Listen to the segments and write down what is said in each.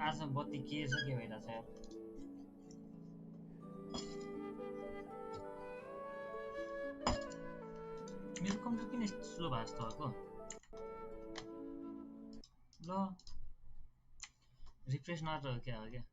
आज बत्ती के छ के भइरहेछ यार मेरो कम्प्युटर किन यस्तो स्लो भएको जस्तो भएको ल रिफ्रेश नगर क्या हो क्या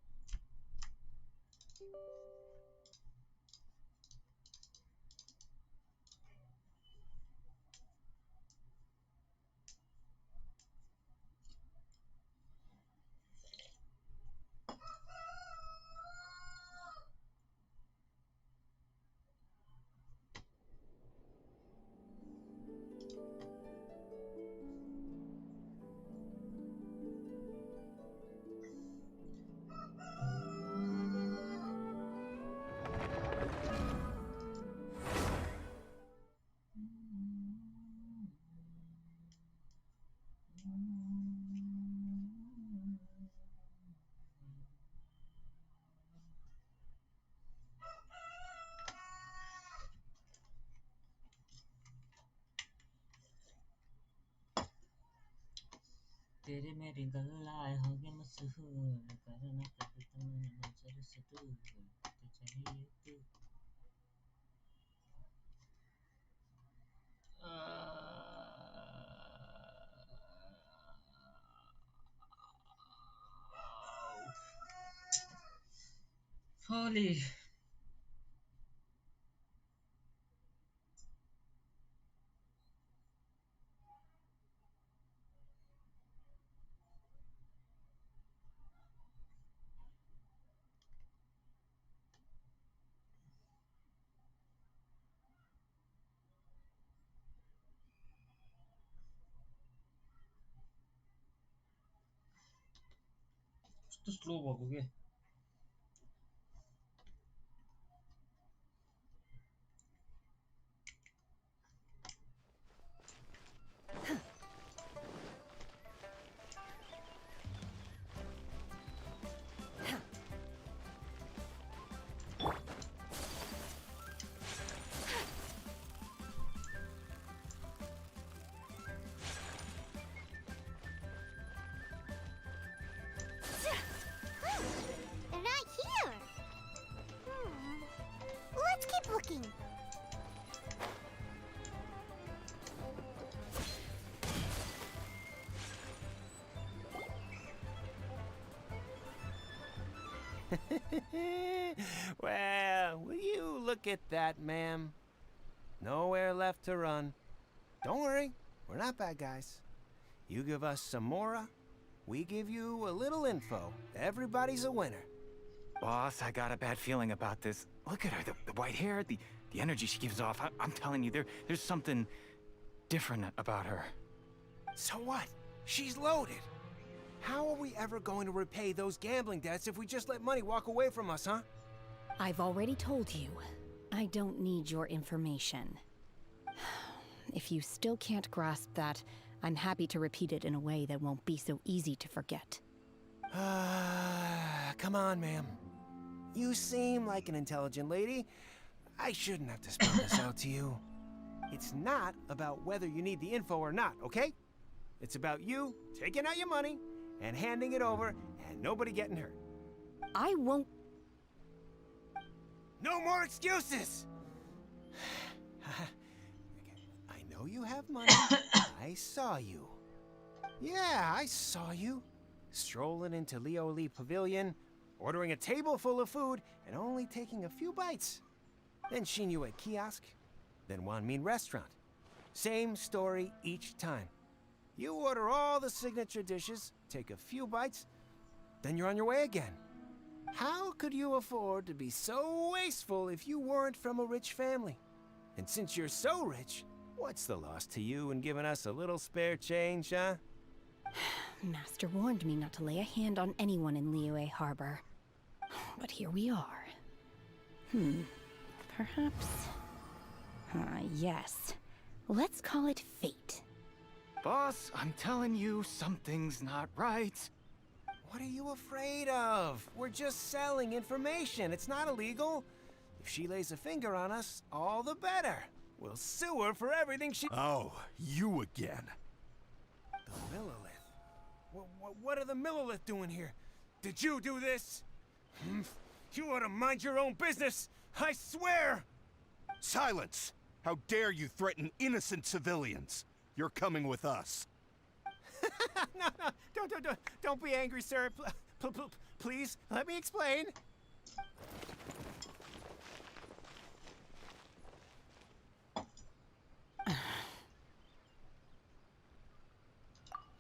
तेरे मेरी गल्लाएं हो गए मशहूर करना कभी तुमने नजर से दूर तो चाहिए तू Holy कस्तो स्लो भएको के Right here. Let's keep looking. Well, will you look at that, ma'am? Nowhere left to run. Don't worry, we're not bad guys. You give us some mora, we give you a little info. Everybody's a winner. Boss, I got a bad feeling about this. Look at her, the white hair, the energy she gives off. I'm telling you, there's something different about her. So what? She's loaded. How are we ever going to repay those gambling debts if we just let money walk away from us, huh? I've already told you, I don't need your information. If you still can't grasp that, I'm happy to repeat it in a way that won't be so easy to forget. Come on, ma'am. You seem like an intelligent lady. I shouldn't have to spell this out to you. It's not about whether you need the info or not, okay? It's about you taking out your money and handing it over and nobody getting hurt. I won't... No more excuses! I know you have money. I saw you. Yeah, I saw you. Strolling into Leo Lee Pavilion, ordering a table full of food, and only taking a few bites. Then seen you at kiosk, then Wanmin restaurant. Same story each time. You order all the signature dishes, take a few bites, then you're on your way again. How could you afford to be so wasteful if you weren't from a rich family? And since you're so rich, what's the loss to you in giving us a little spare change, huh? Master warned me not to lay a hand on anyone in Liyue Harbor. But here we are. Perhaps... yes. Let's call it fate. Boss, I'm telling you, something's not right. What are you afraid of? We're just selling information. It's not illegal. If she lays a finger on us, all the better. We'll sue her for everything she... Oh, you again. The Millilith. What are the Millilith doing here? Did you do this? You ought to mind your own business, I swear! Silence! How dare you threaten innocent civilians? You're coming with us. No, don't be angry, sir. Please, let me explain.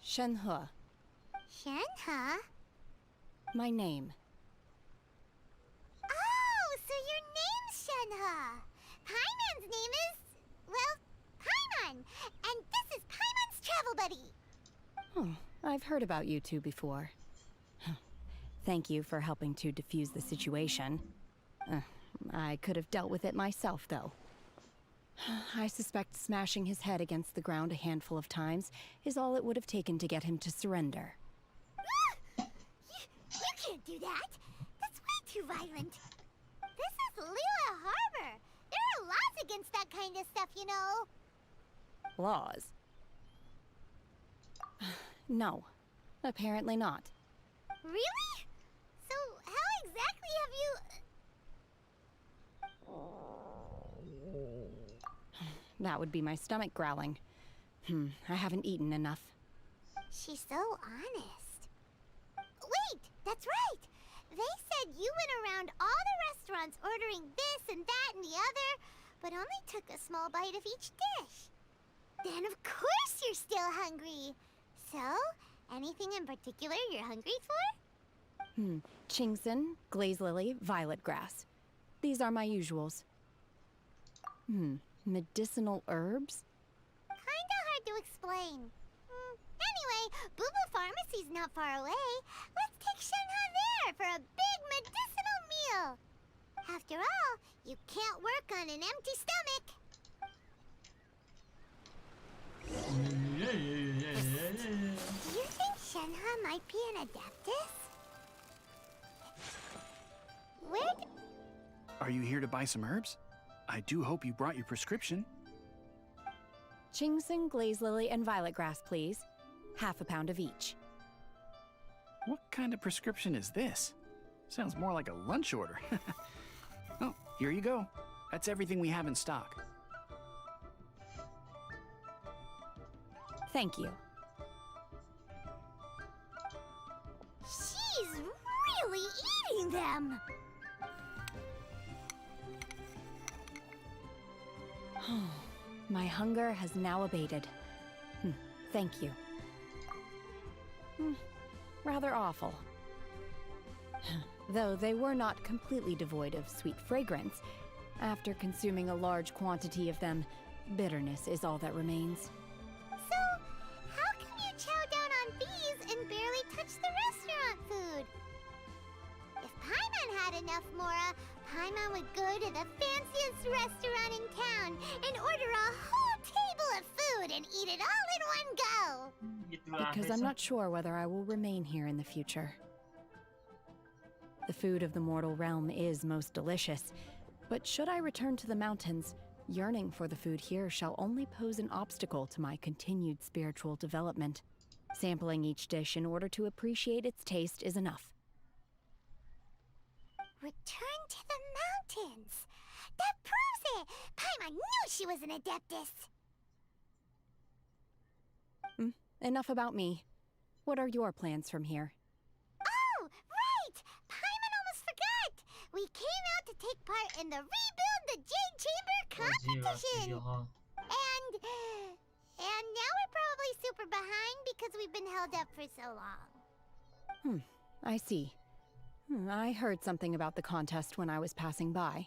Shenhe, Shenhe? my name. Oh, so your name's Shenhe. Paimon's name is, well, Paimon. And this is Paimon's travel buddy. Oh, I've heard about you two before. Thank you for helping to defuse the situation. I could have dealt with it myself, though. I suspect smashing his head against the ground a handful of times is all it would have taken to get him to surrender. You can't do that. That's way too violent. This is Lila Harbor. There are laws against that kind of stuff, you know. Laws? No, apparently not. Really? So how exactly have you... That would be my stomach growling. I haven't eaten enough. She's so honest. Wait, that's right. They said you went around all the restaurants ordering this and that and the other, but only took a small bite of each dish. Then of course you're still hungry. So, anything in particular you're hungry for? Chingson, glaze lily, violet grass. These are my usuals. Medicinal herbs? Kinda hard to explain. Anyway, Booba Pharmacy's not far away. Let's take Shenhe there for a big medicinal meal. After all, you can't work on an empty stomach. Do you think Shenhe might be an adeptus? Are you here to buy some herbs? I do hope you brought your prescription. Chingson, glaze lily, and violet grass, please. Half a pound of each. What kind of prescription is this? Sounds more like a lunch order. Oh, here you go. That's everything we have in stock. Thank you. She's really eating them. My hunger has now abated. Thank you. Rather awful. Though they were not completely devoid of sweet fragrance, after consuming a large quantity of them, bitterness is all that remains. So, how come you chow down on these and barely touch the restaurant food? If Paimon had enough Mora, Paimon would go to the fanciest restaurant in town and order a whole table of food and eat it all in one go. Because I'm not sure whether I will remain here in the future. The food of the mortal realm is most delicious, but should I return to the mountains, yearning for the food here shall only pose an obstacle to my continued spiritual development. Sampling each dish in order to appreciate its taste is enough. Return to the mountains. That proves it. Paimon knew she was an adeptus. Enough about me. What are your plans from here? Oh, right! Paimon almost forgot! We came out to take part in the Rebuild the Jade Chamber competition! And now we're probably super behind because we've been held up for so long. I see. I heard something about the contest when I was passing by.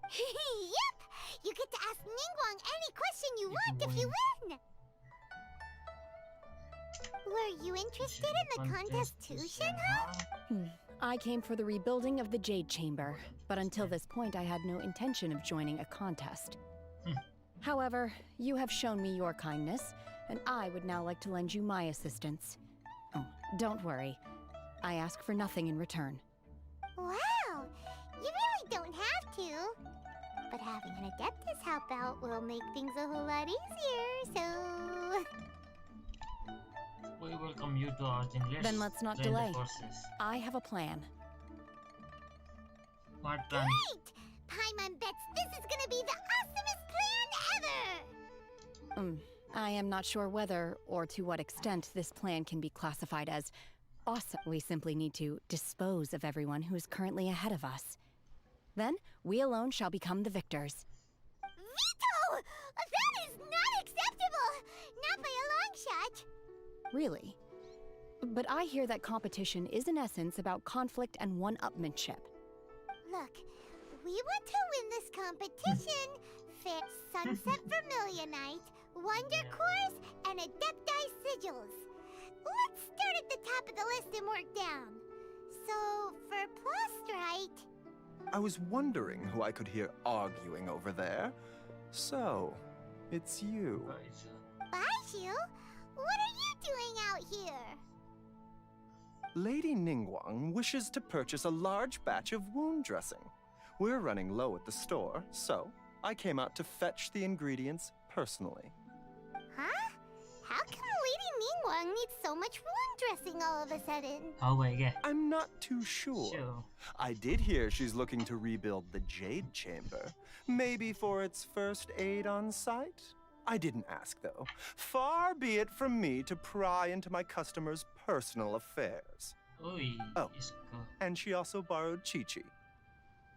Yep! You get to ask Ningguang any question you want if you win! Were you interested in the contest too, Shenhe? I came for the rebuilding of the Jade Chamber, but until this point I had no intention of joining a contest. However, you have shown me your kindness, and I would now like to lend you my assistance. Oh, don't worry. I ask for nothing in return. Wow! You really don't have to. But having an adeptus help out will make things a whole lot easier, so... We welcome you to our thing. Then let's not join the delay. forces. I have a plan. What plan? Great! Paimon bets this is gonna be the awesomest plan ever! I am not sure whether or to what extent this plan can be classified as awesome. We simply need to dispose of everyone who is currently ahead of us. Then, we alone shall become the victors. Veto! That is not acceptable! Not by a long shot! Really? But I hear that competition is in essence about conflict and one-upmanship. Look, we want to win this competition. Fair Sunset Vermilionite, Wonder Cores, and Adepti Sigils. Let's start at the top of the list and work down. So, for Plustrite... I was wondering who I could hear arguing over there. So, it's you. Baiju? What are you doing out here? Lady Ningguang wishes to purchase a large batch of wound dressing. We're running low at the store, so I came out to fetch the ingredients personally. Huh? How come Lady Ningguang needs so much wound dressing all of a sudden? How will I get? I'm not too sure. Sure. I did hear she's looking to rebuild the Jade Chamber. Maybe for its first aid on site? I didn't ask, though. Far be it from me to pry into my customers' personal affairs. Oi, Oh. Isko. And she also borrowed Chi-Chi.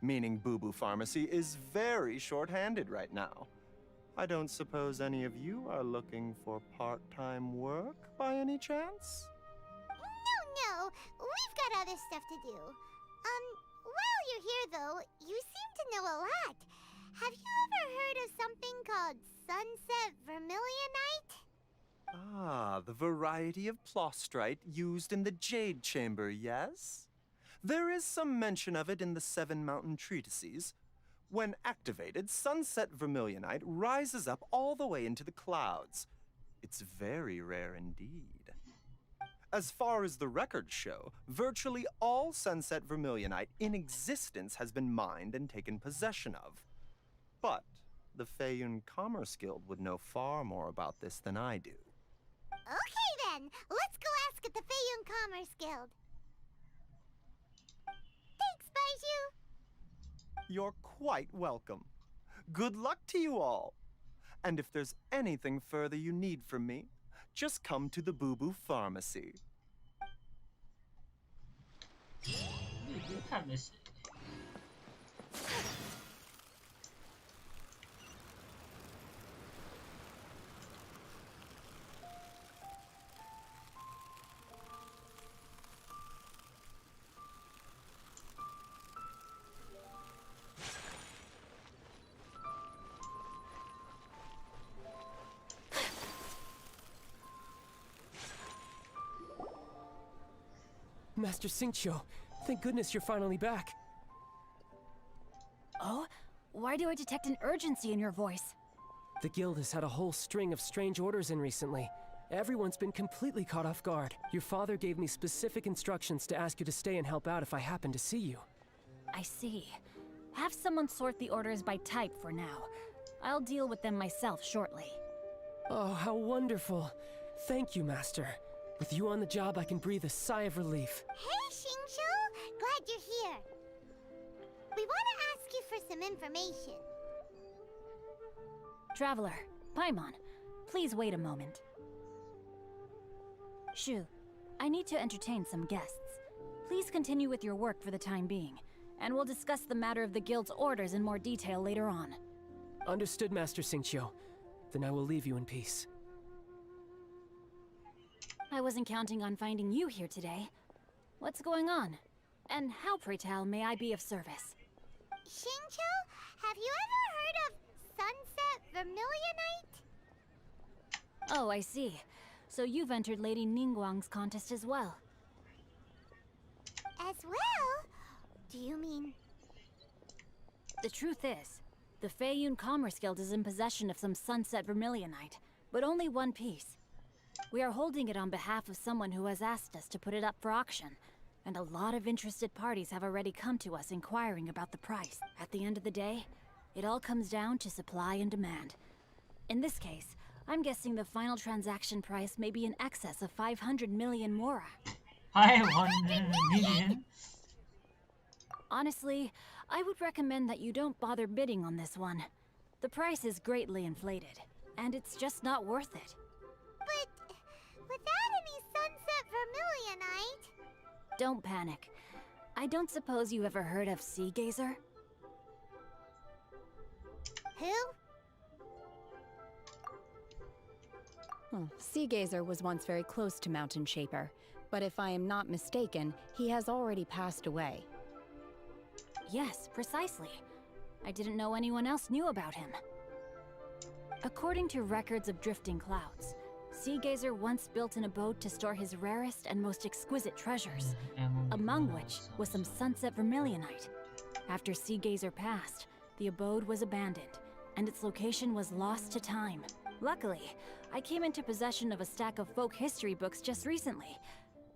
Meaning Boo Boo Pharmacy is very short-handed right now. I don't suppose any of you are looking for part-time work by any chance? No, we've got other stuff to do. While you're here though, you seem to know a lot. Have you ever heard of something called Sunset Vermilionite? Ah, the variety of plostrite used in the Jade Chamber, yes? There is some mention of it in the Seven Mountain Treatises. When activated, Sunset Vermilionite rises up all the way into the clouds. It's very rare indeed. As far as the records show, virtually all Sunset Vermilionite in existence has been mined and taken possession of. But the Feiyun Commerce Guild would know far more about this than I do. Okay then, let's go ask at the Feiyun Commerce Guild. Thanks, Baiju. You're quite welcome. Good luck to you all. And if there's anything further you need from me, just come to the Boo Boo Pharmacy. Pharmacy. Master Xingqiu, thank goodness you're finally back. Oh? Why do I detect an urgency in your voice? The guild has had a whole string of strange orders in recently. Everyone's been completely caught off guard. Your father gave me specific instructions to ask you to stay and help out if I happen to see you. I see. Have someone sort the orders by type for now. I'll deal with them myself shortly. Oh, how wonderful. Thank you, Master. With you on the job, I can breathe a sigh of relief. Hey, Xingqiu! Glad you're here. We want to ask you for some information. Traveler, Paimon, please wait a moment. Shu, I need to entertain some guests. Please continue with your work for the time being, and we'll discuss the matter of the guild's orders in more detail later on. Understood, Master Xingqiu. Then I will leave you in peace. I wasn't counting on finding you here today. What's going on? And how, pray tell, may I be of service? Xingqiu, have you ever heard of Sunset Vermilionite? Oh, I see. So you've entered Lady Ningguang's contest as well. As well? Do you mean... The truth is, the Feiyun Commerce Guild is in possession of some Sunset Vermilionite, but only one piece. We are holding it on behalf of someone who has asked us to put it up for auction, and a lot of interested parties have already come to us inquiring about the price. At the end of the day, it all comes down to supply and demand. In this case, I'm guessing the final transaction price may be in excess of 500 million mora. 500 million? Honestly, I would recommend that you don't bother bidding on this one. The price is greatly inflated, and it's just not worth it. But without any sunset vermilionite... Don't panic. I don't suppose you ever heard of Sea Gazer? Who? Sea Gazer was once very close to Mountain Shaper, but if I am not mistaken, he has already passed away. Yes, precisely. I didn't know anyone else knew about him. According to records of drifting clouds, Sea Gazer once built an abode to store his rarest and most exquisite treasures, among which was some sunset vermilionite. After Sea Gazer passed, the abode was abandoned, and its location was lost to time. Luckily, I came into possession of a stack of folk history books just recently.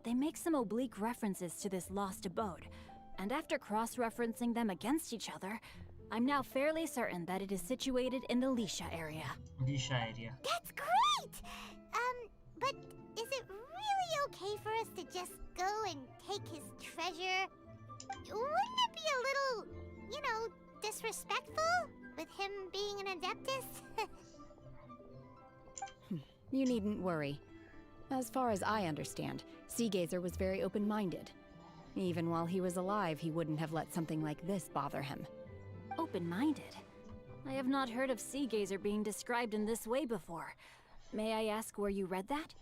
They make some oblique references to this lost abode, and after cross-referencing them against each other, I'm now fairly certain that it is situated in the Lisha area. Lisha area. That's great! But is it really okay for us to just go and take his treasure? Wouldn't it be a little, you know, disrespectful with him being an Adeptus? You needn't worry. As far as I understand, Sea Gazer was very open-minded. Even while he was alive, he wouldn't have let something like this bother him. Open-minded? I have not heard of Sea Gazer being described in this way before. May I ask where you read that?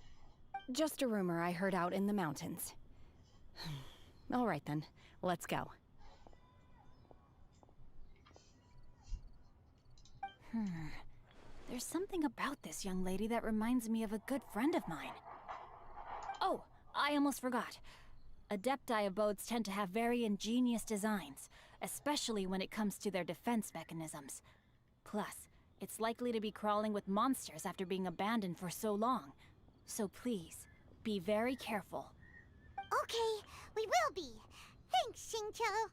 Just a rumor I heard out in the mountains. All right then, let's go. There's something about this young lady that reminds me of a good friend of mine. Oh, I almost forgot. Adepti abodes tend to have very ingenious designs, especially when it comes to their defense mechanisms. Plus, it's likely to be crawling with monsters after being abandoned for so long. So please, be very careful. Okay, we will be. Thanks, Xingqiu.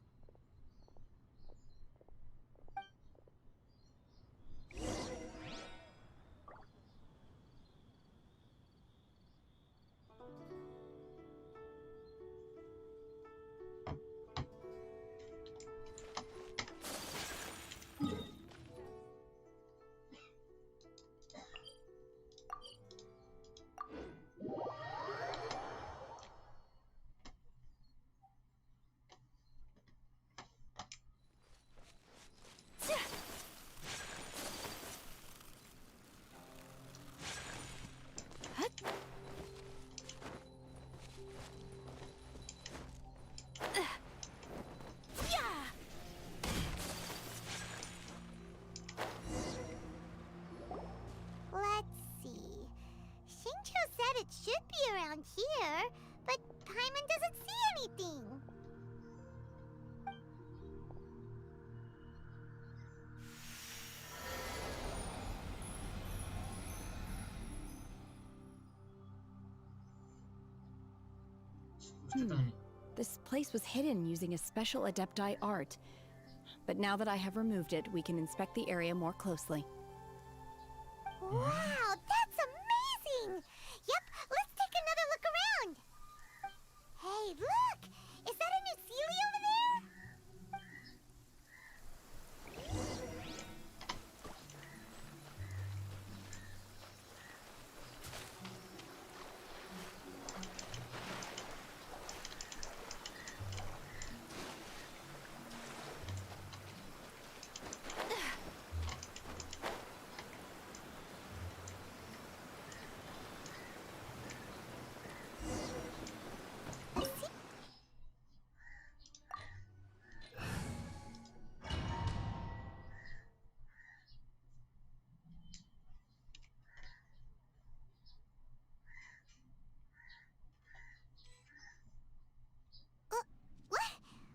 It should be around here, but Paimon doesn't see anything. This place was hidden using a special Adepti art. But now that I have removed it, we can inspect the area more closely. Wow, that's amazing! Yep, let's take another look around. Hey, look! Is that a new Sealy over there?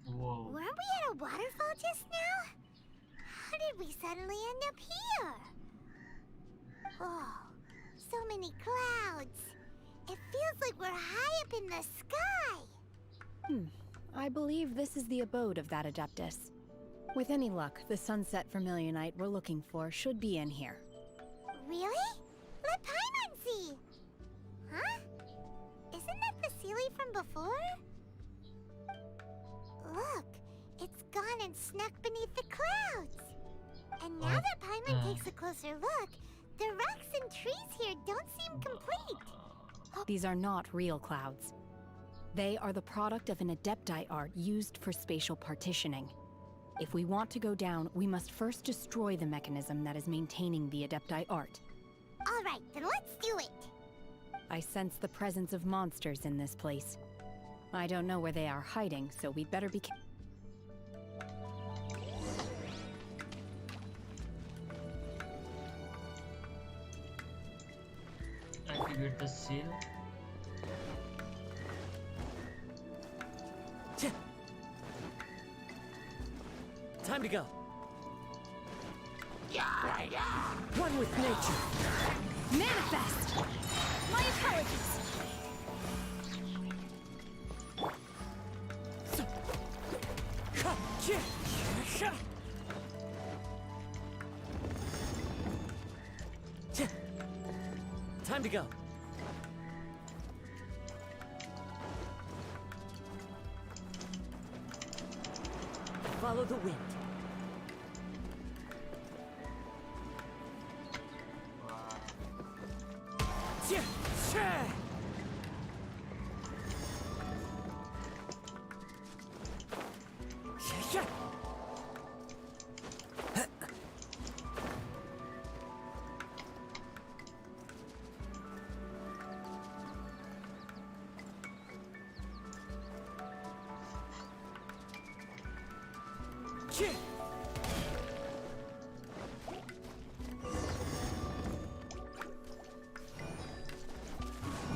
Whoa. Weren't we at a waterfall just now? How did we suddenly end up here? Oh, so many clouds. It feels like we're high up in the sky. I believe this is the abode of that Adeptus. With any luck, the sunset vermilionite we're looking for should be in here. Really? Let snuck beneath the clouds. And now that Paimon takes a closer look, the rocks and trees here don't seem complete. These are not real clouds. They are the product of an Adepti art used for spatial partitioning. If we want to go down, we must first destroy the mechanism that is maintaining the Adepti art. All right, then let's do it. I sense the presence of monsters in this place. I don't know where they are hiding, so we'd better be careful. Activate the seal. Time to go. One with nature. Manifest! My apologies. Time to go. Follow the wind.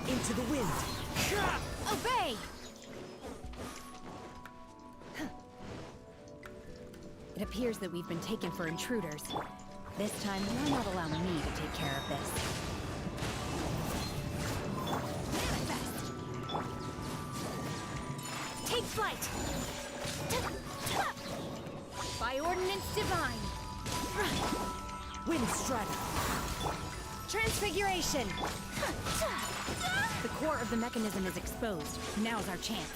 Into the wind. Obey! It appears that we've been taken for intruders. This time, you're not allowing me to take care of this. Manifest! Take flight! By ordinance divine! Wind strider. Transfiguration! The core of the mechanism is exposed. Now's our chance.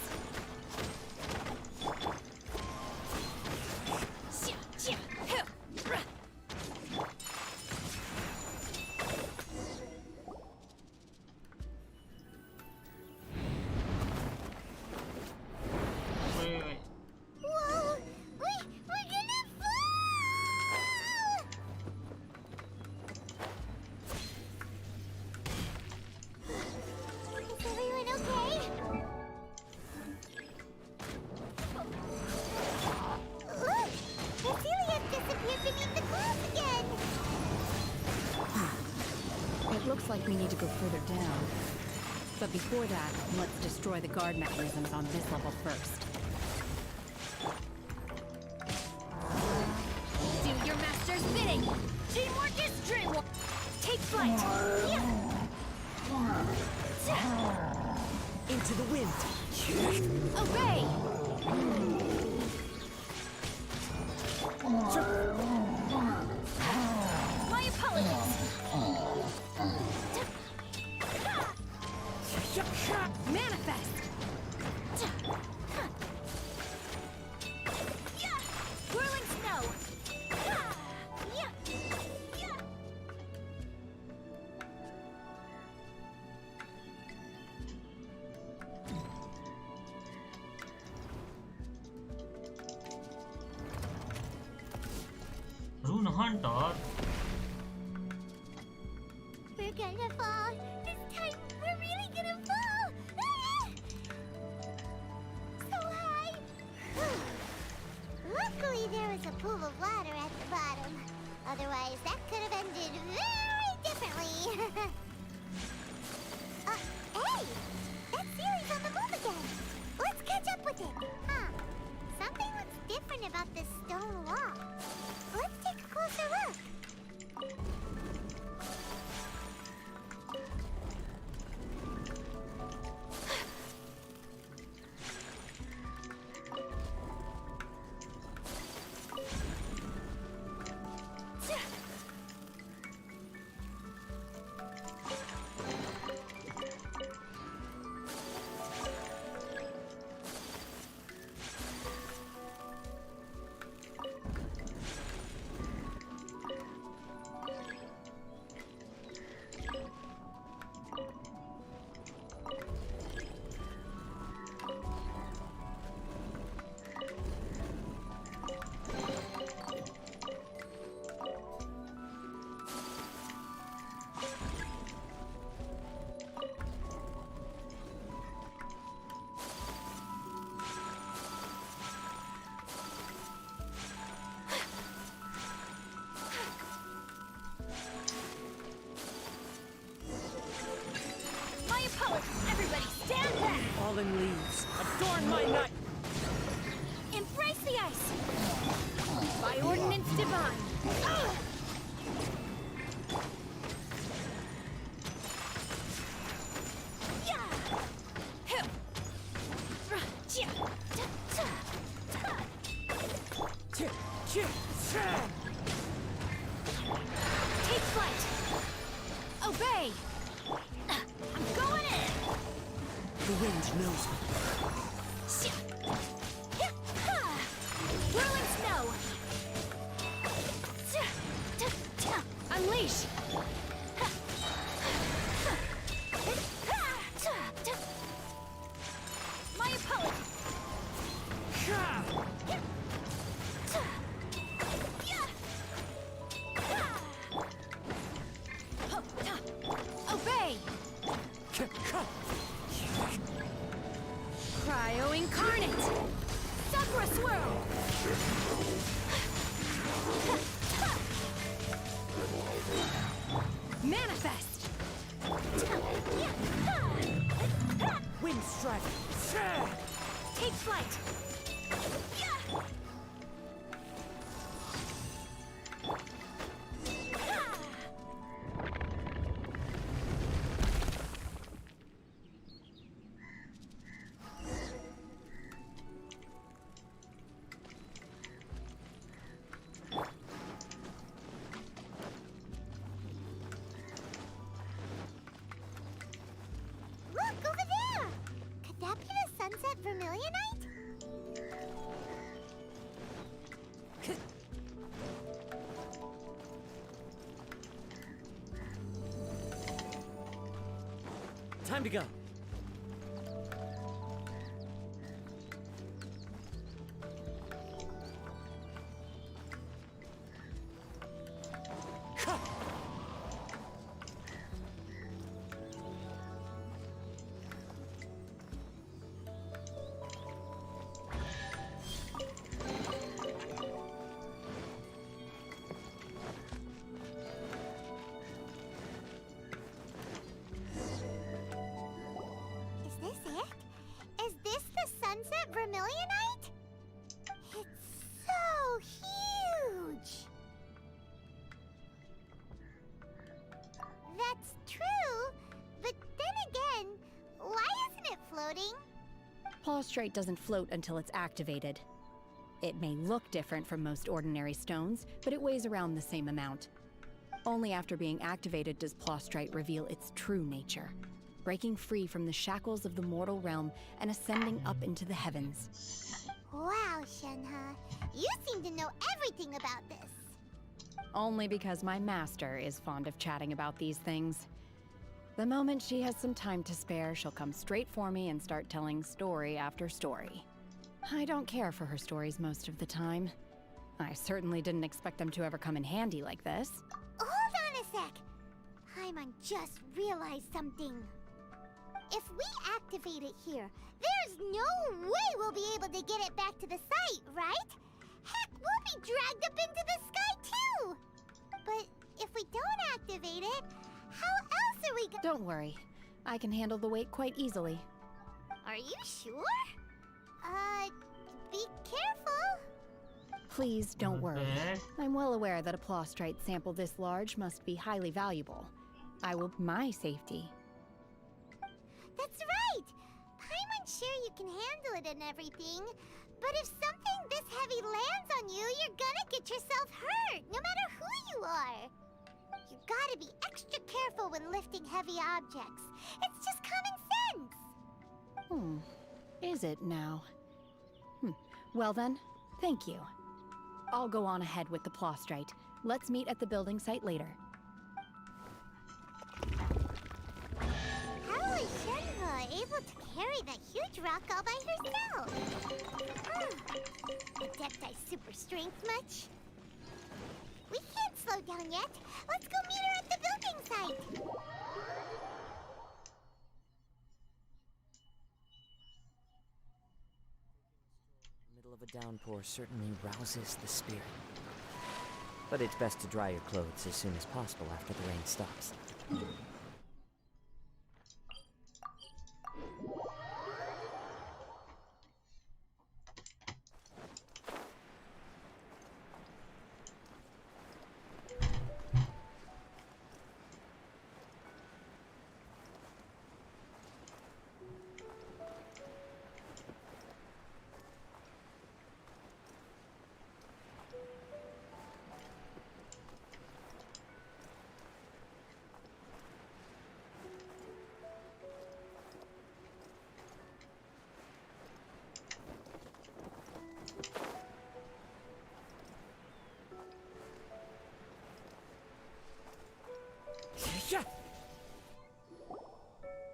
Wait. Whoa! We're gonna fall! Is everyone okay? Look! Cecilia's disappeared beneath the clouds again! It looks like we need to go further down. But before that, let's destroy the guard mechanisms on this level first. Do your master's bidding. Teamwork is dreamwork. Take flight! Into the wind. Obey! My apologies. Manifest! Whirling snow. Rune Hunter. We're gonna fall. This time, we're really gonna fall. Ah! So high. Luckily, there was a pool of water at the bottom. Otherwise, that could have ended very differently. Hey! That series on the move again. Let's catch up with it. Huh. Something looks different about this stone wall. Let's take a closer look. knows me. Whirling snow! Unleash! My opponent! Obey! Cryo Incarnate! Sakura Swirl! Manifest! Wind strike. Take flight! Look, over there! Could that be the sunset vermilionite? Time to go. Is this it? Is this the sunset vermilionite? It's so huge! That's true, but then again, why isn't it floating? Plaustrite doesn't float until it's activated. It may look different from most ordinary stones, but it weighs around the same amount. Only after being activated does Plaustrite reveal its true nature, breaking free from the shackles of the mortal realm and ascending up into the heavens. Wow, Shenhe, you seem to know everything about this. Only because my master is fond of chatting about these things. The moment she has some time to spare, she'll come straight for me and start telling story after story. I don't care for her stories most of the time. I certainly didn't expect them to ever come in handy like this. Hold on a sec. Paimon just realized something. If we activate it here, there's no way we'll be able to get it back to the site, right? Heck, we'll be dragged up into the sky too! But if we don't activate it, how else are we gonna— Don't worry. I can handle the weight quite easily. Are you sure? Be careful. Please don't worry. Okay. I'm well aware that a Plaustrite sample this large must be highly valuable. I will my safety. That's right! Paimon's sure you can handle it and everything, but if something this heavy lands on you, you're gonna get yourself hurt, no matter who you are. You gotta be extra careful when lifting heavy objects. It's just common sense. Is it now? Well then, thank you. I'll go on ahead with the Plaustrite. Let's meet at the building site later. How was Shenhe able to carry that huge rock all by herself? Adepti super strength much? We can't slow down yet. Let's go meet her at the building site. The middle of a downpour certainly rouses the spirit. But it's best to dry your clothes as soon as possible after the rain stops.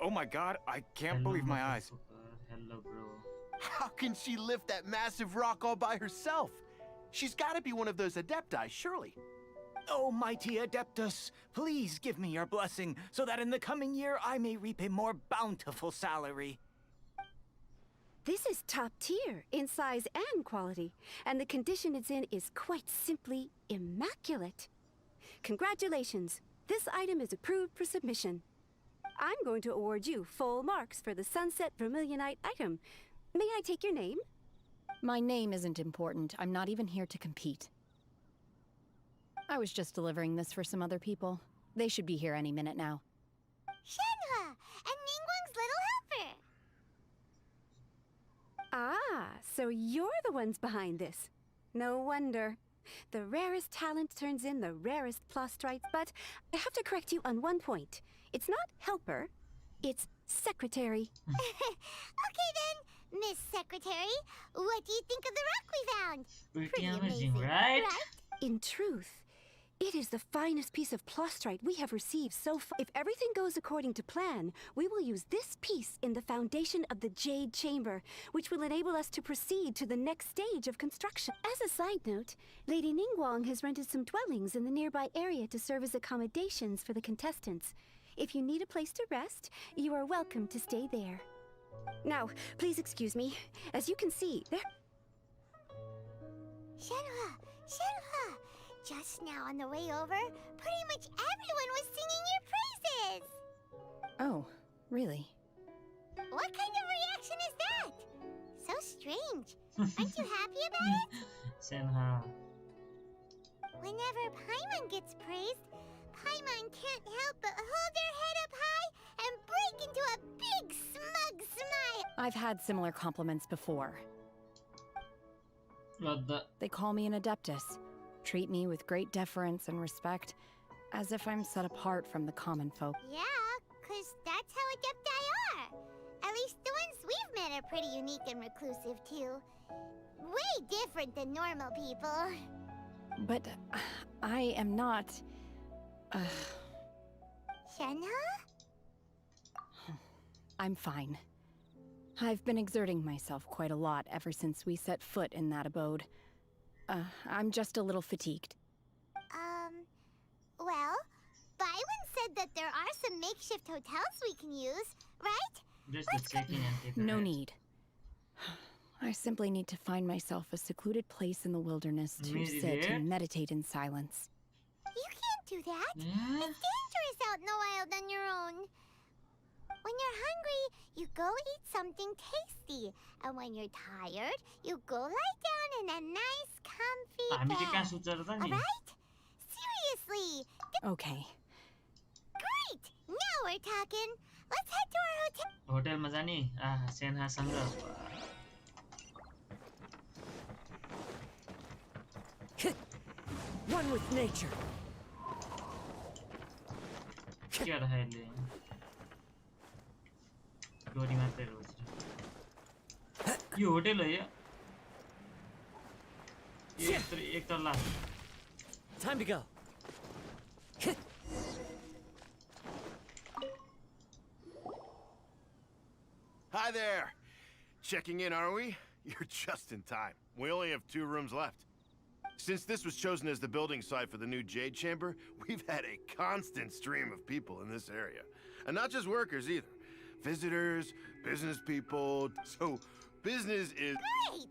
Oh my god, I can't believe my eyes. Hello, bro. How can she lift that massive rock all by herself? She's gotta be one of those Adepti, surely. Oh, mighty Adeptus, please give me your blessing so that in the coming year I may reap a more bountiful salary. This is top tier in size and quality, and the condition it's in is quite simply immaculate. Congratulations, this item is approved for submission. I'm going to award you full marks for the Sunset Vermilionite item. May I take your name? My name isn't important. I'm not even here to compete. I was just delivering this for some other people. They should be here any minute now. Shenhua and Ningguang's little helper. Ah, so you're the ones behind this. No wonder. The rarest talent turns in the rarest plastrite, but I have to correct you on one point. It's not helper, it's secretary. Okay then, Miss Secretary, what do you think of the rock we found? Pretty amazing, right? In truth, it is the finest piece of plastrite we have received so far. If everything goes according to plan, we will use this piece in the foundation of the Jade Chamber, which will enable us to proceed to the next stage of construction. As a side note, Lady Ningguang has rented some dwellings in the nearby area to serve as accommodations for the contestants. If you need a place to rest, you are welcome to stay there. Now, please excuse me. As you can see, there... Shenhua! Shenhua! Just now on the way over, pretty much everyone was singing your praises! Oh, really? What kind of reaction is that? So strange. Aren't you happy about it? Shenhua. Whenever Paimon gets praised, Paimon can't help but hold their head up high and break into a big smug smile. I've had similar compliments before. What the? They call me an Adeptus, treat me with great deference and respect, as if I'm set apart from the common folk. Yeah, 'cause that's how Adepti are. At least the ones we've met are pretty unique and reclusive too. Way different than normal people. But I am not... Shenhua? I'm fine. I've been exerting myself quite a lot ever since we set foot in that abode. I'm just a little fatigued. Well, Byron said that there are some makeshift hotels we can use, right? Just the checking and take a No rest. need. I simply need to find myself a secluded place in the wilderness to Maybe sit there? and meditate in silence. You can't do that. Yeah? It's dangerous out in the wild on your own. When you're hungry, you go eat something tasty. And when you're tired, you go lie down in a nice, comfy हामी चाहिँ कहाँ bed. सुत्छ र त नि? Alright? Seriously. Okay. Great. Now we're talking. Let's head to our hotel. होटलमा जाने? सेन्हासँग. One with nature. के गर्दा यसले? डोरी मात्रै रोज्छ. यो होटल हो यो? एक तल्ला. Time to go. Hi there. Checking in, are we? You're just in time. We only have 2 rooms left. Since this was chosen as the building site for the new Jade Chamber, we've had a constant stream of people in this area. And not just workers either. Visitors, business people. So, business is... Great.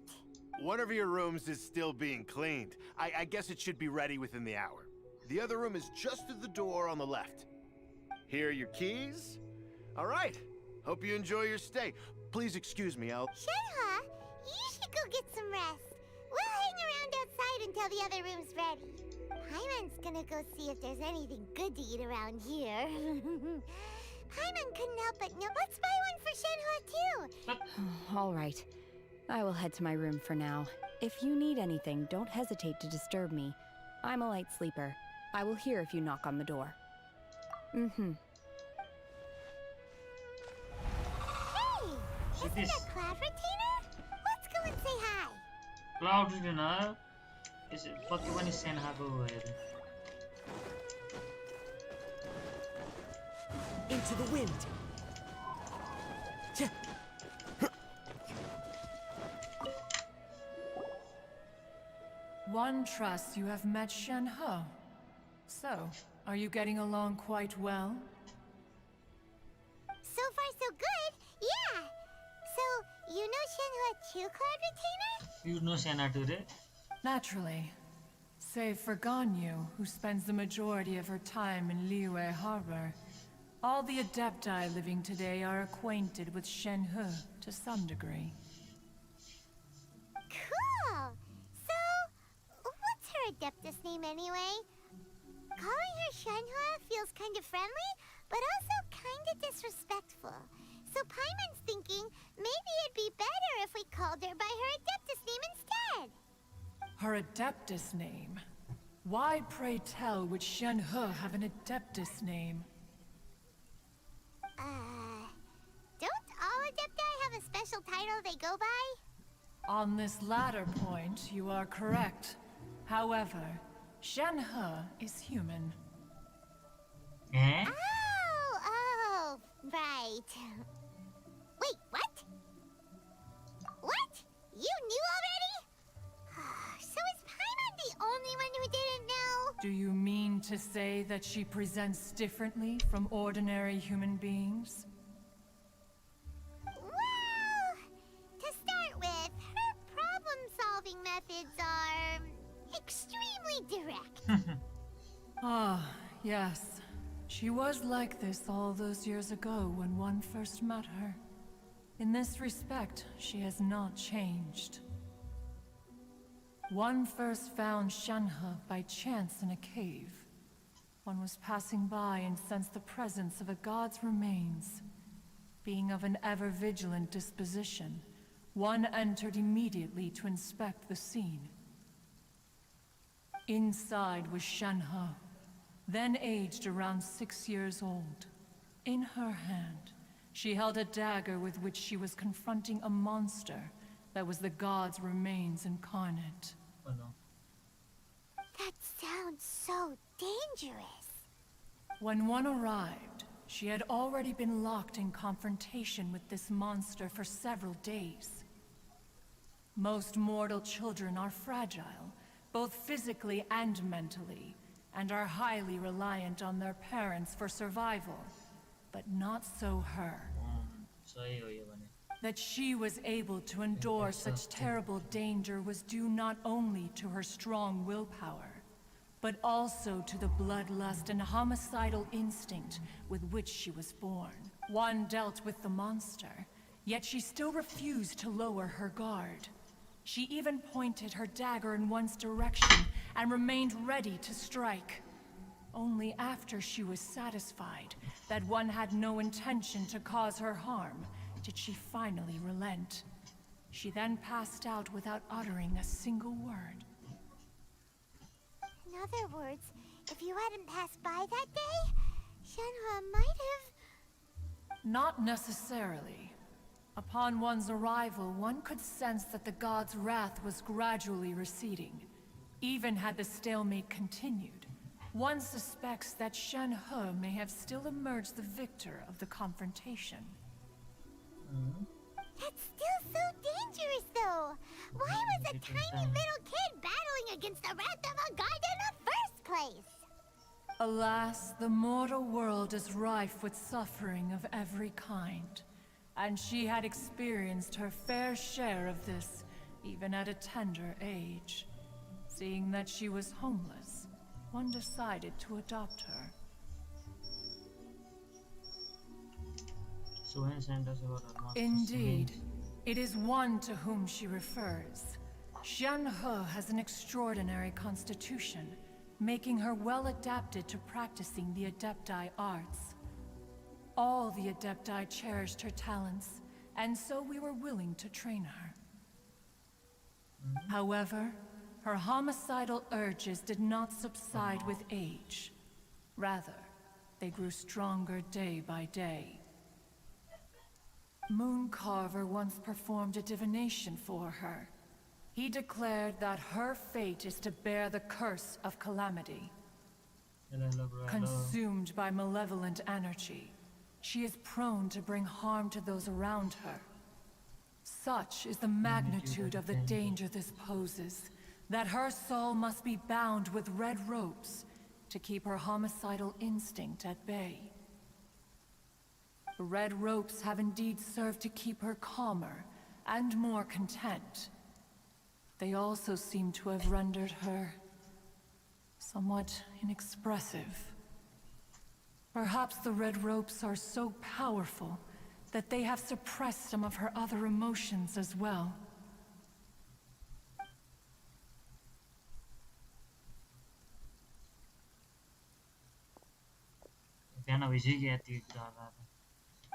One of your rooms is still being cleaned. I guess it should be ready within the hour. The other room is just through the door on the left. Here are your keys. All right. Hope you enjoy your stay. Please excuse me, I'll... Shenhua, you should go get some rest. We'll hang around outside until the other room's ready. Paimon's gonna go see if there's anything good to eat around here. Paimon couldn't help but know. Let's buy one for Shenhua too. All right. I will head to my room for now. If you need anything, don't hesitate to disturb me. I'm a light sleeper. I will hear if you knock on the door. Mm-hmm. Hey, isn't that Cloud Retainer? Let's go and say hi. Cloud Retainer? पक्कै पनि सेन्हाको हो हेर. Into the wind. One trusts you have met Shen-He. So, are you getting along quite well? So far, so good. Yeah. So, you know Shen-He too, Cloud Retainer? You know Shanna too, right? Naturally. Save for Ganyu, who spends the majority of her time in Liyue Harbor. All the Adepti living today are acquainted with Shen-He to some degree. Cool. So, what's her Adeptus name anyway? Calling her Shen-He feels kind of friendly, but also kind of disrespectful. So Paimon's thinking maybe it'd be better if we called her by her Adeptus name instead. Her Adeptus name? Why, pray tell, would Shen-He have an Adeptus name? Don't all Adepti have a special title they go by? On this latter point, you are correct. However, Shen-He is human. Eh? Oh, right. Wait, what? What? You knew already? So is Paimon the only one who didn't know? Do you mean to say that she presents differently from ordinary human beings? Well, to start with, her problem-solving methods are extremely direct. Ah, yes. She was like this all those years ago when one first met her. In this respect, she has not changed. One first found Shen-He by chance in a cave. One was passing by and sensed the presence of a god's remains. Being of an ever-vigilant disposition, one entered immediately to inspect the scene. Inside was Shen-He, then aged around 6 years old. In her hand, she held a dagger with which she was confronting a monster that was the god's remains incarnate. Oh no. That sounds so dangerous. When one arrived, she had already been locked in confrontation with this monster for several days. Most mortal children are fragile, both physically and mentally, and are highly reliant on their parents for survival. But not so her. सही हो ये बने. That she was able to endure such terrible danger was due not only to her strong willpower, but also to the bloodlust and homicidal instinct with which she was born. One dealt with the monster, yet she still refused to lower her guard. She even pointed her dagger in one's direction and remained ready to strike. Only after she was satisfied that one had no intention to cause her harm did she finally relent. She then passed out without uttering a single word. In other words, if you hadn't passed by that day, Shen-He might have... Not necessarily. Upon one's arrival, one could sense that the god's wrath was gradually receding. Even had the stalemate continued, one suspects that Shen-He may have still emerged the victor of the confrontation. That's still so dangerous, though. Why was a tiny little kid battling against the wrath of a god in the first place? Alas, the mortal world is rife with suffering of every kind. And she had experienced her fair share of this, even at a tender age. Seeing that she was homeless, one decided to adopt her. So when Santa said about her master Indeed, it is one to whom she refers. Shen-He has an extraordinary constitution, making her well adapted to practicing the Adepti arts. All the Adepti cherished her talents, and so we were willing to train her. However, her homicidal urges did not subside with age. Rather, they grew stronger day by day. Mooncarver once performed a divination for her. He declared that her fate is to bear the curse of calamity. Consumed by malevolent energy, she is prone to bring harm to those around her. Such is the magnitude of the danger this poses, that her soul must be bound with red ropes to keep her homicidal instinct at bay. The red ropes have indeed served to keep her calmer and more content. They also seem to have rendered her somewhat inexpressive. Perhaps the red ropes are so powerful that they have suppressed some of her other emotions as well.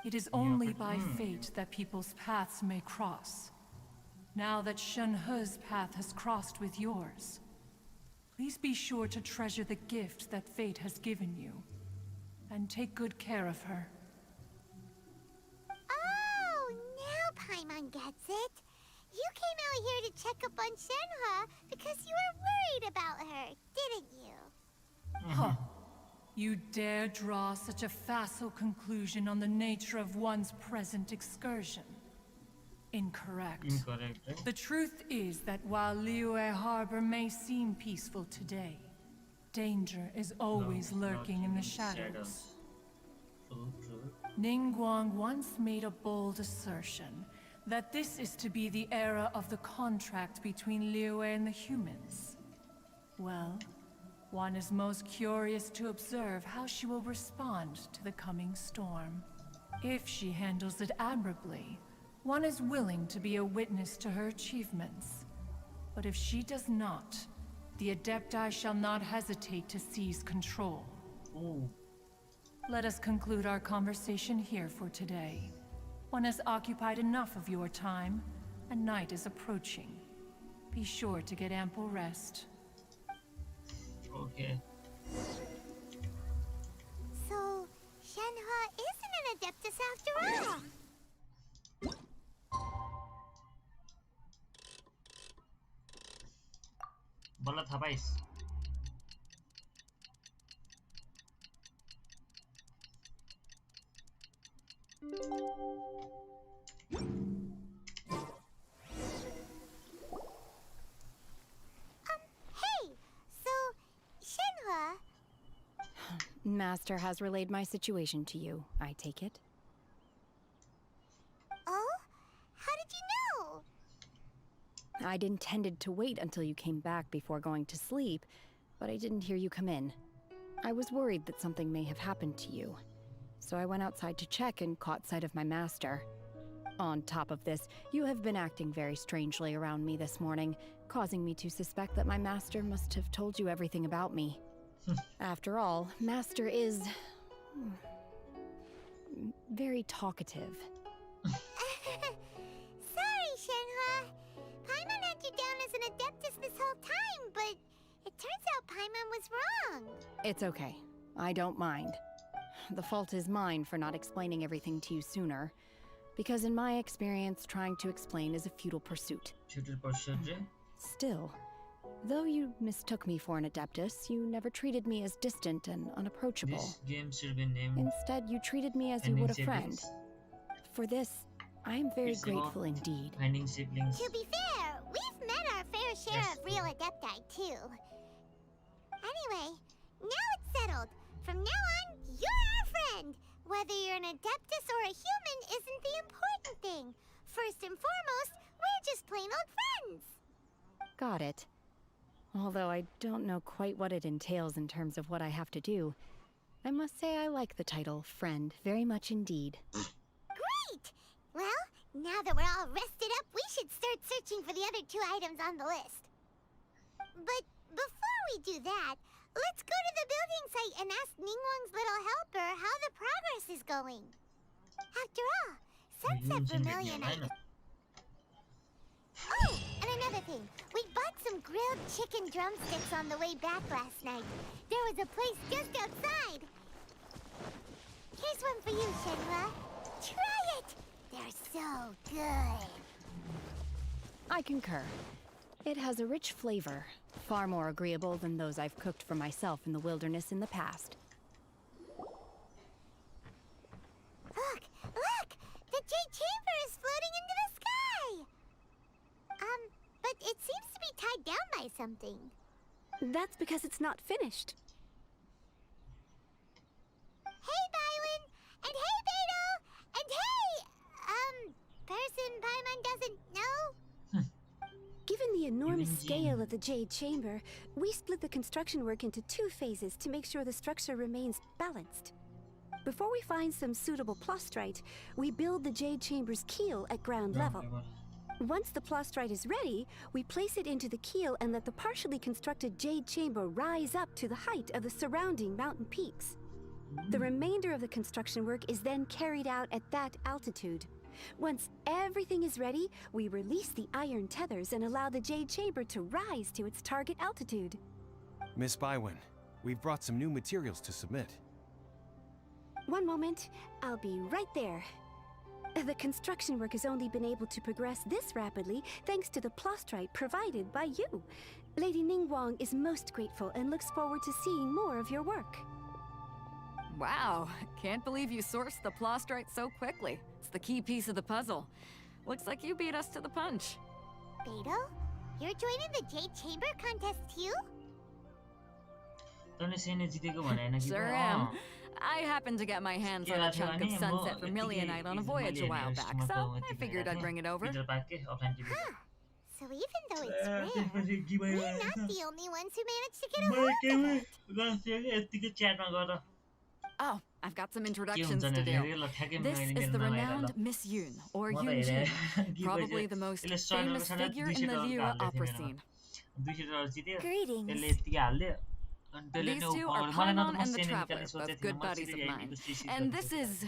It is only by fate that people's paths may cross. Now that Shenhe's path has crossed with yours, please be sure to treasure the gift that fate has given you, and take good care of her. Oh, now Paimon gets it. You came out here to check up on Shenhe because you were worried about her, didn't you? Huh. You dare draw such a facile conclusion on the nature of one's present excursion? Incorrect. The truth is that while Liyue Harbor may seem peaceful today, danger is always lurking in the shadows. Ningguang once made a bold assertion that this is to be the era of the contract between Liyue and the humans. Well, one is most curious to observe how she will respond to the coming storm. If she handles it admirably, one is willing to be a witness to her achievements. But if she does not, the Adepti shall not hesitate to seize control. Let us conclude our conversation here for today. One has occupied enough of your time, and night is approaching. Be sure to get ample rest. Okay. So, Shenhe isn't an Adeptus after all. Bala था भाई. Hey, so Shenhe. Master has relayed my situation to you, I take it. Oh? How did you know? I'd intended to wait until you came back before going to sleep, but I didn't hear you come in. I was worried that something may have happened to you, so I went outside to check and caught sight of my master. On top of this, you have been acting very strangely around me this morning, causing me to suspect that my master must have told you everything about me. After all, Master is very talkative. Sorry, Shenhe. Paimon had you down as an Adeptus this whole time, but it turns out Paimon was wrong. It's okay. I don't mind. The fault is mine for not explaining everything to you sooner, because in my experience, trying to explain is a futile pursuit. Still, though you mistook me for an Adeptus, you never treated me as distant and unapproachable. This game should be named. Instead, you treated me as you would a friend. For this, I am very grateful indeed. Finding siblings. To be fair, we've met our fair share of real Adepti, too. Anyway, now it's settled. From now on, you're our friend. Whether you're an Adeptus or a human isn't the important thing. First and foremost, we're just plain old friends. Got it. Although I don't know quite what it entails in terms of what I have to do, I must say I like the title friend very much indeed. Great! Well, now that we're all rested up, we should start searching for the other 2 items on the list. But before we do that, let's go to the building site and ask Ningguang's little helper how the progress is going. After all, Sunset Vermilionite. Oh, and another thing. We bought some grilled chicken drumsticks on the way back last night. There was a place just outside. Here's one for you, Shenhe. Try it! They're so good. I concur. It has a rich flavor, far more agreeable than those I've cooked for myself in the wilderness in the past. something. That's because it's not finished. Hey, Bywin! And hey, Beto! And hey! Person Paimon doesn't know? Given the enormous Even scale Jin. of the Jade Chamber, we split the construction work into 2 phases to make sure the structure remains balanced. Before we find some suitable plastrite, we build the Jade Chamber's keel at ground level. Once the plastrite is ready, we place it into the keel and let the partially constructed Jade Chamber rise up to the height of the surrounding mountain peaks. The remainder of the construction work is then carried out at that altitude. Once everything is ready, we release the iron tethers and allow the Jade Chamber to rise to its target altitude. Miss Bywin, we've brought some new materials to submit. One moment, I'll be right there. The construction work has only been able to progress this rapidly thanks to the plastrite provided by you. Lady Ningguang is most grateful and looks forward to seeing more of your work. Wow, can't believe you sourced the plastrite so quickly. It's the key piece of the puzzle. Looks like you beat us to the punch. Beto? You're joining the Jade Chamber contest too? Sure am. I happened to get my hands on a chunk of sunset vermilionite on a voyage a while back, so I figured I'd bring it over. Huh. So even though it's rare, we're not the only ones who managed to get a hold of it. Oh, I've got some introductions to do. This is the renowned Miss Yoon, or Yoon Jin, probably the most famous figure in the Lyra opera scene. Greetings. These two are Paimon and the Traveler, both good buddies of mine. And this is,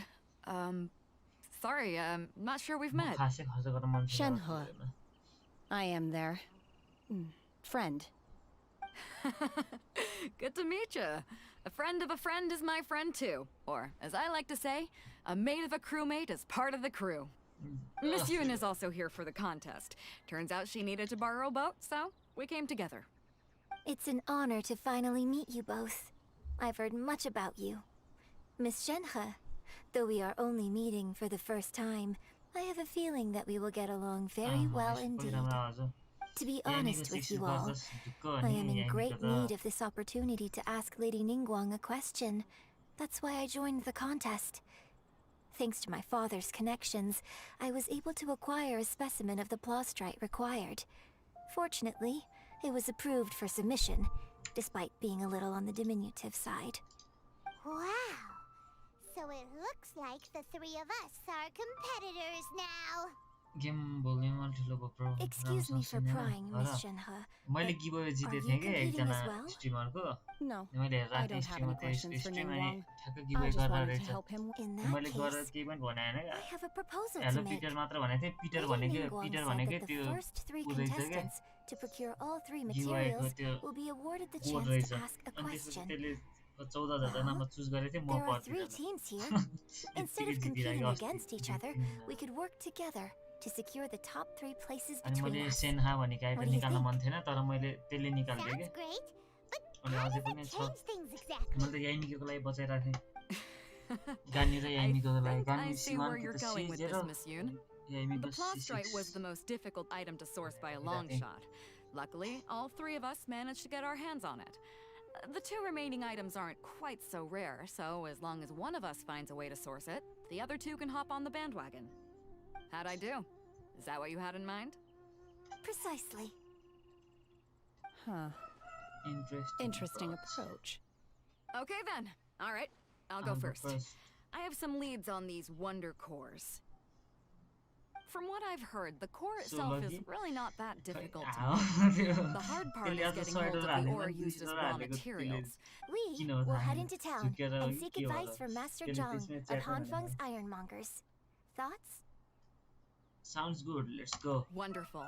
sorry, not sure we've met. Shenhe. I am their friend. Good to meet you. A friend of a friend is my friend too. Or, as I like to say, a mate of a crewmate is part of the crew. Miss Yoon is also here for the contest. Turns out she needed to borrow a boat, so we came together. It's an honor to finally meet you both. I've heard much about you. Miss Shenhe, though we are only meeting for the first time, I have a feeling that we will get along very well indeed. To be honest with you all, I am in great need of this opportunity to ask Lady Ningguang a question. That's why I joined the contest. Thanks to my father's connections, I was able to acquire a specimen of the plastrite required. Fortunately, it was approved for submission, despite being a little on the diminutive side. Wow! So it looks like the 3 of us are competitors now. Excuse me for prying, Miss Shenhe. मैले गिभअवे जितेको थिएँ कि एकजना स्ट्रिमरको No, मैले I राति don't have any स्ट्रिमको questions for stream अनि Ningguang. ठ्याक्क I गिभअवे just गरेर wanted to रहेछ help him. In that मैले गरेर case, केही पनि भनेन I have a proposal hello to make. पिटर मात्र भनेको थिएँ पिटर Lady भनेको Ningguang पिटर said भनेकै that त्यो the first 3 ऊ रहेछ क्या contestants to procure all 3 गिभअवेको materials त्यो will be awarded the code chance रहेछ to ask a अनि त्यसपछि question. त्यसले 14 जनामा चुज गरेको थिएँ म There are 3 पर्दिनँ teams here. Instead of competing against each other, we could work together to secure the top 3 places अनि between मैले us. Senha भनेको What आइटम do you निकाल्न think? मन थिएन तर मैले त्यसले निकाल्दिएँ Sounds कि great, but अनि how अझै does पनि it छ change things exactly? मैले त याइमीको लागि बचाइरहेको थिएँ गानी र याइमीको लागि I गानी see where you're सीमान्तको going with सिजेर this, Miss Yoon. The याइमीको plastrite was the C6 most difficult item to source by a long shot. Luckily, all 3 of us managed to get our hands on it. The 2 remaining items aren't quite so rare, so as long as one of us finds a way to source it, the other 2 can hop on the bandwagon. How'd I do? Is that what you had in mind? Precisely. Huh. Interesting approach. Okay then. All right, I'll go first. I have some leads on these wonder cores. From what I've heard, the core itself is really not that difficult to make. The hard part is getting hold of the ore used as raw materials. We will head into town and seek advice from Master Zhang of Hanfeng's ironmongers. Thoughts? Sounds good, let's go. Wonderful.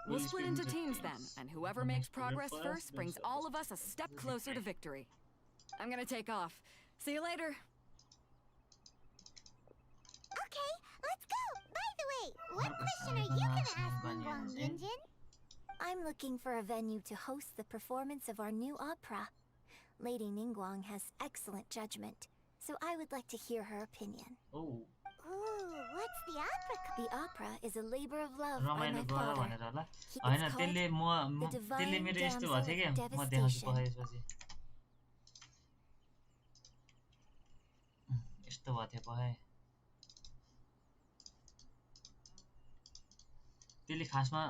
We'll split into teams then, and whoever makes progress first brings all of us a step closer to victory. I'm gonna take off. See you later. Okay, let's go! By the way, what question are you gonna ask Ningguang, Yunjin? I'm looking for a venue to host the performance of our new opera. Lady Ningguang has excellent judgment, so I would like to hear her opinion. Oh. Ooh, what's the The opera is a labor of love by रमाइलो my गर father. भनेर होला He Hahn is त्यसले called the त्यसले divine मेरो यस्तो damsel भएको थियो of के म देखाउँछु devastation. पखेपछि यस्तो भएको थियो पखे त्यसले खासमा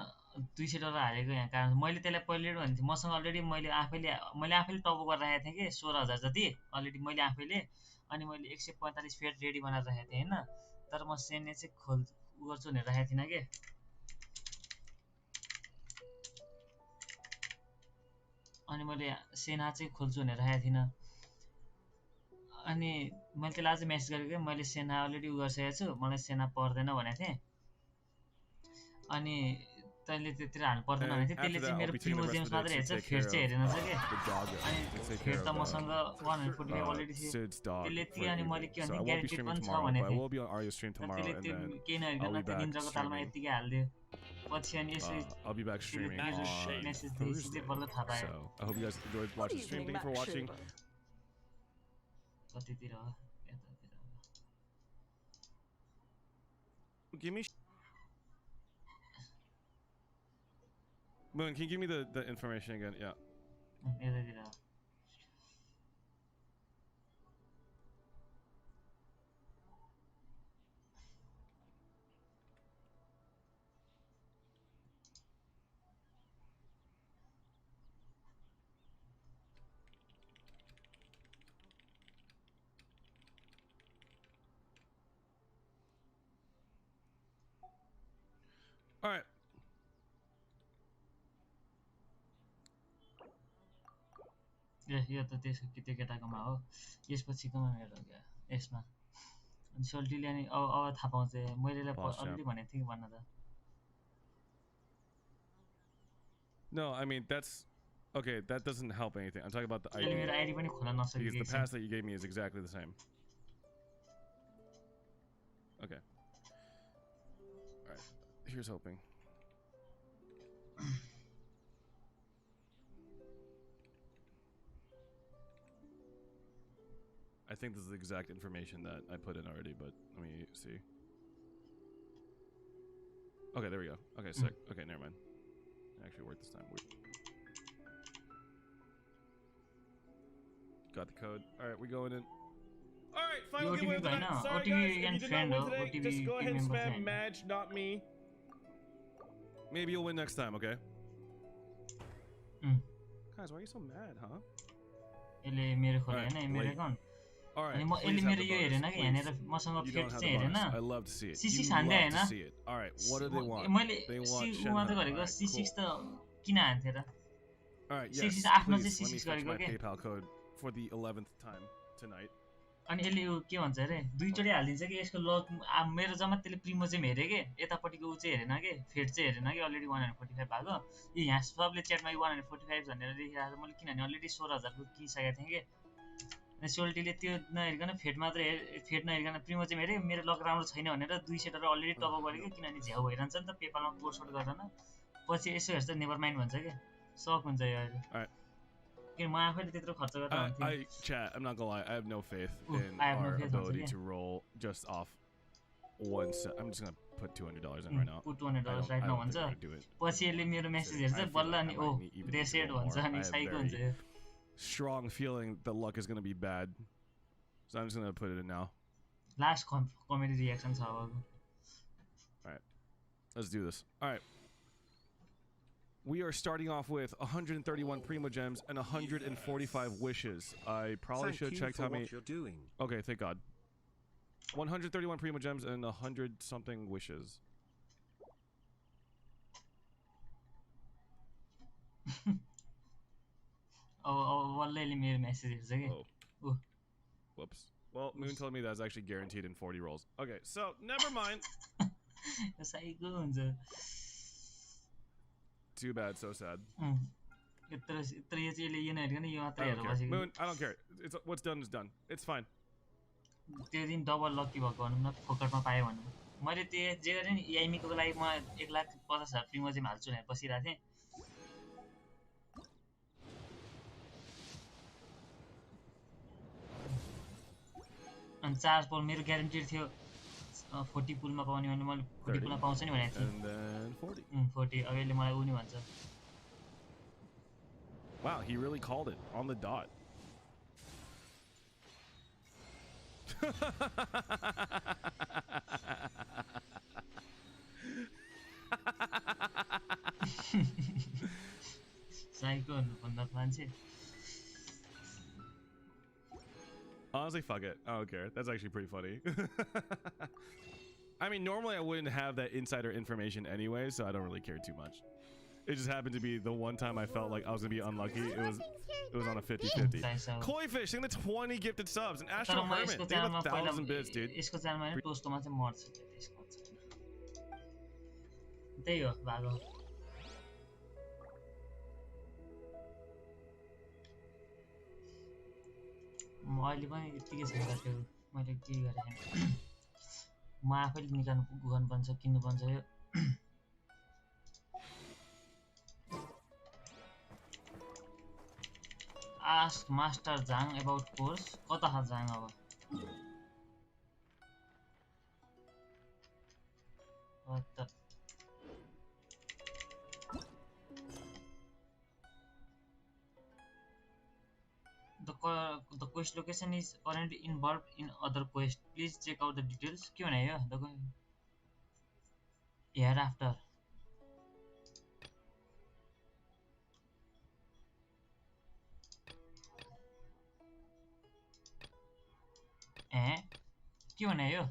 $200 हालेको यहाँ कारण मैले त्यसलाई पहिले भन्थे मसँग अलरेडी मैले आफैले टप गरेर राखेको थिएँ कि 16000 जति अलरेडी मैले आफैले अनि मैले 145 फेट रेडी बनाएर राखेको थिएँ हैन तर म सेने चाहिँ गर्छु भनेर राखेको थिइनँ के अनि मैले सेना चाहिँ खोल्छु भनेर राखेको थिइनँ अनि मैले त्यसलाई आज मेसेज गरेको मैले सेना अलरेडी गरिसकेको छु मलाई सेना पर्दैन भनेको थिएँ अनि तैँले त्यतिर हाल्नु पर्दैन भनेको थियो त्यसले चाहिँ मेरो प्रिमोजियम्स मात्रै हेर्छ फेट चाहिँ हेरेन छ के अनि फेट त मसँग 145 अलरेडी थियो त्यसले त्यो अनि मैले के भन्थेँ ग्यारेन्टेड पनि छ भनेको थिएँ त्यसले त्यो केही नहेरिकन त्यो निन्द्राको तालमा यत्तिकै हालिदियो पछि अनि यसो I'll be back streaming on Thursday. So I hope you guys enjoyed watching the stream. Thank you for watching. कतितिर हो Give me. Moon, can you give me the information again? Yeah. यतातिर हो All right. यो त त्यो केटाकोमा हो यसपछिकोमा मेरो क्या यसमा अनि सोल्टीले अनि अब थाहा पाउँछ मैले अलरेडी भनेको थिएँ भन्न त No, I mean that's okay. That doesn't help anything. I'm talking about the ID. मेरो आईडी पनि खोल्न नसकेको Because the pass that you gave me is exactly the same. Okay. All right. Here's hoping. I think this is the exact information that I put in already, but let me see. Okay, there we go. Okay, sick. Okay, never mind. It actually worked this time. Got the code. All right, we're going in. All right, final giveaway of the night. Sorry guys, if you did not win today, just go ahead and spam Madge, not me. Maybe you'll win next time, okay? Guys, why are you so mad, huh? यसले मेरो खोले हैन मेरो account अनि म यसले मेरो यो हेरेन कि यहाँनेर मसँग फेट चाहिँ हेरेन I love to see it. C6 You हान्दै love Hahn to see it. All right, what do they want? मैले They want C मात्र गरेको C6 त किन हान्थे र All right, yes. C6 आफ्नो चाहिँ Please, let me C6 fetch गरेको my के PayPal code for the 11th time tonight. अनि यसले यो के भन्छ अरे दुईचोटि हालिदिन्छ कि यसको लक मेरो जम्मा त्यसले प्रिमोजियम हेरे के यतापट्टिको उ चाहिँ हेरेन के फेट चाहिँ हेरेन कि अलरेडी 145 भएको यो यहाँ सबले च्याटमा 145 भनेर लेखिरहेको छ मैले किनभने अलरेडी 16000 को किनिसकेको थिएँ कि अनि सोल्टीले त्यो नहेरिकन फेट मात्र फेट नहेरिकन प्रिमोजियम हेरे मेरो लक राम्रो छैन भनेर $200 अलरेडी टप गरेको किनभने झ्याउ भइरहन्छ नि त पेपालमा कोर्सवर्ड गरेन पछि यसो हेर्छ नेभर माइन्ड भन्छ के सक हुन्छ यो अहिले किन म आफैले त्यत्रो खर्च गरेर हुन्थ्यो Chat, I'm not gonna lie, I have no faith in our ability to roll just off one set. I'm just gonna put $200 in right now. Put $200 right now भन्छ पछि यसले मेरो मेसेज हेर्छ बल्ल अनि ओ दे सेड भन्छ अनि psycho हुन्छ यो strong feeling the luck is gonna be bad, so I'm just gonna put it in now. Last comedy reaction छ अब All right, let's do this. All right. We are starting off with 131 Primo Gems and 145 wishes. I probably should have checked how many. You're doing. Okay, thank God. 131 Primo Gems and 100 something wishes. वल्लैले मेरो message हेर्छ के Whoops. Well, Moon told me that's actually guaranteed in 40 rolls. Okay, so never mind. Psycho हुन्छ Too bad, so sad. यत्रो यो चाहिँ यो नहेरिकन यो मात्र I हेरेर don't care. बसेको Moon, I don't care. It's what's done is done. It's fine. त्यो दिन double lucky भएको भनौँ न फोकटमा पाएँ भनौँ मैले त्यो जे गरेँ नि एआइमीको लागि म 1,50,000 प्रिमोजियम हाल्छु भनेर बसिरहेको थिएँ अनि चार्ज बल मेरो ग्यारेन्टेड थियो 40 पुलमा पाउने भने मैले 40 पुलमा पाउँछ नि भनेको थिएँ And then 40. 40 अब यसले मलाई उ नि भन्छ Wow, he really called it on the dot. Psycho भन्दा मान्छे Honestly, fuck it. I don't care. That's actually pretty funny. I mean, normally I wouldn't have that insider information anyway, so I don't really care too much. It just happened to be the one time I felt like I was gonna be unlucky. It was on a 50-50. Koifish, think the 20 gifted subs. And Astro Hermit, think about 1,000 bits, dude. यसको च्यानलमा नि टोस्टोमा चाहिँ मर्छ त्यसको छैन त्यही हो भागो म अहिले पनि यतिकै छ त्यो मैले के गरेँ म आफैले निकाल्नु पर्छ किन्नु पर्छ यो Ask Master Zhang about course. कता छ Zhang अब? What the? The quest location is currently involved in other quest. Please check out the details. के भने यो? Hereafter. के भने यो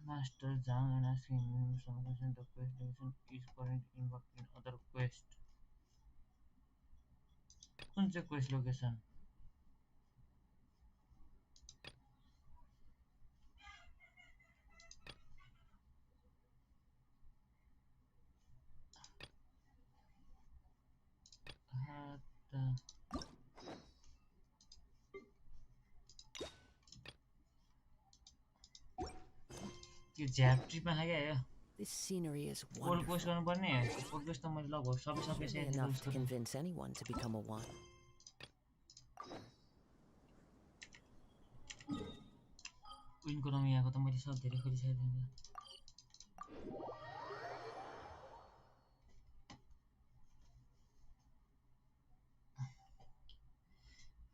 Master Zhang and asking him some question. The quest location is currently involved in other quest. कुन चाहिँ quest location? This scenery is wonderful. Enough to convince anyone to become a one.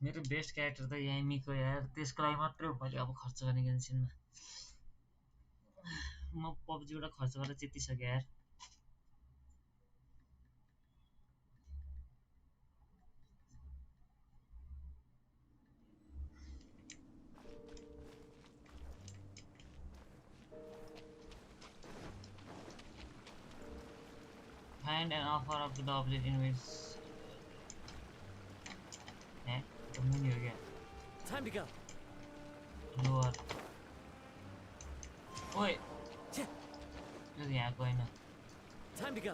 मेरो best character त यामीको यार त्यसको लागि मात्रै हो मैले अब खर्च गर्ने गेन्सिनमा म पबजी बाट खर्च गरेर जितिसके यार Find an offer of the doublet in which Time to go. Lower. Oi. Just यहाँ गएन. Time to go.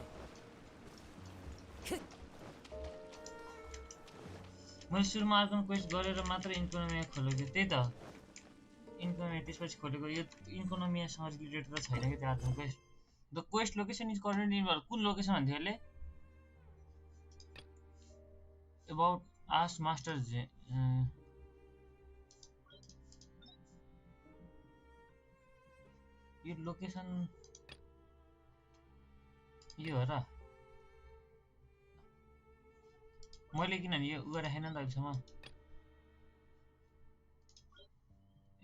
मैले सुरुमा अर्को क्वेस्ट गरेर मात्र इकोनोमी खोलेको त्यही त इकोनोमी त्यसपछि खोलेको यो इकोनोमीसँग रिलेटेड त छैन के त्यो अर्को quest the quest location is current involve कुन लोकेसन भन्थ्यो यसले अबाउट आस्क मास्टर यो लोकेसन यो हो र मैले किनभने यो उ गरेको छैन नि त अहिलेसम्म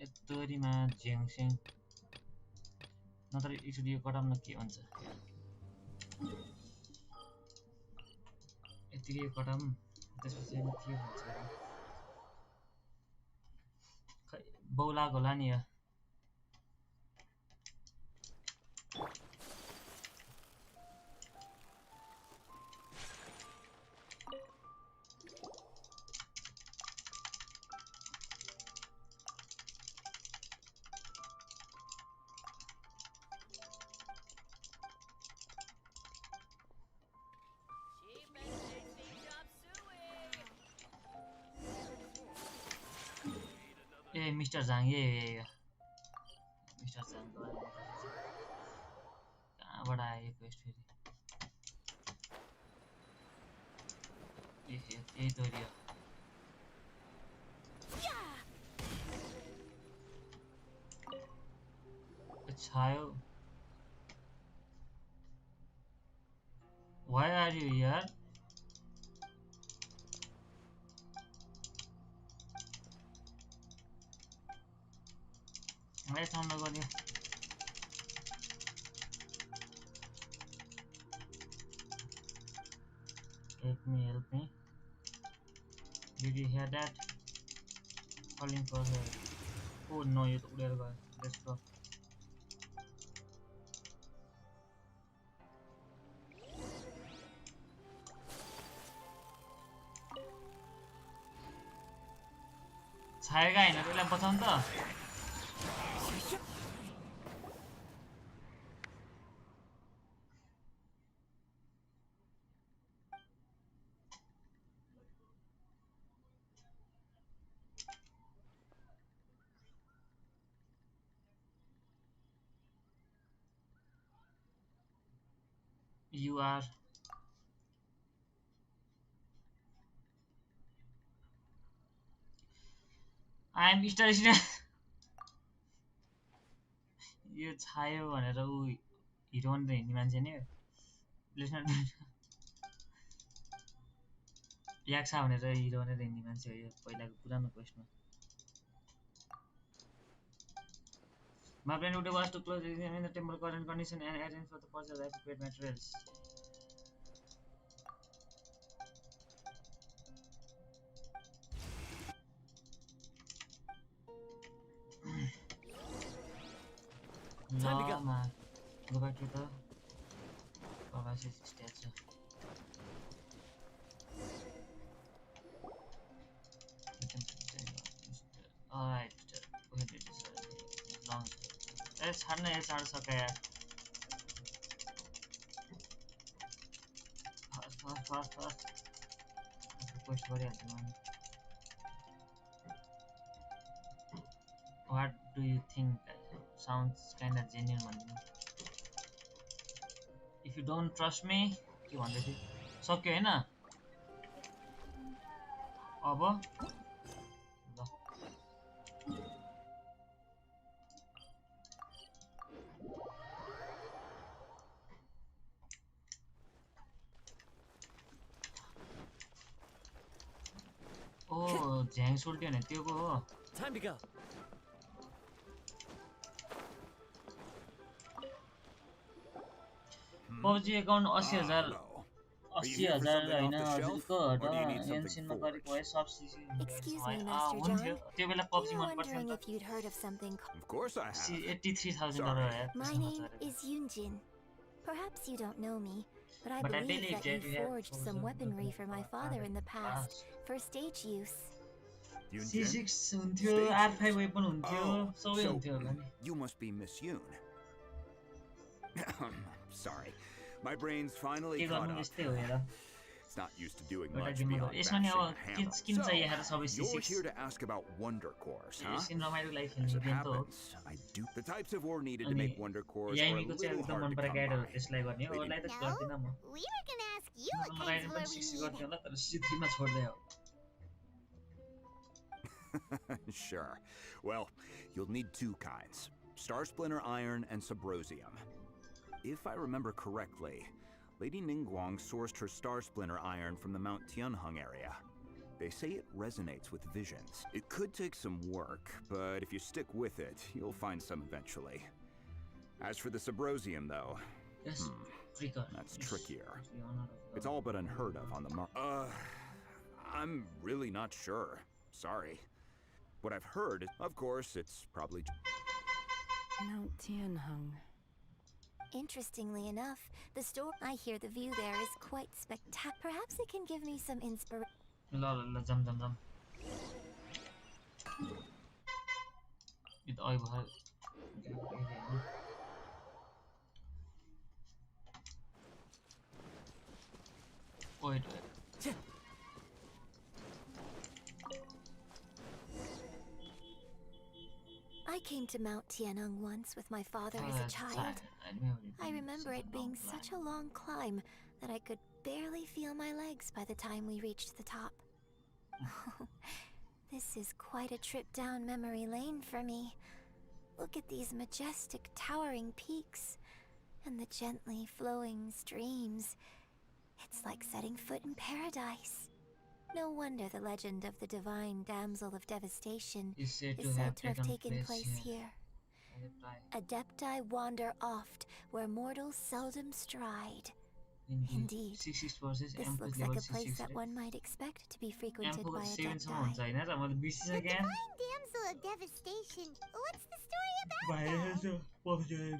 यत्तोरीमा झ्याङस्याङ नत्र एकचोटि यो कटाउन के भन्छ यतिकै यो कटाउँ त्यसपछि के भन्छ खै बौलाग होला नि यो Mr. Zhang, yeah. Mr. Zhang, कहाँबाट आयो क्वेस्ट फेरि यही तोरी हो छायो. Why are you here? Let's on the go. Help me. Did you hear that? Calling for her. Oh no, you took their guy. Let's go. छाएगा हैन त्यसलाई बचाउन त. You are. I am Mr. यो छायो भनेर उ Heron त हिँड्ने मान्छे नि याक्सा भनेर हिरो भनेर हिँड्ने मान्छे हो यो पहिलाको पुरानो क्वेस्टमा. My plan today was to close the temple current condition and arrange for the purchase of appropriate materials. Time to go. Go back to the statue. Alright, long. Let's hurry and start okay. Fast. Push for it. What do you think? Sounds kind of genuine. If you don't trust me, के भन्दै थिए? सक्यो हैन? अब ल. ओ झ्याङ सुल्ट्यो भने त्यो पो हो. Time to go. PUBG account 80,000 हैन हजुरको र एनसिनमा गरेको भए सब cc. Excuse me, Master John. त्यो बेला PUBG मन I'm पर्थ्यो wondering नि if you'd heard of something called... Of course I have. $83,000 My name is Yunjin. Perhaps you don't know me, but I believe that you forged some weaponry for my father in the past for stage use. C6 हुन्थ्यो, R5 weapon हुन्थ्यो, सबै हुन्थ्यो होला नि. You must be Miss Yoon. Sorry. My brain's finally caught up. It's not used to doing much beyond bashing hammer. So, you're here to ask about Wonder Cores, huh? As it happens, I do. The types of ore needed to make Wonder Cores are a little hard to come by. No, we were gonna ask you what kinds of ore we need. Sure. Well, you'll need two kinds. Star Splinter Iron and Subrosium. If I remember correctly, Lady Ningguang sourced her Star Splinter Iron from the Mount Tianheng area. They say it resonates with visions. It could take some work, but if you stick with it, you'll find some eventually. As for the Subrosium, though, that's trickier. It's all but unheard of on the market. I'm really not sure. Sorry. What I've heard, of course, it's probably... Mount Tianheng. Interestingly enough, the store I hear the view there is quite spectacular. Perhaps it can give me some inspiration. Jump. Wait. I came to Mount Tianheng once with my father as a child. I remember it being such a long climb that I could barely feel my legs by the time we reached the top. This is quite a trip down memory lane for me. Look at these majestic, towering peaks and the gently flowing streams. It's like setting foot in paradise. No wonder the legend of the divine damsel of devastation is said to have taken place here. Adepti wander oft where mortals seldom stride. Indeed, this looks like a place that one might expect to be frequented by Adepti. The divine damsel of devastation. What's the story about, though?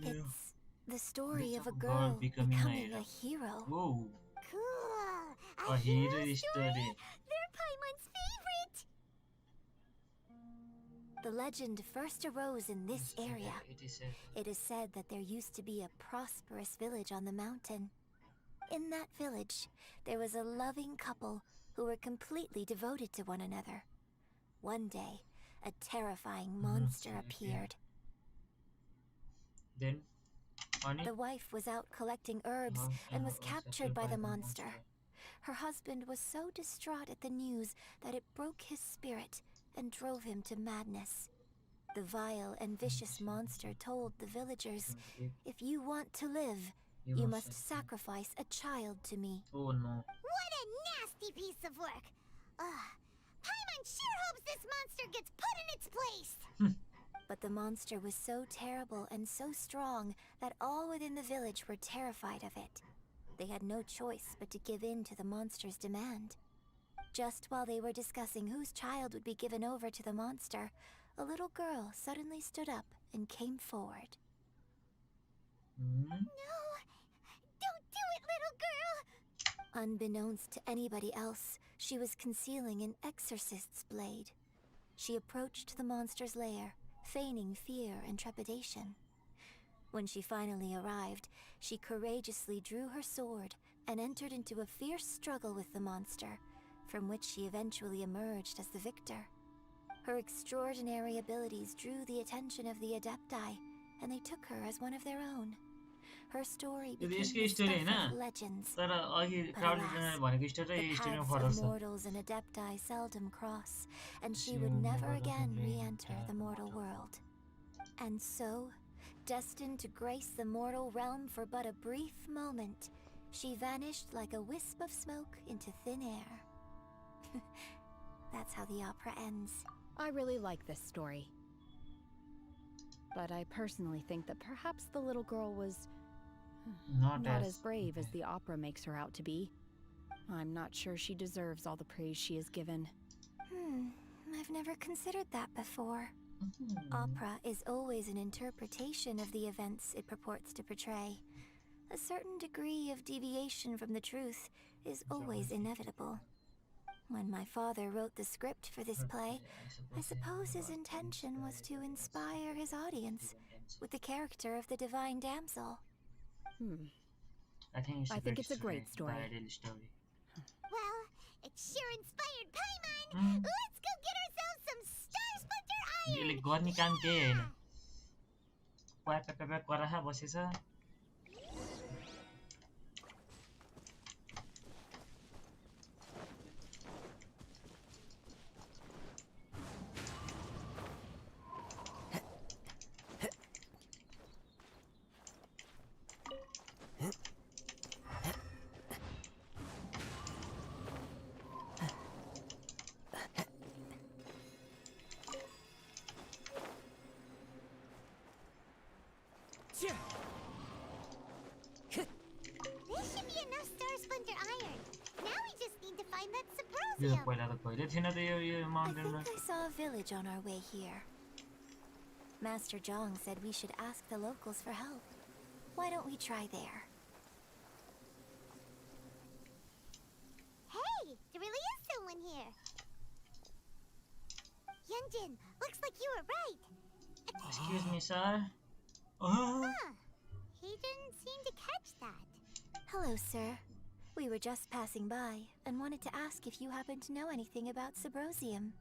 It's the story of a girl becoming a hero. Whoa. Cool. A hero story. They're Paimon's favorite. The legend first arose in this area. It is said that there used to be a prosperous village on the mountain. In that village, there was a loving couple who were completely devoted to one another. One day, a terrifying monster appeared. Then, the wife was out collecting herbs and was captured by the monster. Her husband was so distraught at the news that it broke his spirit and drove him to madness. The vile and vicious monster told the villagers, "If you want to live, you must sacrifice a child to me." Oh no. What a nasty piece of work! Paimon sure hopes this monster gets put in its place! But the monster was so terrible and so strong that all within the village were terrified of it. They had no choice but to give in to the monster's demand. Just while they were discussing whose child would be given over to the monster, a little girl suddenly stood up and came forward. No! Don't do it, little girl! Unbeknownst to anybody else, she was concealing an exorcist's blade. She approached the monster's lair, feigning fear and trepidation. When she finally arrived, she courageously drew her sword and entered into a fierce struggle with the monster, from which she eventually emerged as the victor. Her extraordinary abilities drew the attention of the Adepti, and they took her as one of their own. Her story became the stuff of legends. But alas, the paths of mortals and Adepti seldom cross, and she would never again re-enter the mortal world. And so, destined to grace the mortal realm for but a brief moment, she vanished like a wisp of smoke into thin air. That's how the opera ends. I really like this story. But I personally think that perhaps the little girl was not as brave as the opera makes her out to be. I'm not sure she deserves all the praise she is given. I've never considered that before. Opera is always an interpretation of the events it purports to portray. A certain degree of deviation from the truth is always inevitable. When my father wrote the script for this play, I suppose his intention was to inspire his audience with the character of the divine damsel. I think it's a great story. Well, it sure inspired Paimon! Let's go get ourselves some Star Splinter Iron! यसले गर्ने काम केही हैन pack गराखा बसेछ I think I saw a village on our way here. Master Zhang said we should ask the locals for help. Why don't we try there? Hey, there really is someone here. Yunjin, looks like you were right. Excuse me, sir. He didn't seem to catch that. Hello, sir. We were just passing by and wanted to ask if you happen to know anything about Subrosium.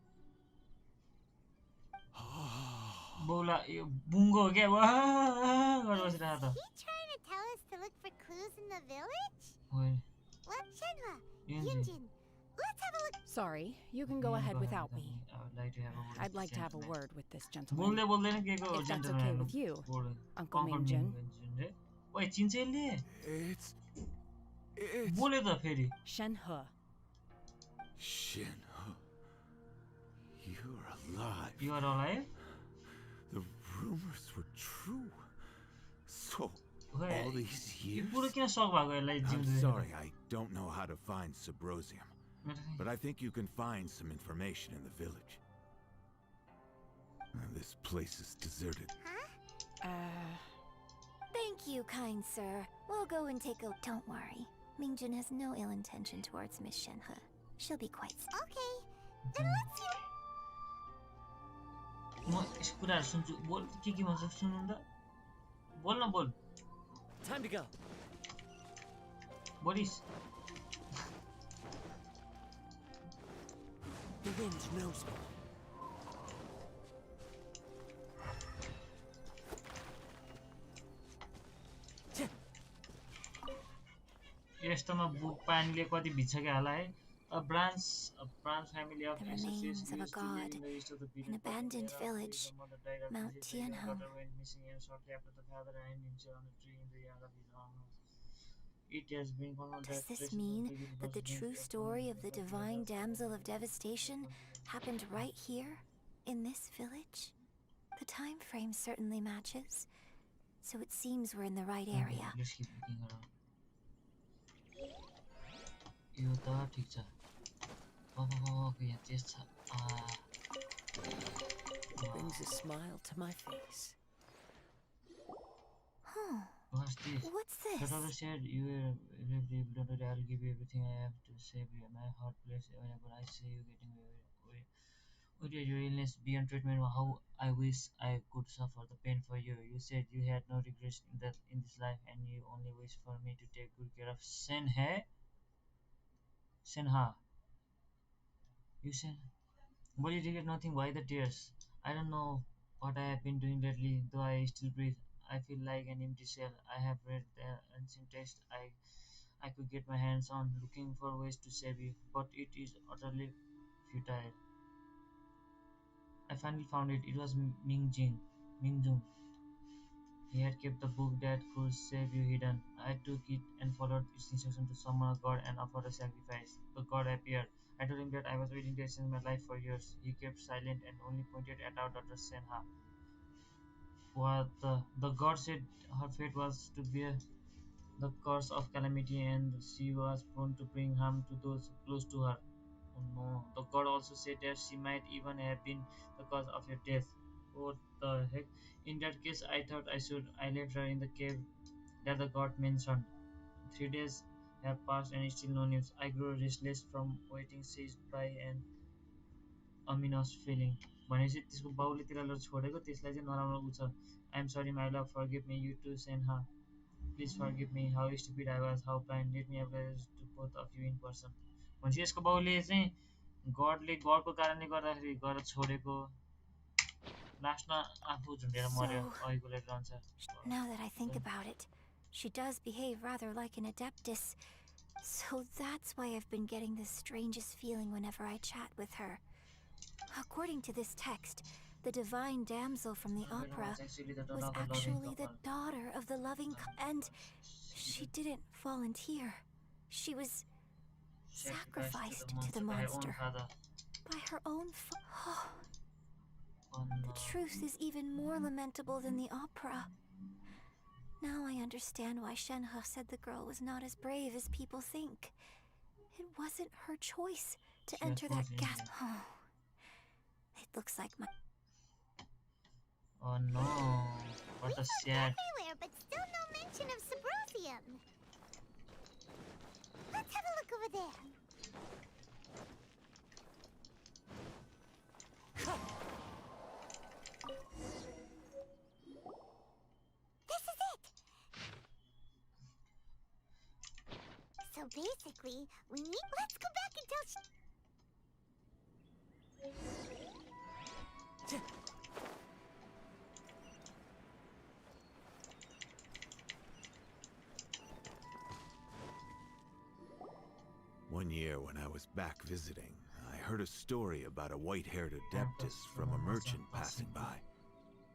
बोला यो बुंगो हो क्या वाह Is he trying to tell us to look for clues in the village? Wait. Well, Shenhua, Yunjin, Let's have a look. Sorry, you can go ahead without me. I would like to have a word I'd with like this to have a gentleman. word with this gentleman. बोल्दै बोल्दैन के को If that's okay gentleman with you, बोल Uncle Mingjin. ओइ चिन्छ यसले It's बोल्यो त फेरि Shenhe. Shinho. You're alive. You are alive? The rumors were true. So, Wait, all these years? पुरो किन सक भएको यसलाई I'm जिउँदै sorry, I don't know how to find Subrosium. But I think you can find some information in the village. This place is deserted. Thank you, kind sir. We'll go and take a... Don't worry. Mingjin has no ill intention towards Miss Shenhe. She'll be quite... Okay. Then let's hear... म यसको कुराहरु सुन्छु बोल के भन्छ सुन्नु त बोल न बोल Time to go. बोलिस The wind knows me. यस्तोमा बुक पानीले कति भिज्छ होला है A branch family of The remains of a god in an abandoned village, Mount Tianhong. It has been Does this mean that the true story of the divine damsel of devastation happened right here, in this village? The time frame certainly matches, so it seems we're in the right area. Let's keep looking around. यो त ठीक छ यहाँ chest छ Brings a smile to my face. What's this? The other said you were really blooded. I'll give you everything I have to save you. My heart plays whenever I see you getting away. Your illness beyond treatment. How I wish I could suffer the pain for you. You said you had no regrets in this life, and you only wish for me to take good care of Senha. You said, but you regret nothing. Why the tears? I don't know what I have been doing lately, though I still breathe. I feel like an empty shell. I have read the ancient text I could get my hands on, looking for ways to save you, but it is utterly futile. I finally found it. It was Mingjun. He had kept the book that could save you hidden. I took it and followed its instruction to summon a god and offer a sacrifice. The god appeared. I told him that I was waiting to extend my life for years. He kept silent and only pointed at our daughter Senha. What the god said her fate was to bear the curse of calamity, and she was prone to bring harm to those close to her. Oh no. The god also said that she might even have been the cause of your death. What the heck? In that case, I thought I left her in the cave that the god mentioned. 3 days have passed and still no news. I grew restless from waiting, seized by an ominous feeling. भनेपछि त्यसको बाउले तिनीहरूलाई छोडेको त्यसलाई चाहिँ नराम्रो उ छ. I'm sorry my love, forgive me. You too, Senha. Please forgive me. How stupid I was, how blind. Let me apologize to both of you in person. भनेपछि यसको बाउले चाहिँ गडको कारणले गर्दाखेरि गएर छोडेको लास्टमा आफू झुन्डेर मर्यो अहिलेको लागि रहन्छ. Now that I think about it, she does behave rather like an adeptus. So that's why I've been getting the strangest feeling whenever I chat with her. According to this text, the divine damsel from the opera was actually the daughter of the loving and she didn't volunteer. She was sacrificed to the monster by her own The truth is even more lamentable than the opera. Now I understand why Shenhe said the girl was not as brave as people think. It wasn't her choice to enter that gas. It looks like my... Oh no, what a sad... everywhere, but still no mention of Subrosium. Let's have a look over there. This is it! So basically, we need... Let's go back and tell... One year when I was back visiting, I heard a story about a white-haired adeptus from a merchant passing by.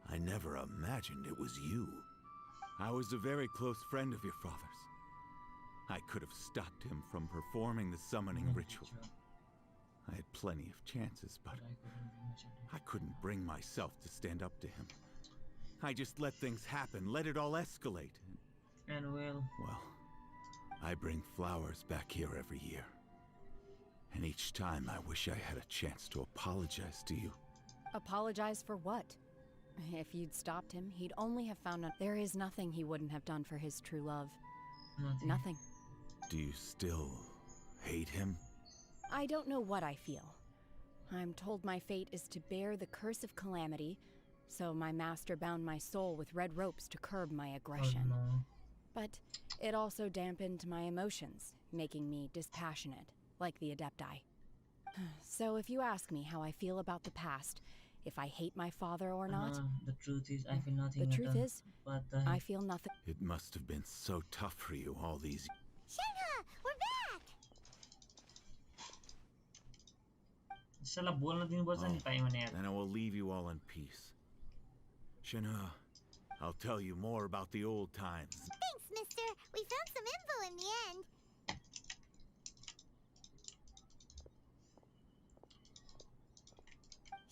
I never imagined it was you. I was a very close friend of your father's. I could have stopped him from performing the summoning ritual. I had plenty of chances, but I couldn't bring myself to stand up to him. I just let things happen, let it all escalate. And well, I bring flowers back here every year. And each time I wish I had a chance to apologize to you. Apologize for what? If you'd stopped him, he'd only have found out there is nothing he wouldn't have done for his true love. Nothing. Do you still hate him? I don't know what I feel. I'm told my fate is to bear the curse of calamity, so my master bound my soul with red ropes to curb my aggression. But it also dampened my emotions, making me dispassionate, like the Adepti. So if you ask me how I feel about the past, if I hate my father or not, the truth is, I feel nothing. The truth is, but I feel nothing. It must have been so tough for you all these. Shenhe, we're back! साला बोल्न दिनुपर्छ नि पाइ भने यार. Then I will leave you all in peace. Shenhe, I'll tell you more about the old times. Thanks, mister. We found some info in the end.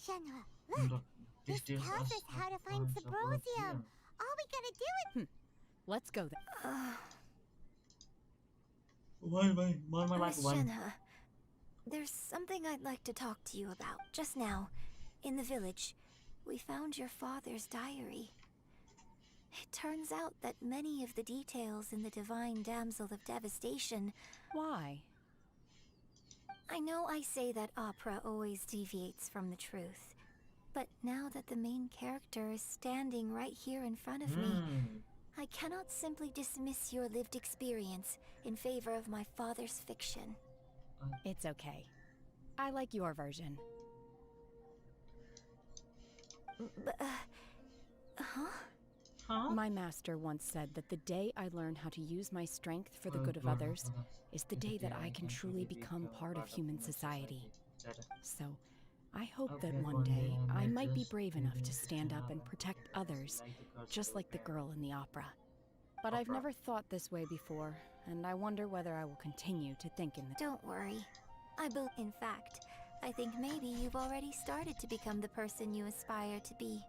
Shenhe, look. This tells us how to find Sabrosium. All we gotta do is... Let's go then. Why? Miss Shenhe, there's something I'd like to talk to you about. Just now, in the village, we found your father's diary. It turns out that many of the details in the Divine Damsel of Devastation... Why? I know I say that opera always deviates from the truth, but now that the main character is standing right here in front of me, I cannot simply dismiss your lived experience in favor of my father's fiction. It's okay. I like your version. But, My master once said that the day I learn how to use my strength for the good of others is the day that I can truly become part of human society. So, I hope that one day I might be brave enough to stand up and protect others, just like the girl in the opera. But I've never thought this way before, and I wonder whether I will continue to think in the... Don't worry. In fact, I think maybe you've already started to become the person you aspire to be.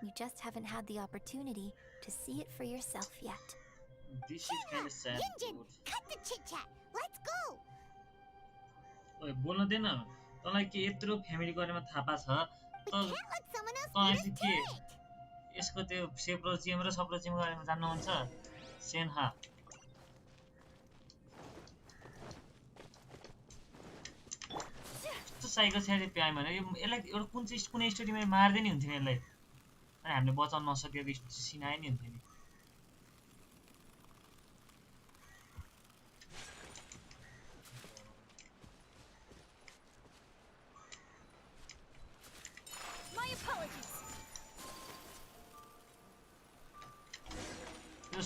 You just haven't had the opportunity to see it for yourself yet. This is kind of sad. Yunjin, cut the chit-chat. Let's go! ओए बोल्न then तँलाई के यत्रो फ्यामिलीको बारेमा थाहा पाछ तँलाई चाहिँ के यसको त्यो सेप्रोचियम र सप्रोचियमको बारेमा जान्नुहुन्छ सेन्हा त्यो साइको छ्याडे प्याइ भने यसलाई एउटा कुनै स्टोरीमा मार्दै नि हुन्थ्यो यसलाई अनि हामीले बचाउन नसकेको सिनाइ नि हुन्थ्यो नि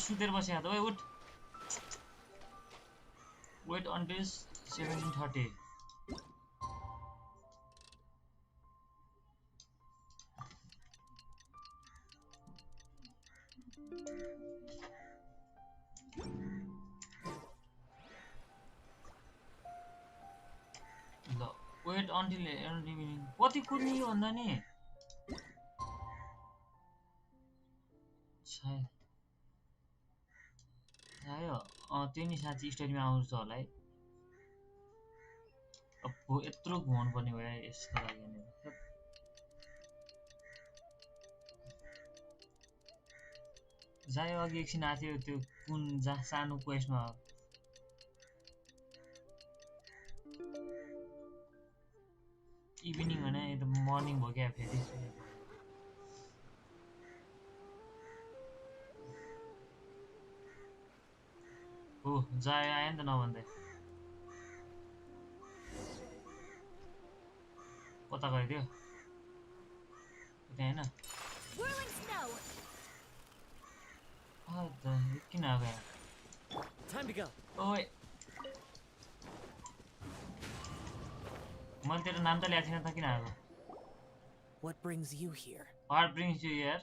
सुतेर बसे यहाँ त ओए उठ वेट अन्टिल 17:30 ल वेट अन्टिल इभिनिङ कति कुर्ने हो भन्दा नि सायद आयो त्यो नि साँच्ची स्टोरीमा आउँछ होला है अब यत्रो घुमाउनु पर्ने भयो यसको लागि नि जायो अघि एकछिन आएको थियो त्यो कुन जहाँ सानो क्वेस्टमा इभिनिङ भने त मर्निङ भयो क्या फेरि ओ जायो आयो नि त नभन्दै कता गयो त्यो त्यहाँ हैन किन आयो ओए मैले तेरो नाम त ल्याएको थिएन त किन आएको? What brings you here? What brings you here?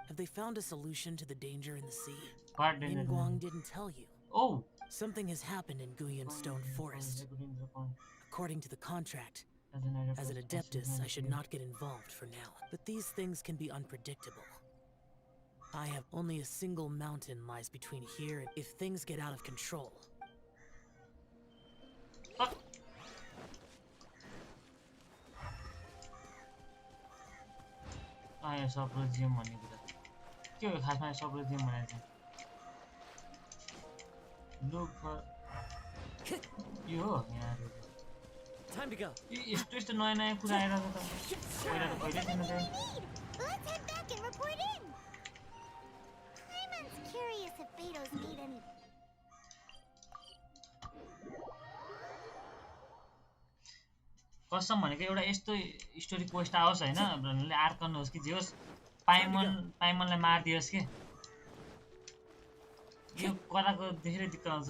Have they found a solution to the danger in the sea? What danger? Ningguang didn't tell you. Oh! Something has happened in Guyan Stone Forest. According to the contract, as an Adeptus, I should not get involved for now. But these things can be unpredictable. I have only a single mountain lies between here and if things get out of control. आयो सप्रोजियम भन्ने कुरा के हो खासमा सप्रोजियम भनेर चाहिँ look for यो हो यहाँ Time to go. यस्तो यस्तो नयाँ नयाँ कुरा आइरहेको त पहिला त कहिले थिएन त Let's head back and report in. I'm curious if Beto's made any. कसम भनेको एउटा यस्तो स्टोरी पोस्ट आओस् हैन भन्नेले आर्क गर्नुहोस् कि जे होस् पाइमनलाई मार्दियोस् के यो कलाको धेरै दिक्क आउँछ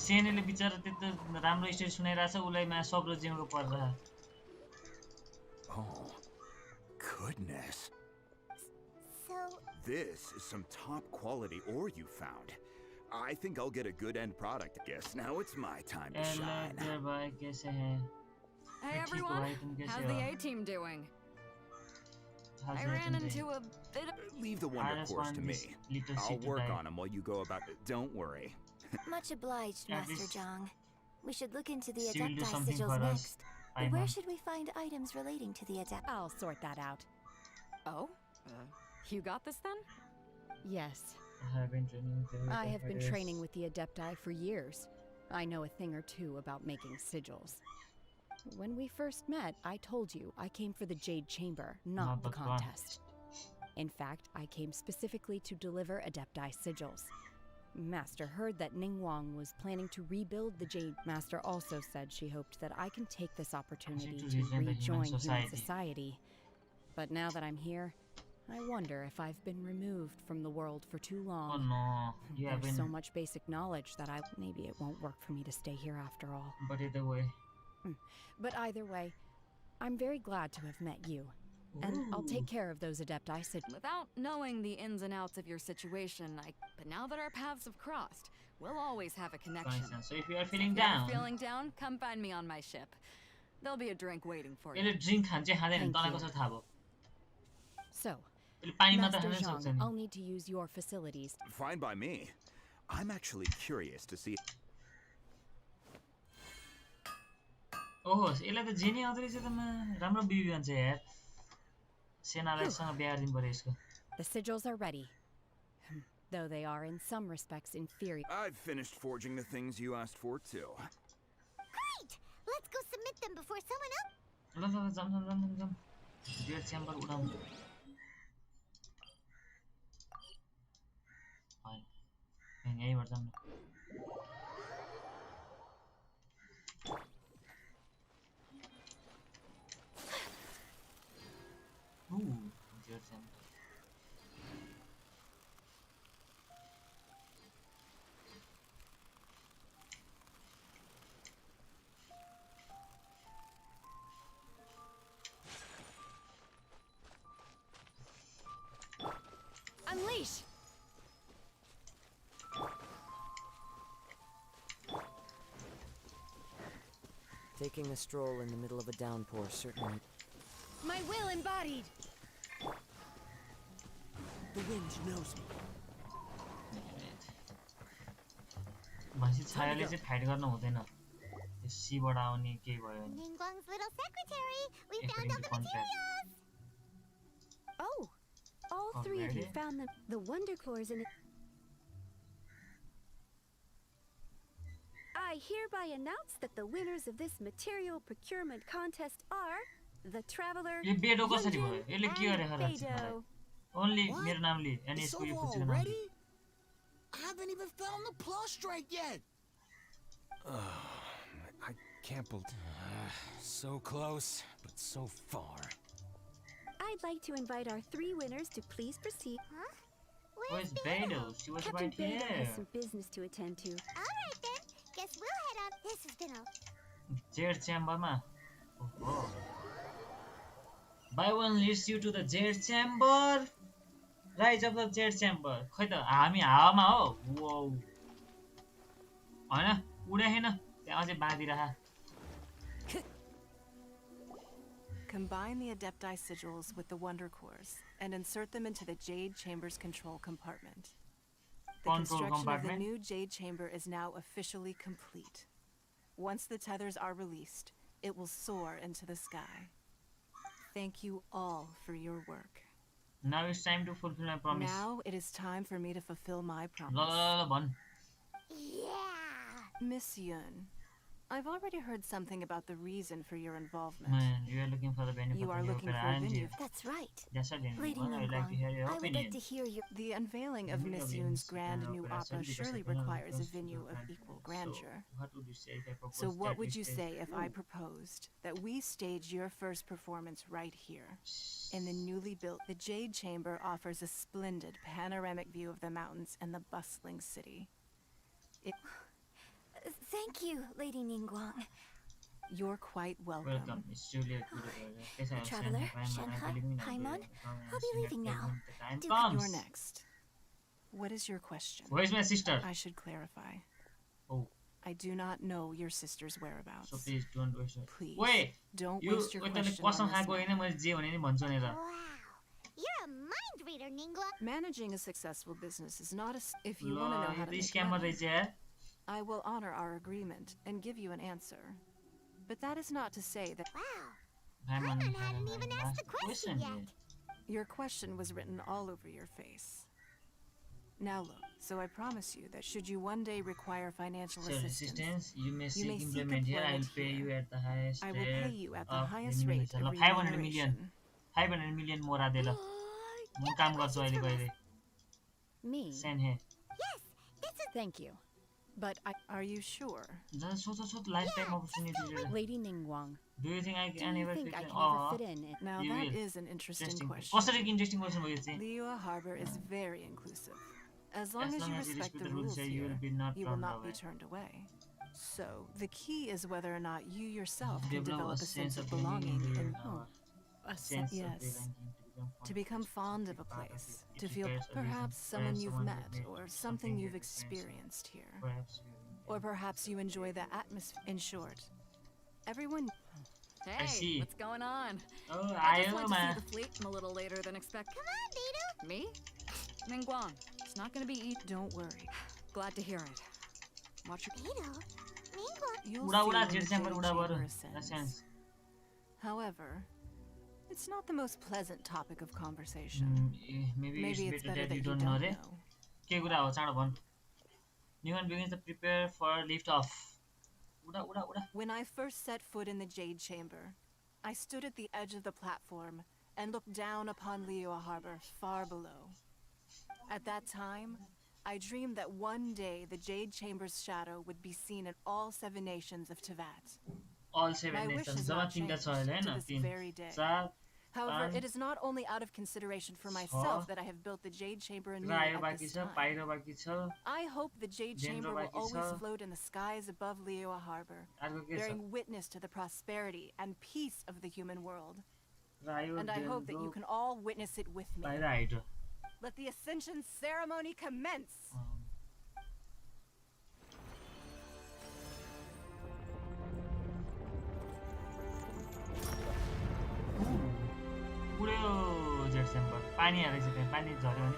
सेनेले बिचारा त्यस्तो राम्रो स्टोरी सुनाइराछ उलाई मा सब्रोजियमको पर्छ Oh, goodness. So This is some top quality ore you found. I think I'll get a good end product. Guess now it's my time to shine. Hey everyone, how's the A-team doing? I ran into a bit of... Leave the wonder course to me. I'll work on them while you go about it. Don't worry. Much obliged, Master Zhang. We should look into the She will do Adepti something sigils for us. next. But where should we find items relating to the Adept? I'll sort that out. Oh? You got this then? Yes. I have been training with the Adepti for years. I know a thing or two about making sigils. When we first met, I told you I came for the Jade Chamber, not the contest. In fact, I came specifically to deliver Adepti sigils. Master heard that Ningguang was planning to rebuild the Jade. Master also said she hoped that I can take this opportunity to rejoin human society. But now that I'm here, I wonder if I've been removed from the world for too long. Oh no, There's so much basic knowledge that maybe it won't work for me to stay here after all. But either way. I'm very glad to have met you. And I'll take care of those Adepti sigils. Without knowing the ins and outs of your situation, but now that our paths have crossed, we'll always have a connection. So if you are feeling down, come find me on my ship. There'll be a drink waiting for you. So, Master Zhang, I'll need to use your facilities. Fine by me. I'm actually curious to see... Oh, यसलाई त jenny आउँदै रहेछ त राम्रो बिबी भन्छ यार सेनालाईसँग बिहा दिन पर्यो यसको The sigils are ready, though they are in some respects inferior. I've finished forging the things you asked for too. Great! Let's go submit them before someone else. ल जम डेट च्याम्बर उडाउँ यहीँबाट जाऊँ डेट chamber Unleash! Taking a stroll in the middle of a downpour certainly... My will embodied! The wind knows me. भनेपछि छायाले चाहिँ fight गर्न हुँदैन यो सीबाट आउने केही भयो भने Ningguang's little secretary. We found all the materials. Oh, all three of you found the wonder cores in it. I hereby announce that the winners of this material procurement contest are the Traveler यो बेडो कसरी भयो यसले के गरे खरा Beto. Only मेरो नामले अनि यसको यो खुसीको नाम I haven't even found the prostrate yet. I can't believe... so close, but so far. I'd like to invite our three winners to please proceed. Huh? Where's Beto? She was Captain right Beto here. has some business to attend to. All right then. Guess we'll head on. This has been a जेड च्याम्बरमा Oh. Buy one leads you to the jet chamber. Rise of the jet chamber. खै त हामी हावामा हो वो हैन उडे हैन त्यहाँ अझै बाँधिरहा Combine the Adepti sigils with the Wonder Cores and insert them into the Jade Chamber's control compartment. The construction of the new Jade Chamber is now officially complete. Once the tethers are released, it will soar into the sky. Thank you all for your work. Now it's time to fulfill my promise. Now it is time for me to fulfill my promise. Yeah! Miss Yun, I've already heard something about the reason for your involvement. Man, you are looking for the benefit You are of looking your for a venue. That's right. Yes, I did. Lady I would like to hear your I would opinion. like to hear your... The unveiling of Miss Yun's grand new opera surely requires a venue of equal grandeur. What would you say if I proposed So what that would we you stage- say if I proposed that we stage your first performance right here? In the newly built, the Jade Chamber offers a splendid panoramic view of the mountains and the bustling city. Thank you, Lady Ningguang. You're quite welcome. Welcome, it's Juliet. Traveler, Shenhe, Paimon, I'll be leaving now. You're next. What is your question? Where's my sister? I should clarify. Oh. I do not know your sister's whereabouts. So please don't waste it. Please, Wait! don't You waste your कसम question on this खाएको होइन मैले जे भने नि भन्छु भनेर. You're a mind reader, Ningguang. Managing a successful business is not a... If you want to know how to yo make scammer money, रहेछ यार. I will honor our agreement and give you an answer. But that is not to say that... Paimon hadn't even asked the question yet. Your question was written all over your face. Now look, so I promise you that should you one day require financial assistance, You may seek seek employment here. I will employment pay you at the highest I will pay you at the of highest rate of 500 million. remuneration. 500 million मोरा दे ल. म काम गर्छु अहिले गएर. Me? Send here. Thank you. But Are you sure? Just lifetime opportunity. Lady Ningguang, Do you think I do can you ever think fit I in? can ever fit in? Now You that will. is an interesting question. कसरी interesting question भयो चाहिँ? Liyue Harbor is very inclusive. As long As as long you as you respect respect the the rules rules here, you here, will be not you will turned not be away. turned away. So, the key is whether or not you yourself can Develop develop a sense of belonging and A sense of yes, belonging, to become fond of a place, to feel perhaps someone you've met or something you've experienced here. Or perhaps you enjoy the atmosphere. In short, everyone... Hey, see. what's going on? Oh, I just I went know, to man. see the fleet a little later than expected. Come on, Beidou. Me? Ningguang. It's not gonna be easy. Don't worry. Glad to hear it. Watch your... Beidou, Ningguang. You'll Uda see Uda when the jet chamber Jade Uda Chamber बरु. ascends. That sense. However, it's not the most pleasant topic of conversation. Maybe it's it's better better that you that don't know रे. के कुरा हो चाँडो भन्. Newman begins to prepare for lift off. Uda. When I first set foot in the Jade Chamber, I stood at the edge of the platform and looked down upon Liyue Harbor far below. At that time, I dreamed that one day the Jade Chamber's shadow would be seen in all 7 nations of Teyvat. All 7 My wish nations. has जब not 3 टा changed छ अहिले to Hahn this 3 very day. 4 However, 5 it is not only out of consideration for myself that I have built the Jade Chamber anew रायो at बाँकी this छ time. Pyro बाँकी छ I hope the Jade Dendro Chamber will बाँकी always छ float in the skies above Liyue Harbor, अर्को के छ bearing witness to the prosperity and peace of the human world. रायो And I hope that you can all witness it with me. बाहिर hydro Let the ascension ceremony commence. पुऱ्यो jet chamber पानी हालेको छ त्यहाँ पानी झऱ्यो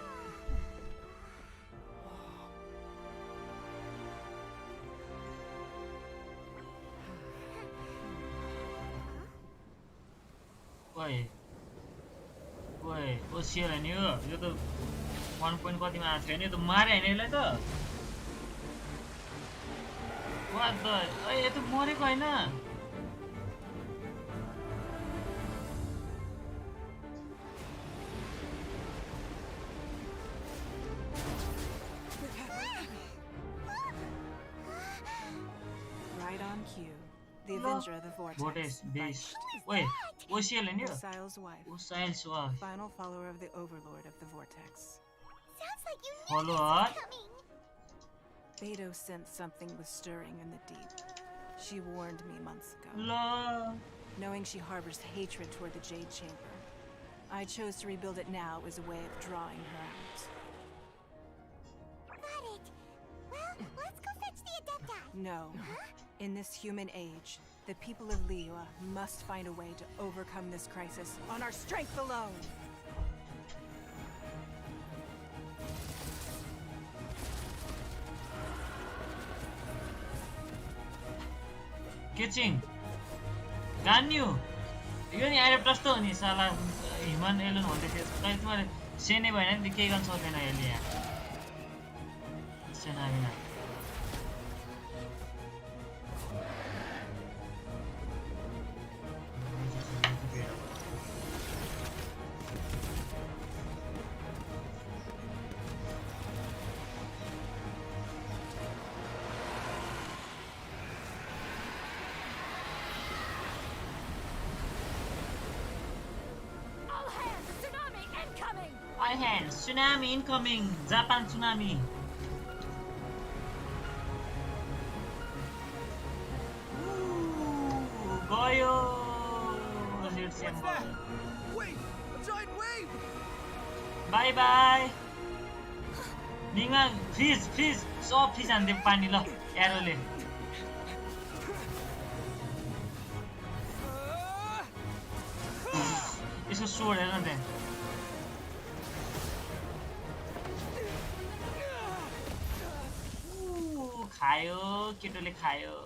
भने ओए ओसियर होइन यो त 1 point कतिमा आएको थियो नि त मारे होइन यसलाई त वाट द यो त मरेको होइन Right on cue. The Avenger of the Vortex. Vortex base. Wait, what's she in here? Osial's wife. Osial's wife. Final follower of the Overlord of the Vortex. Sounds like you knew Follow this what? was coming. Beidou sensed something was stirring in the deep. She warned me months ago. La. knowing she harbors hatred toward the Jade Chamber. I chose to rebuild it now as a way of drawing her out. Got it. Well, let's go fetch the Adepti. No. In this human age, the people of Liyue must find a way to overcome this crisis on our strength alone. Kitching. Ganyu. यो नि आएर प्रश्न हो नि साला हिमन Elon भन्दै थियो कहिले तिमीले सेनै भएन नि केही गर्न सक्दैन यसले यहाँ सेना बिना Tsunami incoming! Japan tsunami! Ooh, Goyo! What's that? Wait! A giant wave! Bye bye! Ninga, freeze! So freeze and the pani lo, arrow le. It's a sword, isn't it? खायो केटोले खायो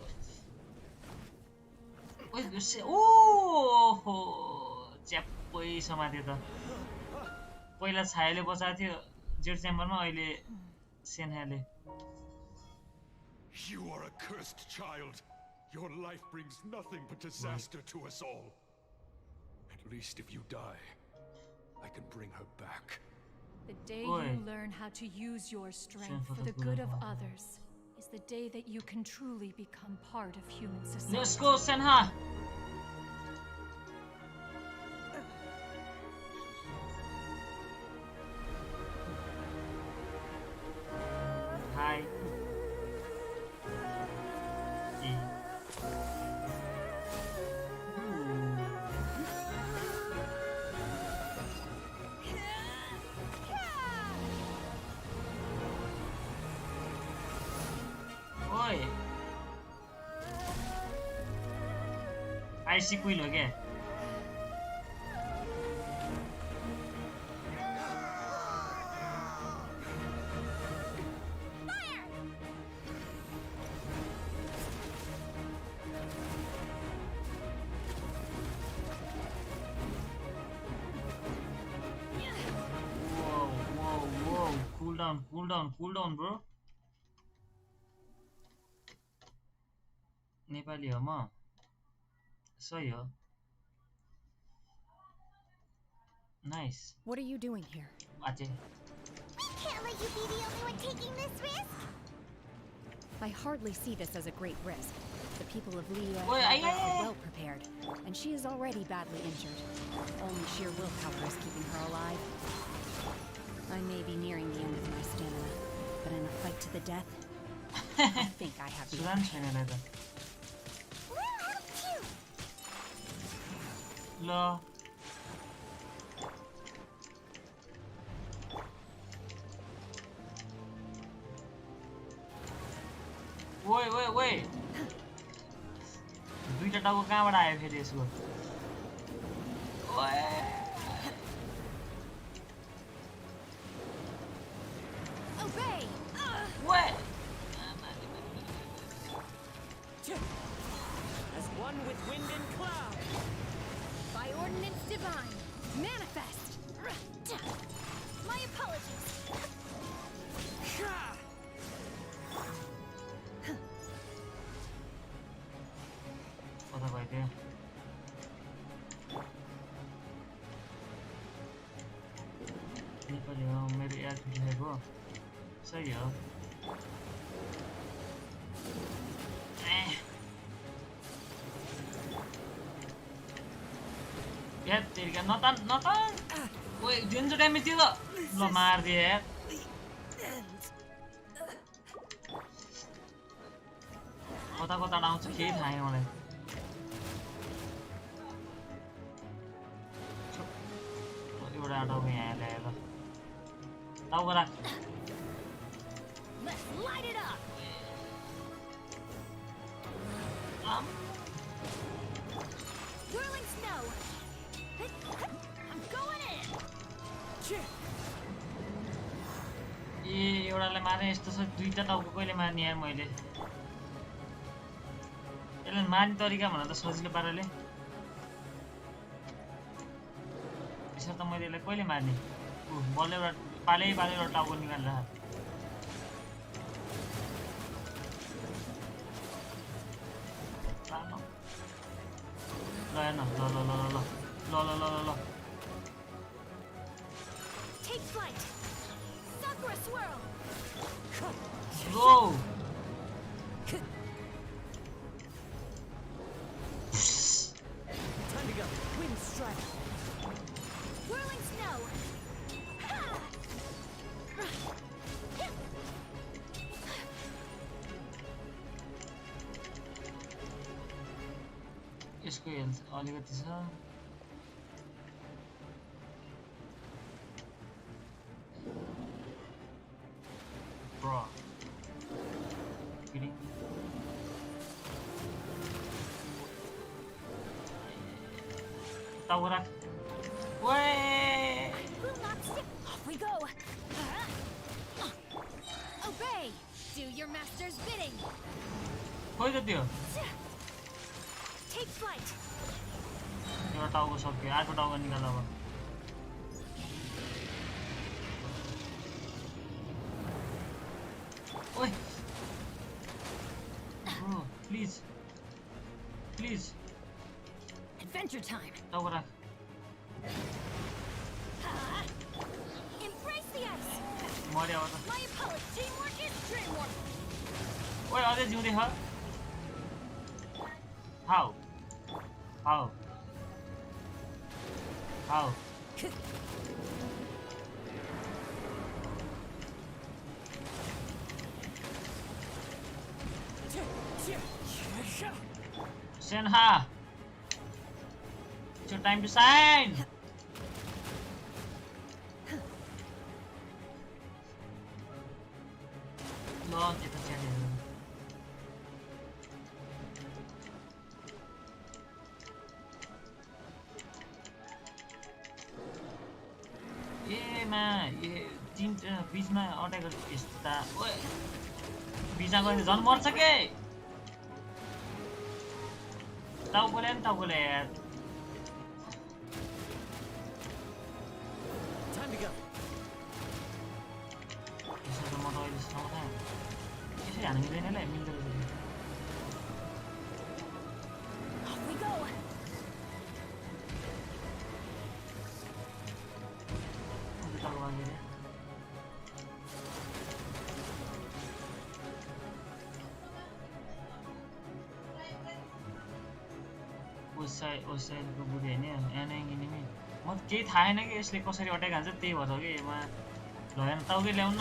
ओहो च्याप्पै समात्यो त पहिला छायाले बचाएको थियो जेड च्याम्बरमा अहिले सेनाले You are a cursed child. Your life brings nothing but disaster to us all. At least if you die, I can bring her back. The day you learn how to use your strength for the good of others is the day that you can truly become part of human society. Let's go, Senha! Hi. IC queen हो क्या cool down bro Nepali हो म सही हो nice what are you doing here Ache we can't let you be the only one taking this risk I hardly see this as a great risk the people of Liyue are well prepared and she is already badly injured only sheer willpower is keeping her alive I may be nearing the end of my stamina but in a fight to the death I think I have the La. Wait. दुईटा टाउको कहाँबाट आयो फेरि यसको ओए obey what as one with wind and cloud by ordinance divine manifest my apologies कता भयो त्यो नेपाली हो मेरो याद लेखेको सही हो यार तेरिका नतान ओए जुन जो ड्यामेज दियो ल मार दिए यार कता आउँछ केही थाहा छैन मलाई एउटा टाउको यहाँ ल्याए ल टाउको राख Let's light it up. Whirling snow. I'm going in. ए एउटालाई मारे यस्तो छ दुईटा टाउको कहिले मार्ने यार मैले यसलाई मार्ने तरिका भन त सजिलो पाराले यसरी त मैले यसलाई कहिले मार्ने बल्ल एउटा पालै एउटा टाउको निकाल्दा ल हेर्न ल ल ल ल ल ल ल ल Take flight. Sakura swirl. Go. Time to go. Wind strike. Whirling snow. यसको हेल्थ अलिकति छ Bro. Kidding? Tawrak. Way! Off we go. Obey. Do your master's bidding. Koi त त्यो Take flight. एउटा टाउको सक्यो अर्को टाउको निकाल अब ओइ bro please please Adventure time. टाउको राख Embrace the ice. मर्यो अब त My opponent teamwork is dreamwork. ओइ अझै जिउँदै छ How? How? How? Senha! It's your time to shine! Lo, kita cari dulu. तीनटा बीचमा अट्याक गरेको यस्ता ओए बीचमा गएर झन् मर्छ के टाउकोले नि टाउकोले यार Time to go. यसो त म त अहिले सक्दैन यसै हान्न मिल्दैन ल मिल्दैन Off we go. ओसाइलको बुढी होइन एनाइनी म त केही थाहा छैन कि यसले कसरी अट्याक हान्छ त्यही भएर कि म ल हेर्न टाउकै ल्याउन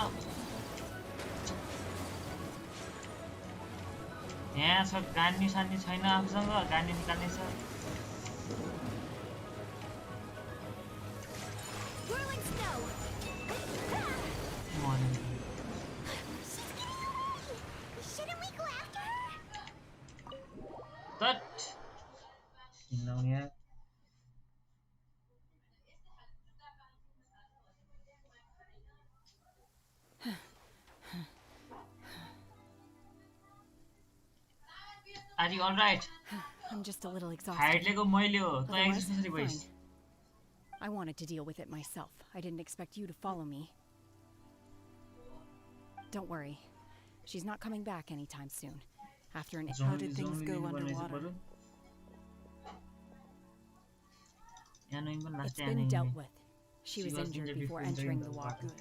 यहाँ छ गान्नी सान्नी छैन आफूसँग गान्नी निकाल्ने छ Are you alright? I'm just a little exhausted. Otherwise, fine. I wanted to deal with it myself. I didn't expect you to follow me. Don't worry. She's not coming back anytime soon. After an How did things go underwater? It's been dealt with. She was injured before entering the water. Good.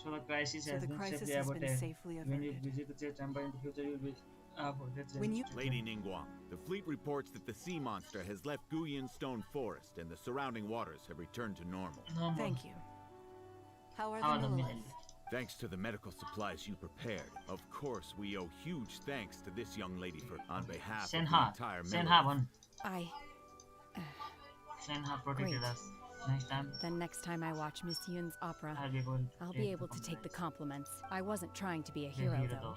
So the crisis has been safely averted. Lady Ningguang, the fleet reports that the sea monster has left Guyan Stone Forest and the surrounding waters have returned to normal. Thank you. How are the Millilife? Thanks to the medical supplies you prepared. Of course, we owe huge thanks to this young lady for on behalf of the entire Senha, I... Senha protected us. Next time. Then next time I watch Miss Yun's opera, I'll be able to take the compliments. I wasn't trying to be a hero, though.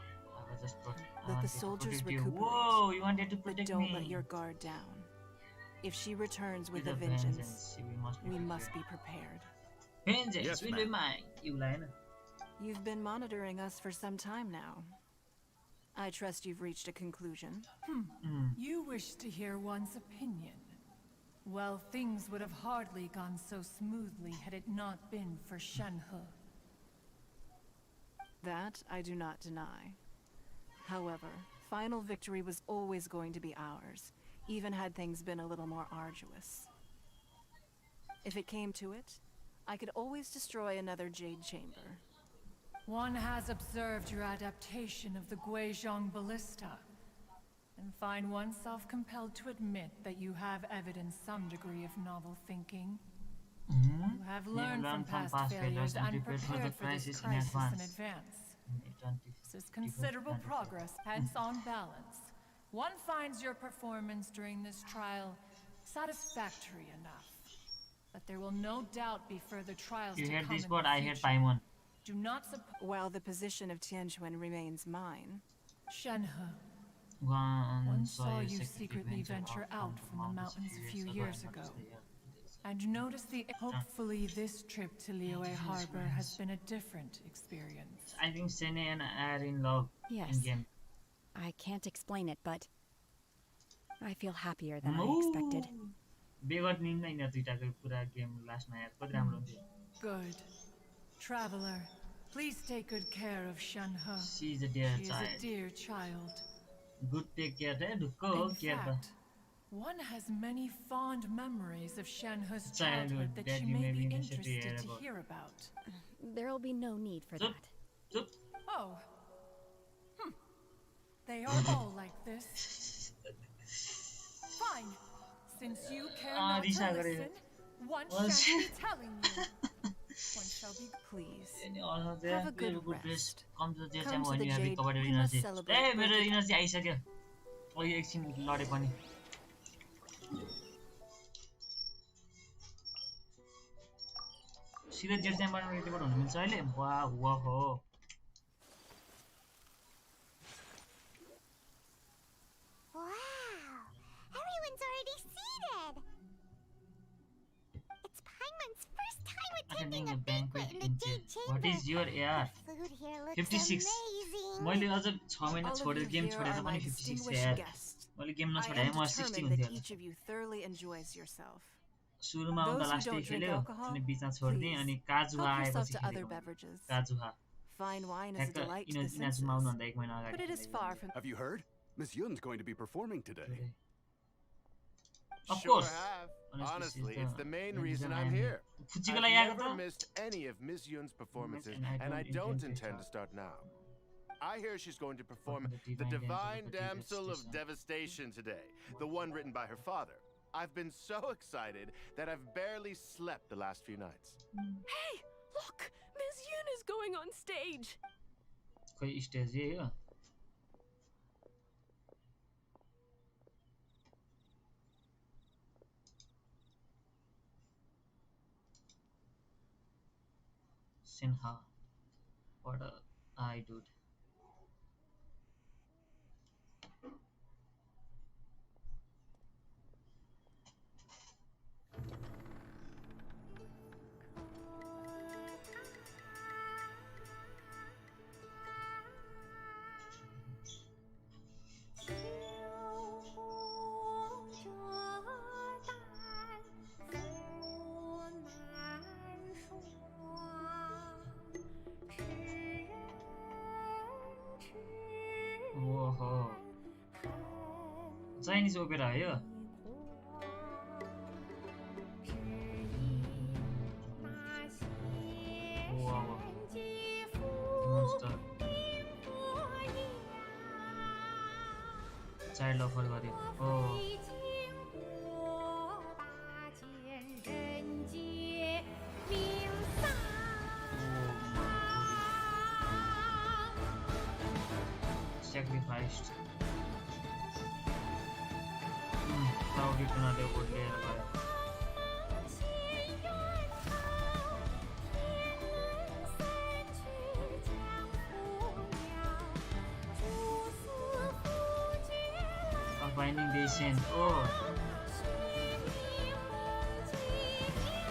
Let the soldiers recuperate. Whoa, you wanted to protect but don't me. let your guard down. If she returns with a vengeance, we must be prepared. Vengeance will be mine. You've been monitoring us for some time now. I trust you've reached a conclusion. You wish to hear one's opinion. Well, things would have hardly gone so smoothly had it not been for Shenhe. That I do not deny. However, final victory was always going to be ours, even had things been a little more arduous. If it came to it, I could always destroy another Jade Chamber. One has observed your adaptation of the Guizhong Ballista, and find oneself compelled to admit that you have evidenced some degree of novel thinking. You have learned from past failures and prepared for this crisis in advance. This is considerable progress, hence on balance. One finds your performance during this trial satisfactory enough. But there will no doubt be further trials you to hate come this in board, the I hate future. Paimon. Do not while the position of Tianquan remains mine. Shenhe, one saw you secretly venture out from the mountains a few years ago. And noticed hopefully this trip to Liyue Harbor has been a different experience. I think Sene and I are in love Yes. in game. I can't explain it, but I feel happier than I expected. बेगत निन्दैन दुईटाको पुरा game लास्टमा यार कति राम्रो हुन्थ्यो. Good. Traveler, please take good care of Shenhe. She is a dear She is child. a dear child. Good take care रे ढुक्क हो In care त. fact, one has many fond memories of Shenhe's Childhood childhood that that she you may may be be interested to interested hear to about. hear about. There'll be no need for that. Oh. They are all like this. Fine. Since you care not to Risha गरे. listen, one shall be telling you. One shall be please. Have a good rest. Come to the Come to when the you have Jade. recovered We your must energy. celebrate ए मेरो birthday. Energy आइसक्यो. ओ यो एकछिन लडे पनि. सिधै jet च्याम्बरमा रेटिबाट हुन मिल्छ अहिले. वाह वाह हो. Wow! Everyone's already seated! It's Paimon's first time attending a banquet in the Jade Chamber. What is your AR? The food here looks 56. amazing. मैले अझ 6 महिना All of छोडेर you गेम here छोडेर are my पनि 56 distinguished यार. guests. मैले game I नछोडे am म 60 determined हुन्थ्यो. that each of you thoroughly enjoys yourself. सुरुमा आउँदा Those who लास्टै don't drink खेल्यो alcohol, अनि बिचमा छोड्दिएँ अनि please काजुहा help yourself आएपछि to other खेलेको. beverages. काजुहा. Fine wine is a ठ्याक्क delight to the senses, Inazuma आउनुभन्दा 1 महिना but अगाडि it is far from. Have you heard? Miss Yun's going to be performing today. Of Sure course. have. Honestly, she's it's the main the reason reason I'm I'm here. Fujiko I've lai aako never ta? missed any of Miss Yun's performances, and and I I don't don't intend to intend to start now. I hear she's going to perform the Divine Damsel of Devastation today, the one written by her father. I've been so excited that I've barely slept the last few nights. Hey, look! Miss Yun is going on stage! खोइ stage यही हो. Sinha. What a eye, dude. ओहो. Chinese opera हो यो. वाह. Monster. Child offer गर्यो. ओ. Sacrificed. Proudly to not able to Finding the Ascent. Oh!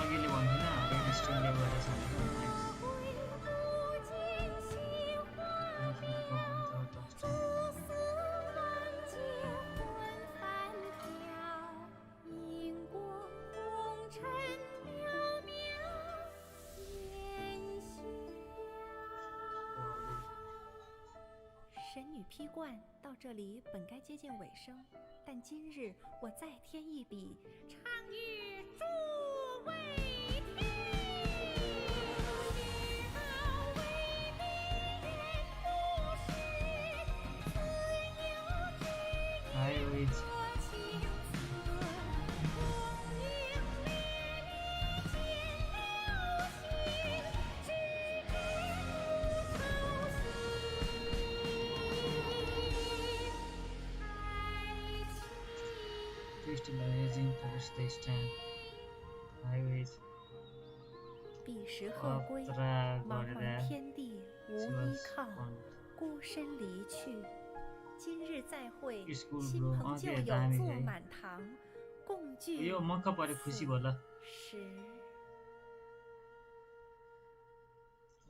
अघिले भन्दिनँ red स्ट्रिङले गरेर छ批冠到这里本该接近尾声，但今日我再添一笔，唱与诸位听。还有一次。Amazing first day stand. Highways. 彼时鹤归，茫茫天地无依靠，孤身离去。今日再会，新朋旧友坐满堂，共聚。यो मक्का परे खुसी भयो ल।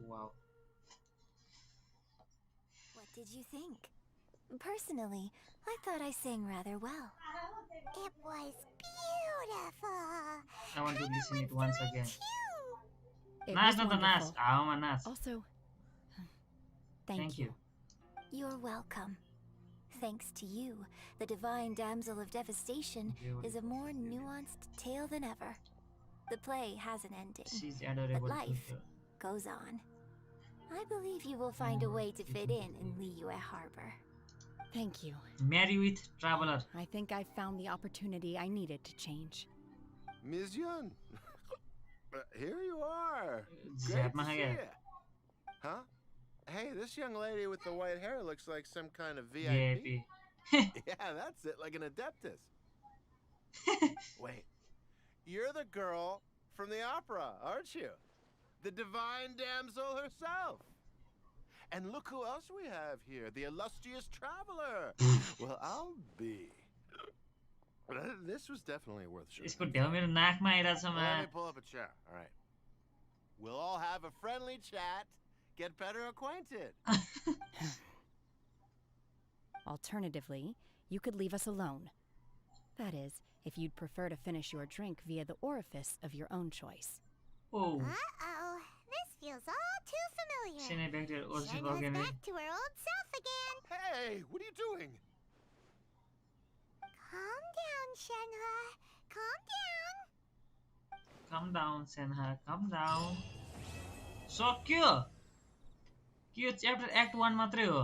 Wow. What did you think? Personally, I thought I sang rather well. It was beautiful. I want to listen it once again. Nas, not the Nas. Nas. Also, thank you. You're welcome. Thanks to you, the Divine Damsel of Devastation is a more nuanced tale than ever. The play has an ending, but life goes on. I believe you will find a way to fit in Liyue Harbor. Thank you. Marry with Traveler. I think I found the opportunity I needed to change. Ms. Yun, here you are. Great to see you. Huh? Hey, this young lady with the white hair looks like some kind of VIP. Yeah, that's it, like an Adeptus. Wait, you're the girl from the opera, aren't you? The Divine Damsel herself. And look who else we have here, the illustrious Traveler. Well, I'll be. This was definitely worth shooting. Let me pull up a chair, all right. We'll all have a friendly chat, get better acquainted. Alternatively, you could leave us alone. That is, if you'd prefer to finish your drink via the orifice of your own choice. Oh. Uh-oh. This feels all too familiar. Shen's back to her old self again. Hey, what are you doing? Calm down, Shenhe. Calm down. Calm down, Shenhe. Calm down. सक्यो के यो chapter act 1 मात्रै हो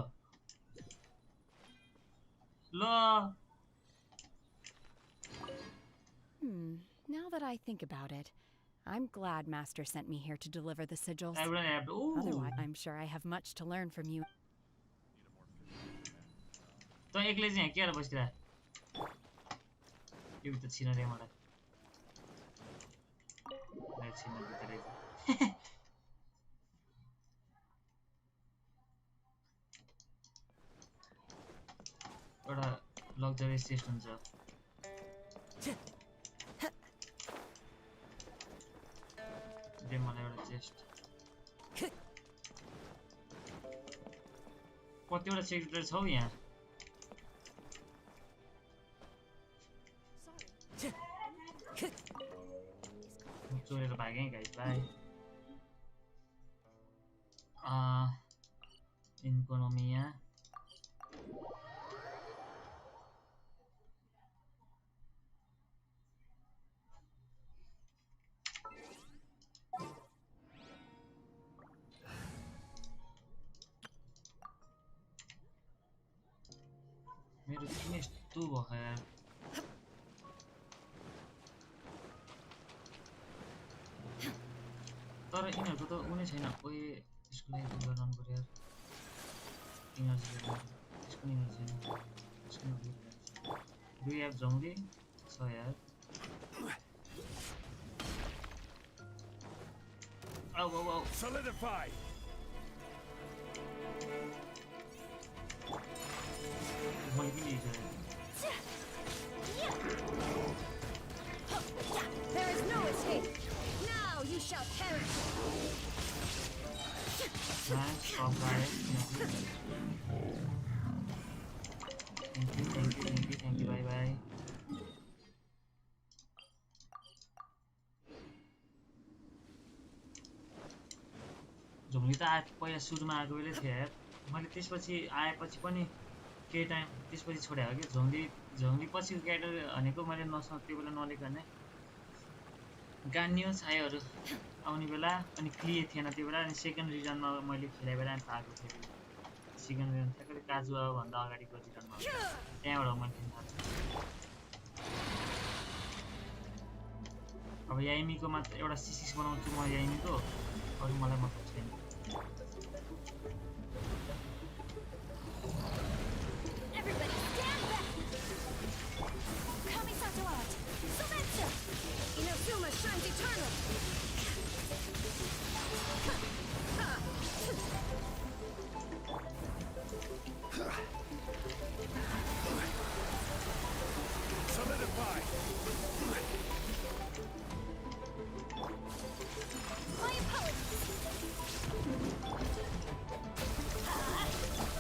ल Now that I think about it, I'm glad Master sent me here to deliver the sigils. Otherwise, I'm sure I have much to learn from you. त एक्लै चाहिँ के गरेर बसिरा यो त छिन रे मलाई ले छिन भित्रै एउटा लग्जरी चेस्ट हुन्छ दे मलाई एउटा चेस्ट कतिवटा सेक्रेटरी छ यहाँ चोरेर भागेँ गाइस बाइ इकोनोमिया मेरो किन यस्तो भयो यार तर यिनीहरूको त उनी छैन ओए यसको लागि त गर्नु पर्यो यार इनर्जी यसको इनर्जी छैन यसको डु यु हेभ जम्बी छ यार औ औ औ Solidify. मैले पनि Nice, top guy. Thank you, bye bye. झुम्ली त पहिला सुरुमा आएको बेलै थियो यार मैले त्यसपछि आएपछि पनि केही टाइम त्यसपछि छोडे हो कि झुम्ली पछिको क्यारेक्टर भनेको मैले त्यो बेला नलेको भने गान्यो छायोहरू आउने बेला अनि क्लिए थिएन त्यो बेला अनि सेकेन्ड रिजनमा मैले खेले बेला अनि पाएको थिएँ सेकेन्ड रिजन ठ्याक्कै काजु भन्दा अगाडिको रिजनमा त्यहाँबाट मैले खेल्न थाल्छु अब याइमीको मात्र एउटा C6 बनाउँछु म याइमीको अरू मलाई मतलब छैन Shines eternal. Solidify. My apologies.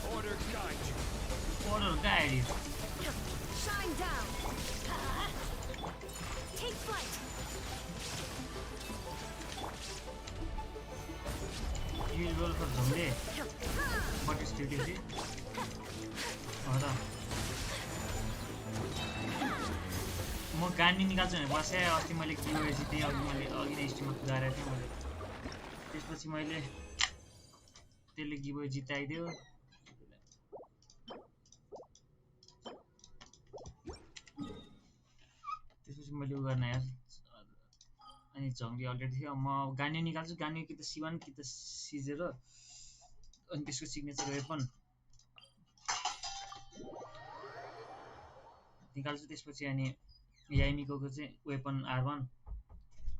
Order guide you. Order guide you. Shine down. Take flight. You will roll for Zombi. What is TTC? म गान्नी निकाल्छु भने बसेँ अस्ति मैले गिभअवे जितेँ अघि नै स्ट्रिममा गएको थिएँ मैले त्यसपछि मैले त्यसले गिभअवे जिताइदियो त्यसपछि मैले उ गर्न यार अनि झङ्गी अलरेडी थियो म गान्यो निकाल्छु गान्यो कि त C1 कि त C0 अनि त्यसको सिग्नेचर वेपन निकाल्छु त्यसपछि अनि याइमीको चाहिँ वेपन R1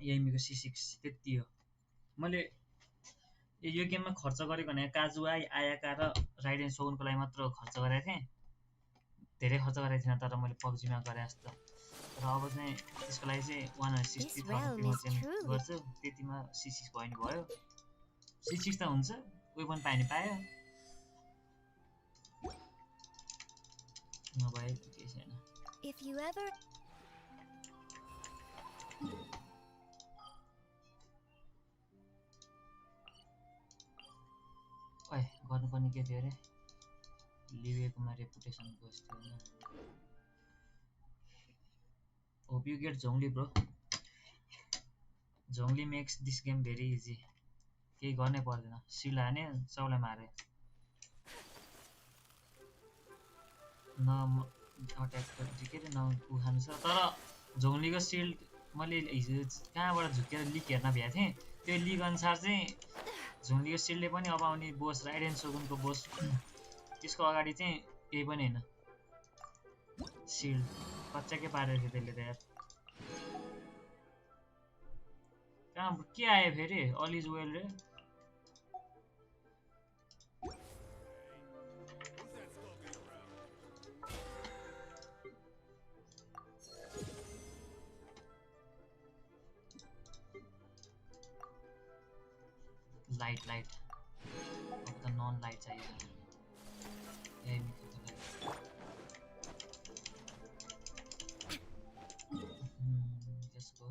याइमीको C6 त्यति हो मैले यो गेममा खर्च गरेको भने काजुआई आयाका र राइडेन सोगुनको लागि मात्र खर्च गरेको थिएँ धेरै खर्च गरेको थिएन तर मैले पब्जीमा गरे जस्तो र अब चाहिँ त्यसको लागि चाहिँ 160,000 गर्छु त्यतिमा C6 भयो नि भयो C6 त हुन्छ वेपन पायो पायो नभए केही छैन If you ever ओए गर्नुपर्ने के थियो अरे लिवेकोमा रेपुटेसनको यस्तो हैन Hope you get Zhongli bro Zhongli makes this game very easy केही गर्नै पर्दैन सिल हाने सबैलाई मारे न अट्याक के अरे न उ खानु छ तर झोङ्लीको सिल्ड मैले हिजो कहाँबाट झुकेर लिक हेर्न भ्याएको थिएँ त्यो लिक अनुसार चाहिँ झोङ्लीको सिल्डले पनि अब आउने बोस राइडेन सोगुनको बोस त्यसको अगाडि चाहिँ केही पनि हैन सिल्ड कच्चाकै पारेको थियो त्यसले त यार कहाँ के आयो फेरि अल इज वेल रे लाइट अब त नन लाइट चाहियो त्यसको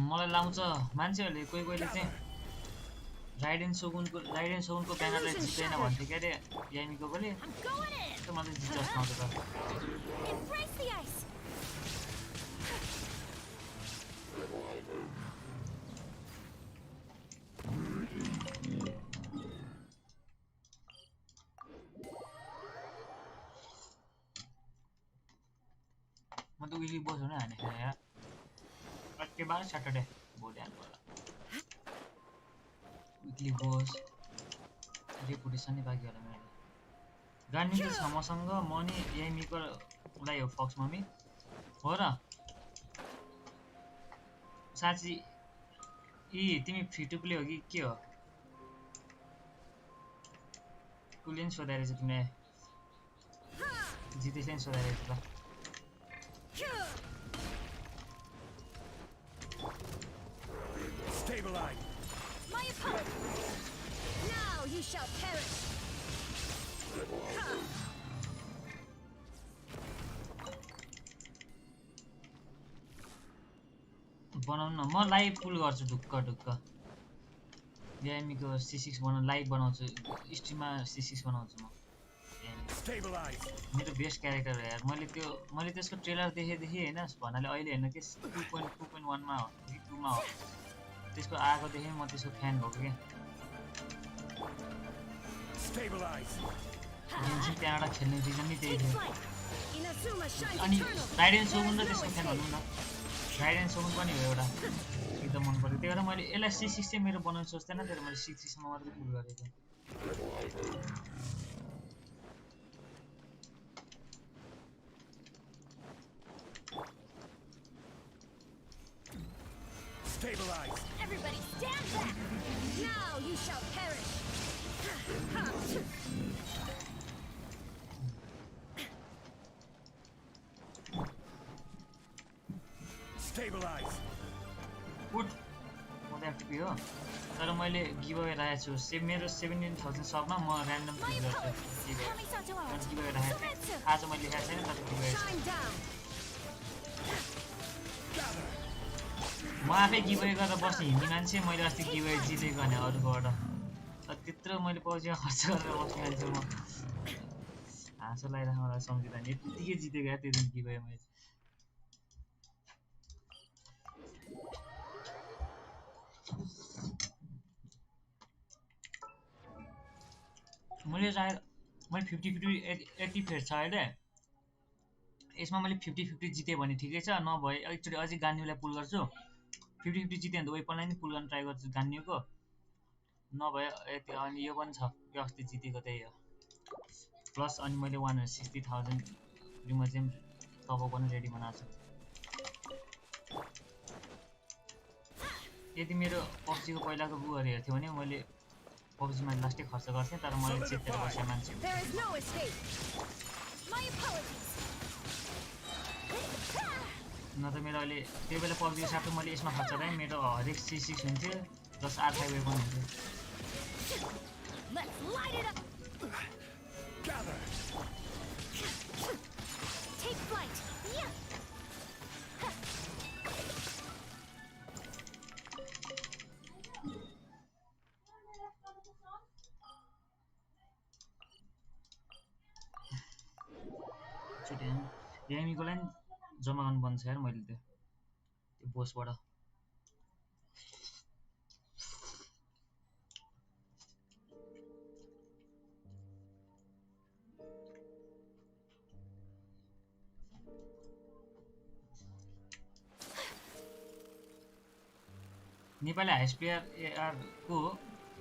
मलाई लाउँछ मान्छेहरूले कोही कोहीले चाहिँ राइडेन सोगुनको ब्यानरलाई जित्दैन भन्थ्यो के अरे याइमीको पनि त्यो मलाई जित्छ जस्तो आउँछ त म त उहिले बोस हुन हाने यार के बार सैटरडे बोले आने वाला वीकली बॉस रेपुटेशन ही बाकी वाला मेरे गान्यु त छ मसँग म नि एमीको लाई हो फक्स मम्मी हो र साँच्ची तिमी फ्री टु प्ले हो कि के हो कुलिन सोधा रहेछ तिमीले जितेशले नि सोधा रहेछ त Stabilize. My opponent. Now you shall perish. बनाउनु न म लाइभ पुल गर्छु ढुक्क ढुक्क एमीको C6 बनाउनु लाइभ बनाउँछु स्ट्रिममा C6 बनाउँछु म मेरो बेस्ट क्यारेक्टर हो यार मैले त्यसको ट्रेलर देखेँ हैन भन्नाले अहिले हैन के 2.1 मा हो कि 2 मा हो त्यसको आएको देखेँ म त्यसको फ्यान भएको के गेन्सिन त्यहाँबाट खेल्ने रिजन नै त्यही थियो अनि राइडेन सोगुन र त्यसको फ्यान भन्नु न राइडेन सोगुन पनि हो एउटा एकदम मन पर्यो त्यही भएर मैले यसलाई C6 चाहिँ मेरो बनाउन सोच्दैन तर मैले C6 सम्म मात्र पुल गरेको Stabilize. Everybody stand back. Now you shall perish. Stabilize. Good. म त FTP हो तर मैले गिभ अवे राखेको छु मेरो 17000 सबमा म र्यान्डम पुल गर्छु गिभ अवे राखेको आज मैले लेखेको छैन तर गिभ अवे म आफै गिभ अवे गरेर बस्ने हिन्दी मान्छे मैले अस्ति गिभ अवे जितेको भने अरूकोबाट तर त्यत्रो मैले पौजीमा खर्च गरेर बस्ने मान्छे म हाँसो लगाइरहेको मलाई सम्झिँदा नि यत्तिकै जितेको त्यो दिन गिभ अवे मैले 50-50 80 फेर छ अहिले यसमा मैले 50-50 जिते भने ठिकै छ नभए एकचोटि अझै गान्युलाई पुल गर्छु 50-50 जिते भने त वेपनलाई नि पुल गर्न ट्राई गर्छु गान्युको नभए अनि यो पनि छ यो अस्ति जितेको त्यही हो प्लस अनि मैले 160,000 रिमोजिम तबको पनि रेडी बनाएको छु यदि मेरो पब्जीको पहिलाको बुहरू हेर्थ्यो भने मैले पब्जीमा लास्टै खर्च गर्थेँ तर मैले जितेर बसेँ मान्छे न त मेरो अहिले त्यो बेला पब्जीको साथै मैले यसमा खर्च गरेँ मेरो हरेक C6 हुन्थ्यो प्लस R5 वेपन हुन्थ्यो एमीको लागि जम्मा गर्नु बन्छ यार मैले त्यो बोसबाट नेपाली हाइस्ट प्लेयर को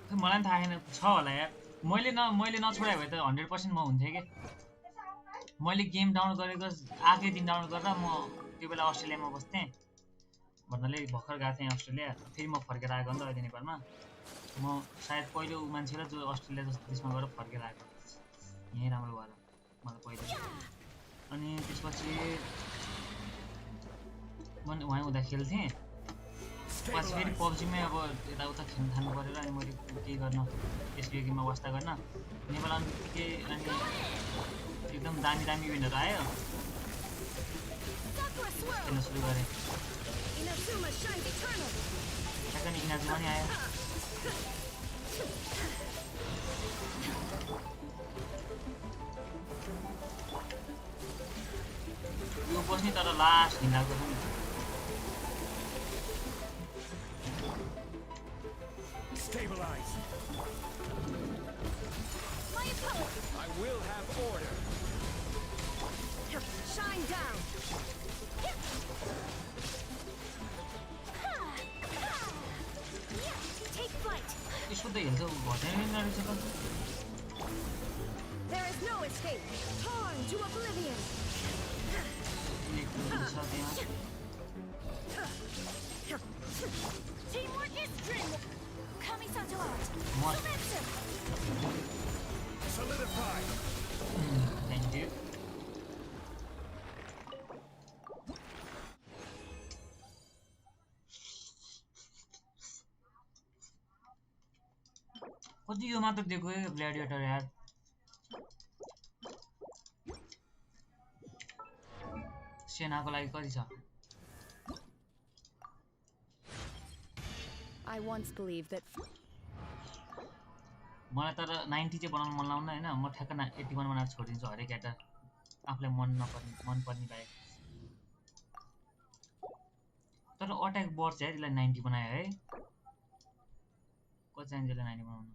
खै मलाई पनि थाहा छैन छ होला यार मैले नछोडाए भए त 100% म हुन्थेँ के मैले गेम डाउनलोड गरेको आकै दिन डाउनलोड गरेर म त्यो बेला अस्ट्रेलियामा बस्थेँ भन्नाले भर्खर गएको थिएँ अस्ट्रेलिया फेरि म फर्केर आएको नि त अहिले नेपालमा म सायद पहिलो मान्छे र जो अस्ट्रेलिया जस्तो देशमा गएर फर्केर आएको यहीँ राम्रो भएर मलाई पहिलो अनि त्यसपछि म वहीँ हुँदा खेल्थेँ पछि फेरि पब्जीमै अब यताउता खेल्न थाल्नु परेर अनि मैले केही गर्न एसपिओ गेममा वास्ता गर्न नेपाल आउनु बित्तिकै अनि एकदम दामी इभेन्टहरू आयो खेल्न सुरु गरेँ ठ्याक्कै नि इनाजुमा नि आयो यो बस्ने तर लास्ट घिनाको छ नि Stabilize. I will have order. Shine down. Take flight. यसो त हेल्छ घटेन रहेछ त There is no escape. Torn to oblivion. Teamwork is strength. Kamisato out. Solidify. Thank you. कति यो मात्र दिएको है ग्ल्याडिएटर यार सेनाको लागि कति छ I once believed that मलाई तर 90 चाहिँ बनाउन मन लाउन हैन म ठ्याक्क 81 बनाएर छोडिदिन्छु हरेक एटा आफुलाई मन पर्ने बाहेक तर अट्याक बढ्छ यार यसलाई 90 बनायो है कति चाहिन्छ यसलाई 90 बनाउन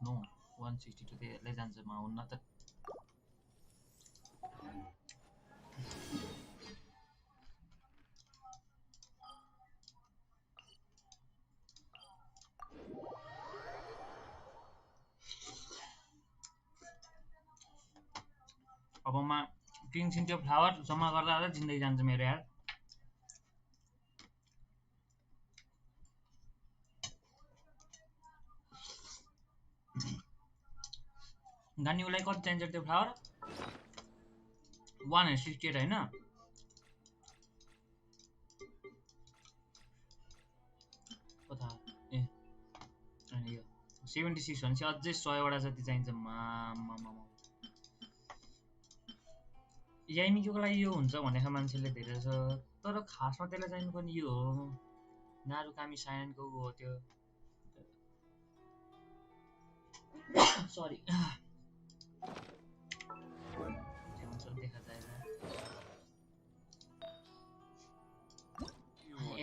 नो 162 चाहिँ यसलाई जान्छ म हुन्न त अब म किन्छिन त्यो फ्लावर जम्मा गर्दा गर्दा जिन्दगी जान्छ मेरो यार गानीलाई कति चाहिन्छ त्यो फ्लावर 168 हैन कता ए अनि यो 76 भनेपछि अझै 100 वटा जति चाहिन्छ याइमीको लागि यो हुन्छ भनेको मान्छेले धेरै छ तर खासमा त्यसलाई चाहिनु पनि यो हो नारुकामी सायनको हो त्यो सरी देखा जाएगा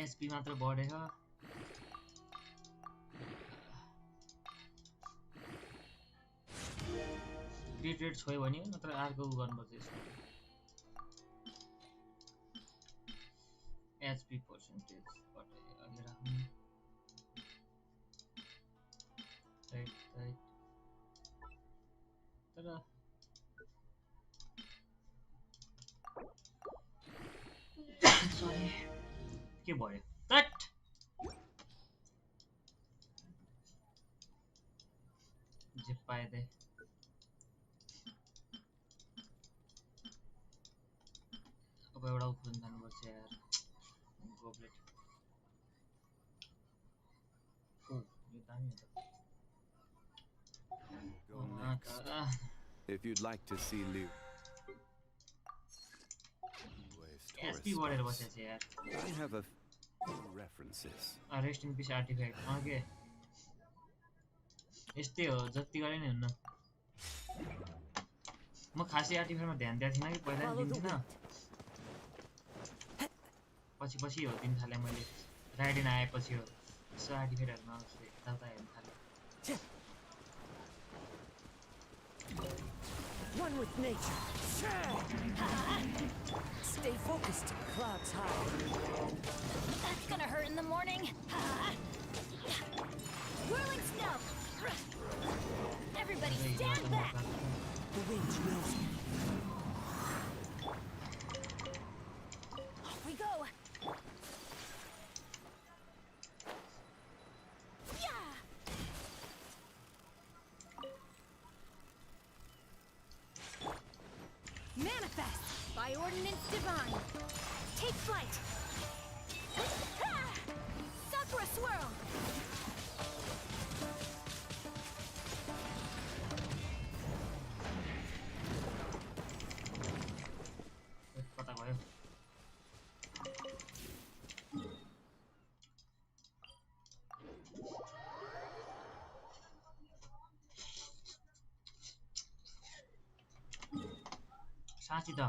एसपी मात्र बढेको क्रिट रेट छोयो भने नत्र अर्को गर्नुपर्छ यसको एचपी पर्सेन्टेज अघि राख्नु राइट तर सरी के भयो कट जे पाए दे अब एउटा उखुन जानुपर्छ यार गोब्लेट ओ यो दामी Go next. If you'd like to see Liu. SP बढेर बसेछ यार I have a few references. Rest in peace artifact के यस्तै हो जति गरे नि हुन्न म खासै आर्टिफैक्टमा ध्यान दिएको थिइनँ कि पहिला नि दिन्थिनँ पछि हो दिन थालेँ मैले राइडिन आएपछि हो यसो आर्टिफैक्टहरूमा यताउता हेर्न थालेँ One with nature. Stay focused. Clouds high. That's gonna hurt in the morning. Whirling snow. Everybody stand back. The wind knows me. Off we go. Manifest by ordinance divine. Take flight. Sakura swirl. पता भयो साँच्ची त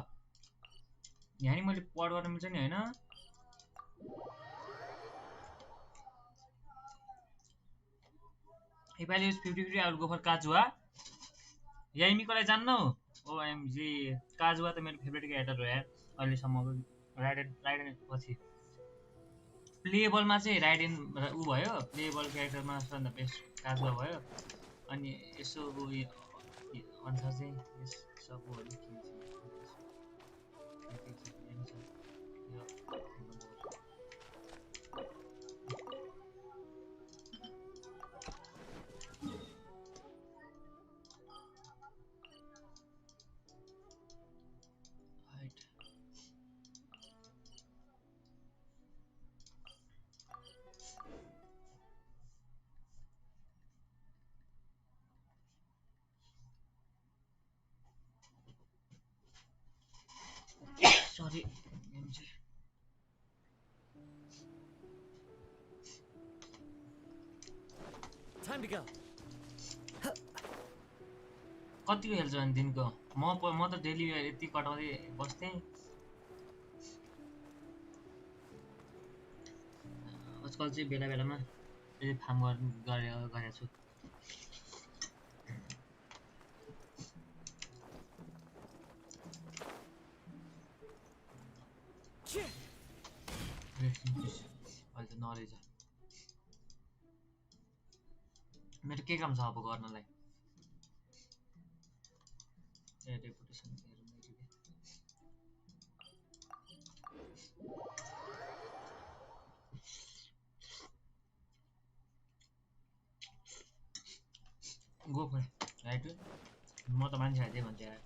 यहाँ नि मैले पढ गर्न मिल्छ नि हैन If I use 50-50, I will go for Kazua. याइमीको लागि जान्न हो ओएमजी काजुवा त मेरो फेभरेट क्यारेक्टर हो यार अहिले सम्मको राइडन पछि प्लेबलमा चाहिँ राइडेन उ भयो प्लेबल क्यारेक्टरमा सबभन्दा बेस्ट काजुवा भयो अनि यसो अनुसार चाहिँ yes सबहरू Sorry. Time to go. कतिको खेल्छु भने दिनको म त डेली यति कटाउँदै बस्थेँ आजकल चाहिँ बेला बेलामा यसले फार्म गरेको छु अहिले त नरहेछ मेरो के काम छ अब गर्नलाई reputation go for it right म त मान्छे हाल्दै भन्छ यार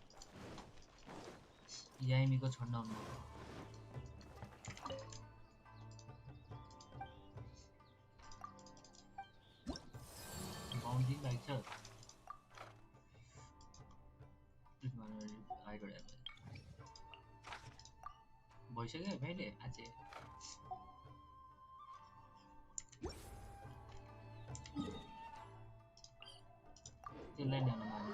यामी को छोड्न हुन्न बाउन्डिङ लाग्छ भइसक्यो मैले आज त्यसलाई ल्याउन मान्नु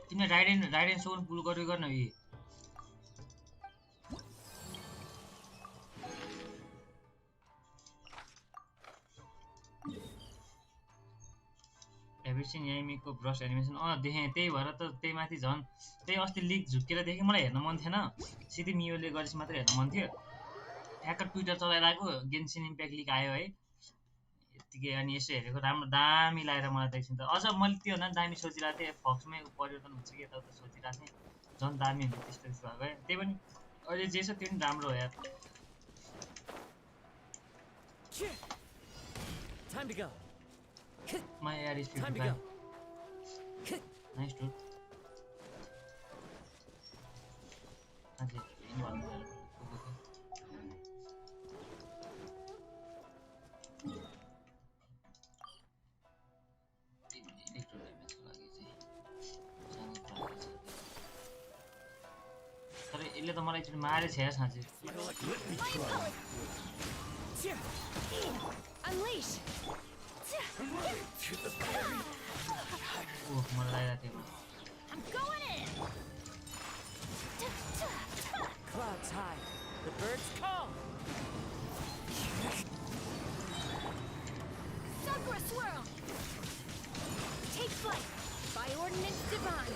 तिमीले राइडेन सोन पुल गर्दै गर्न यी एभ्रिथिङ यामीको ब्रश एनिमेसन देखेँ त्यही भएर त त्यही माथि झन् त्यही अस्ति लिक झुकेर देखेँ मलाई हेर्न मन थिएन सिधै मियोले गरेपछि मात्र हेर्न मन थियो ठ्याक्क ट्विटर चलाइरहेको गेन्सिन इम्प्याक्ट लिक आयो है यतिकै अनि यसो हेरेको राम्रो दामी लागेर मलाई देख्छु त अझ मैले त्यो भन्दा दामी सोचिरहेको थिएँ फक्समै परिवर्तन हुन्छ कि यताउता सोचिरहेको थिएँ झन् दामी हुन्छ त्यस्तो भएको त्यही पनि अहिले जे छ त्यो पनि राम्रो हो यार Time to go. My AR is 55. Nice dude. Okay, anyone. तर यसले त मलाई एकचोटि मारे छ साँच्चै Unleash. मलाई लागेको थियो I'm going in. Clouds high. The birds call. Sakura swirl. Take flight. By ordinance divine.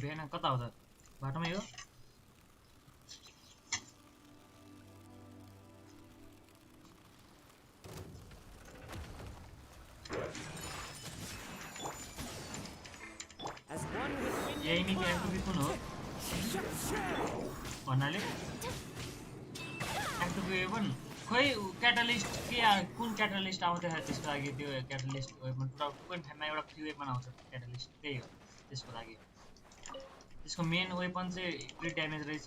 आइपुगेन कता हो त बाटोमै हो यही नि एक्टिभ कुन हो भन्नाले एक्टिभ वेपन खोइ क्याटालिस्ट के कुन क्याटालिस्ट आउँदै छ त्यसको लागि त्यो क्याटालिस्ट वेपन पुरा 2.5 मा एउटा फ्री वेपन आउँछ क्याटालिस्ट त्यही हो त्यसको लागि त्यसको मेन वेपन चाहिँ क्रिट ड्यामेज रहेछ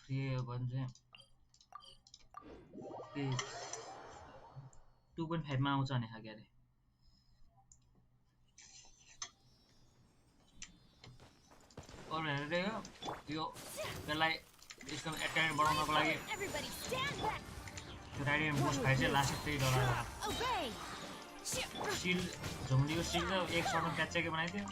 फ्री वेपन चाहिँ 2.5 मा आउँछ भने खाके अरे और हेर्दै हो यो त्यसलाई यसको एटेक बढाउनको लागि त्यो राइडिङ बुस्ट फाइट चाहिँ लास्ट 3 डलर शिल्ड झुम्डीको शिल्ड त 1 शटमा क्याचेकै बनाइदियो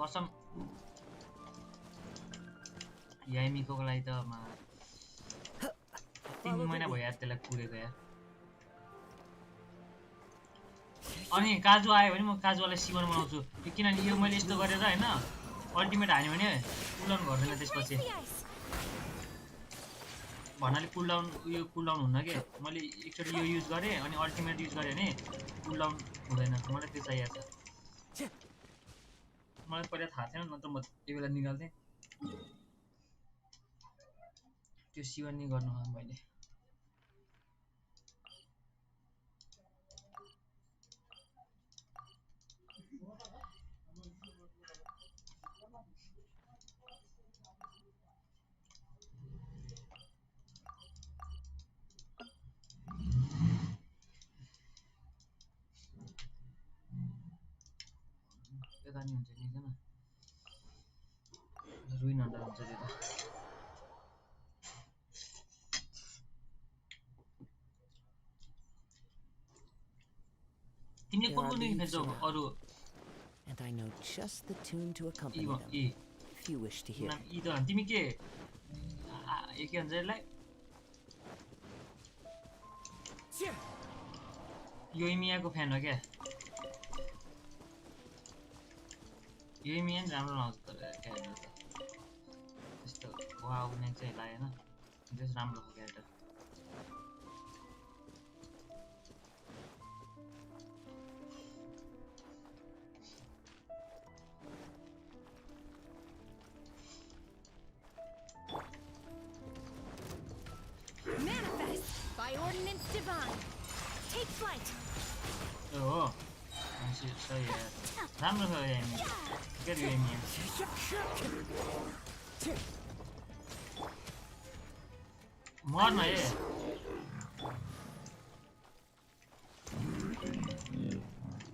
कसम याइमीको लागि त 3 महिना भयो यार त्यसलाई कुरेको यार अनि काजु आयो भने म काजुवालाई सिमन बनाउँछु किनभने यो मैले यस्तो गरेर हैन अल्टिमेट हान्यो भने कुलडाउन गर्दैन त्यसपछि भन्नाले कुलडाउन यो कुलडाउन हुन्न के मैले एकचोटी यो युज गरे अनि अल्टिमेट युज गरे भने कुलडाउन हुँदैन मलाई त्यो चाहिएको छ मलाई पहिला थाहा थिएन नत्र म त्यो बेला निकाल्थे त्यो सिवन नि गर्नु मैले यता नि हुन्छ नि हैन रुइन अन्डर हुन्छ त्यता तिमीले कुन कुन गेम खेल्छौ अरु and I know just the tune to accompany them if you wish to hear इ त तिमी के के भन्छ यसलाई यो इमियाको फ्यान हो क्या यो इमिया राम्रो लाउँछ तर क्यारेक्टर त्यस्तो वाउ नै चाहिँ लागेन त्यस राम्रो हो character Manifest by ordinance divine. Take flight. Oh, सही है राम्रो छ यामी के रे यामी मर्न है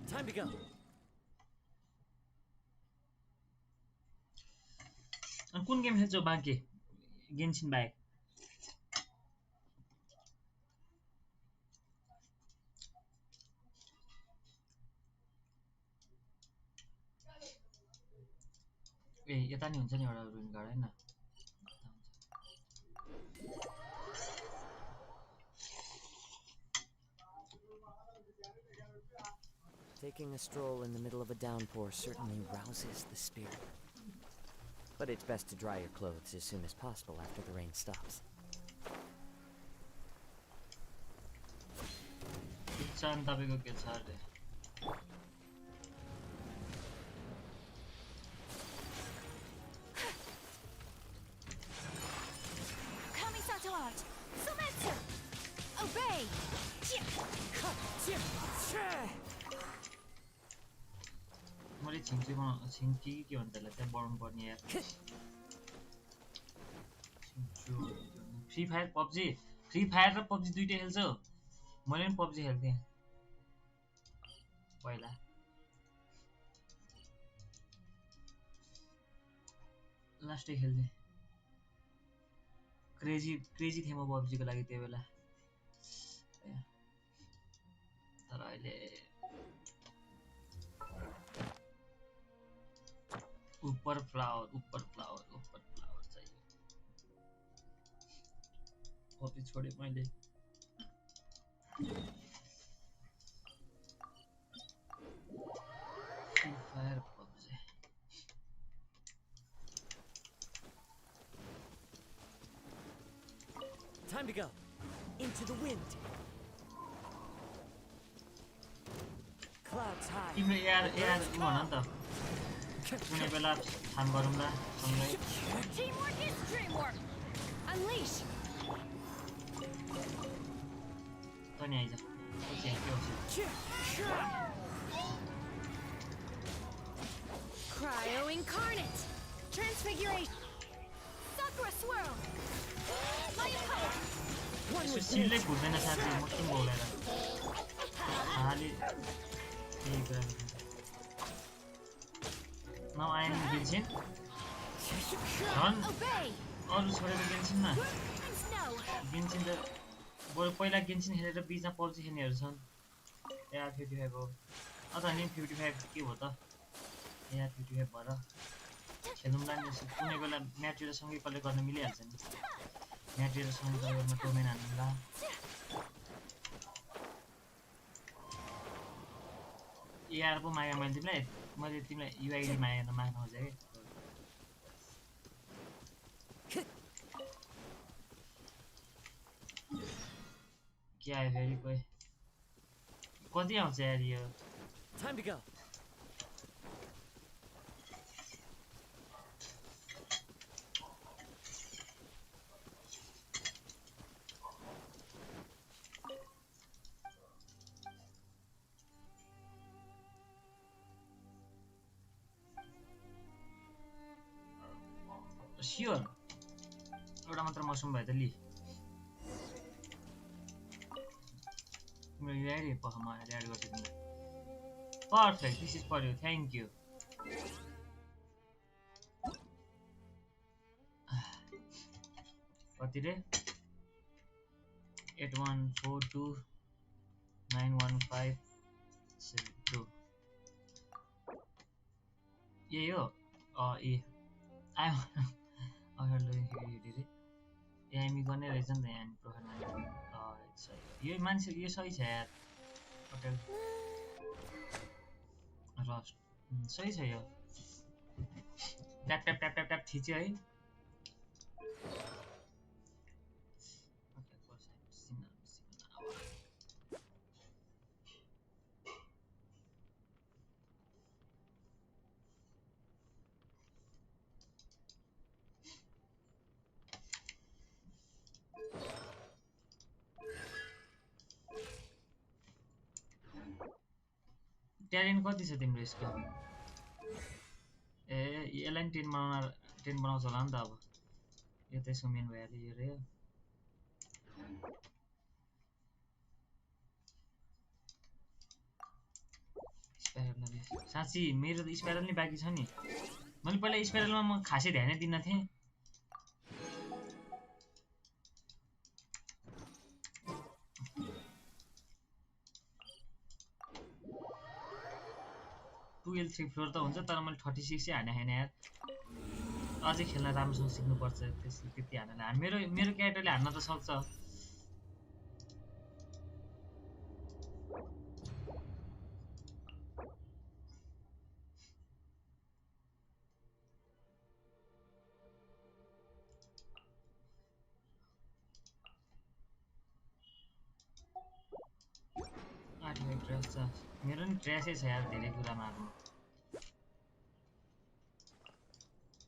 Time to go. अनि कुन गेम खेल्छौ बाँकी गेन्शिन बाहेक ए यता नि हुन्छ नि एउटा रुइन गार्ड हैन Taking a stroll in the middle of a downpour certainly rouses the spirit. But it's best to dry your clothes as soon as possible after the rain stops. इच्छान तपाईको के छ रे Kamisato art. Sumetsu. Obey. मैले छिङ्की के भन्छ त्यसलाई त्यहाँ बढाउनु पर्ने यार फ्री फायर र पब्जी दुईटै खेल्छौ मैले पनि पब्जी खेल्थेँ पहिला लास्टै खेल्थेँ क्रेजी थिएँ म पब्जीको लागि त्यो बेला तर अहिले ऊपर फ्लावर चाहिए कति छोडे मैले fire PUBG Time to go. Into the wind. Clouds high. तिम्रो यार भन नि त कुनै बेला थाम गरौँला सँगै Teamwork is dreamwork. Unleash. त नि आइज पछि के Cryo incarnate. Transfiguration. Sakura swirl. यसो सिलले घुर्दैन साथी म किन बोलेर हाली यही कुरा नाउ आई एम गेन्सिन झन् अरू छोडेर गेन्सिनमा गेन्सिन त बरु पहिला गेन्सिन खेलेर बिचमा पब्जी खेल्नेहरू छन् एआर 55 हो अझ नि 55 के हो त एआर 55 भएर खेल्नुलाई नि कुनै बेला म्याचहरू सँगै कसले गर्न मिलिहाल्छ नि म्याचहरू सँगै गर्न टोर्नामेन्ट हान्नुला एआर पो मागे मैले तिमीलाई युआइडी मागेर माग्न खोजेँ के आयो फेरि कोही कति आउँछ यार यो Time to go. स्योर एउटा मात्र मौसम भयो त लि तिम्रो युआइडी पख म एड गर्छु तिमीलाई perfect this is for you thank you कति रे 8142911572 यही हो ए हामी गर्ने रहेछ नि त यहाँ प्रोफाइलमा यो मान्छे यो सही छ यार होटल रस्ट सही छ यो tap tap tap tap tap थिच्यो है ट्यालेन्ट कति छ तिम्रो यसको ए यसलाई नि 10 बनाउँछ होला नि त अब यो त यसको मेन भइहाल्यो यो रे साँच्ची मेरो त स्पाइरल नि बाँकी छ नि मैले पहिला स्पाइरलमा म खासै ध्यानै दिन्न थिएँ 2L3 फ्लोर त हुन्छ तर मैले 36 चाहिँ हाने हैन यार अझै खेल्न राम्रोसँग सिक्नु पर्छ त्यति हान्नलाई मेरो क्यारेक्टरले हान्न त सक्छ मेरो नि ट्र्यासै छ यार धेरै कुरामा अब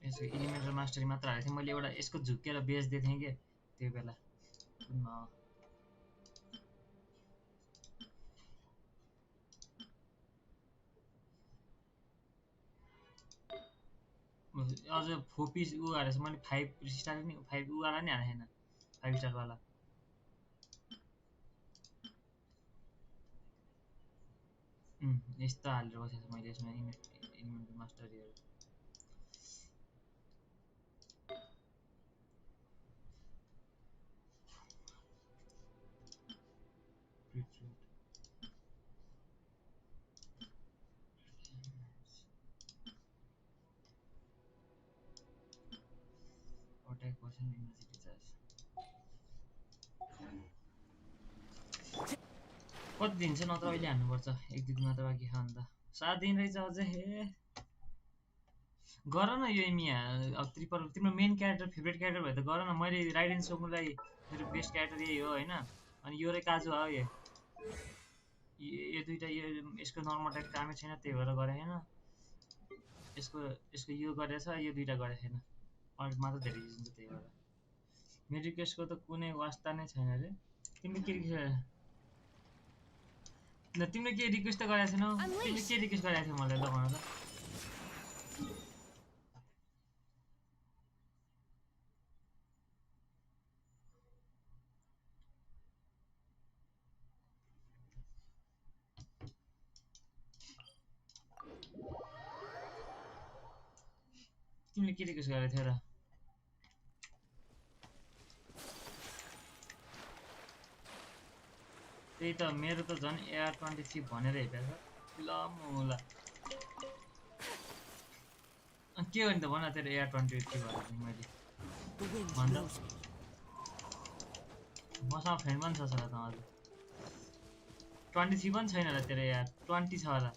यसको एलिमेन्ट र मास्टरी मात्र हालेको थिएँ मैले एउटा यसको झुक्केर बेच्दै थिएँ के त्यो बेला अझ 4 पिस उ हालेछ मैले 5 स्टार नि 5 उ वाला नि हाले छैन 5 स्टार वाला यस्तो हालेर बसेको मैले यसमा एलिमेन्ट मास्टरीहरु 45% इमर्जेन्सी चार्ज कति दिन चाहिँ नत्र अहिले हान्नुपर्छ 1 दिन मात्र बाँकी छ अन्त 7 दिन रहेछ अझै हे गर न यो एमिया अब ट्रिपल तिम्रो मेन क्यारेक्टर फेभरेट क्यारेक्टर भए त गर न मैले राइडेन सोकुलाई मेरो बेस्ट क्यारेक्टर यही हो हैन अनि यो र काजु हो यो दुईटा यो यसको नर्मल टाइप कामै छैन त्यही भएर गरे हैन यसको यो गरेछ यो दुईटा गरे छैन अल्ट मात्र धेरै युज हुन्छ त्यही भएर मेरो रिक्वेस्टको त कुनै वास्ता नै छैन रे तिमीले के रिक्वेस्ट त गरेको छैनौ तिमीले के रिक्वेस्ट गरेको थियौ मलाई ल भन त तिमीले के रिक्वेस्ट गरेको थियौ र त्यही त मेरो त झन् AR23 भनेर हेपेको छ ल मोला अनि के गर्ने त भन तेरो AR23 भनेर मैले भन्दा मसँग फ्रेन्ड पनि छ सर त हजुर 23 पनि छैन होला तेरो यार 20 छ होला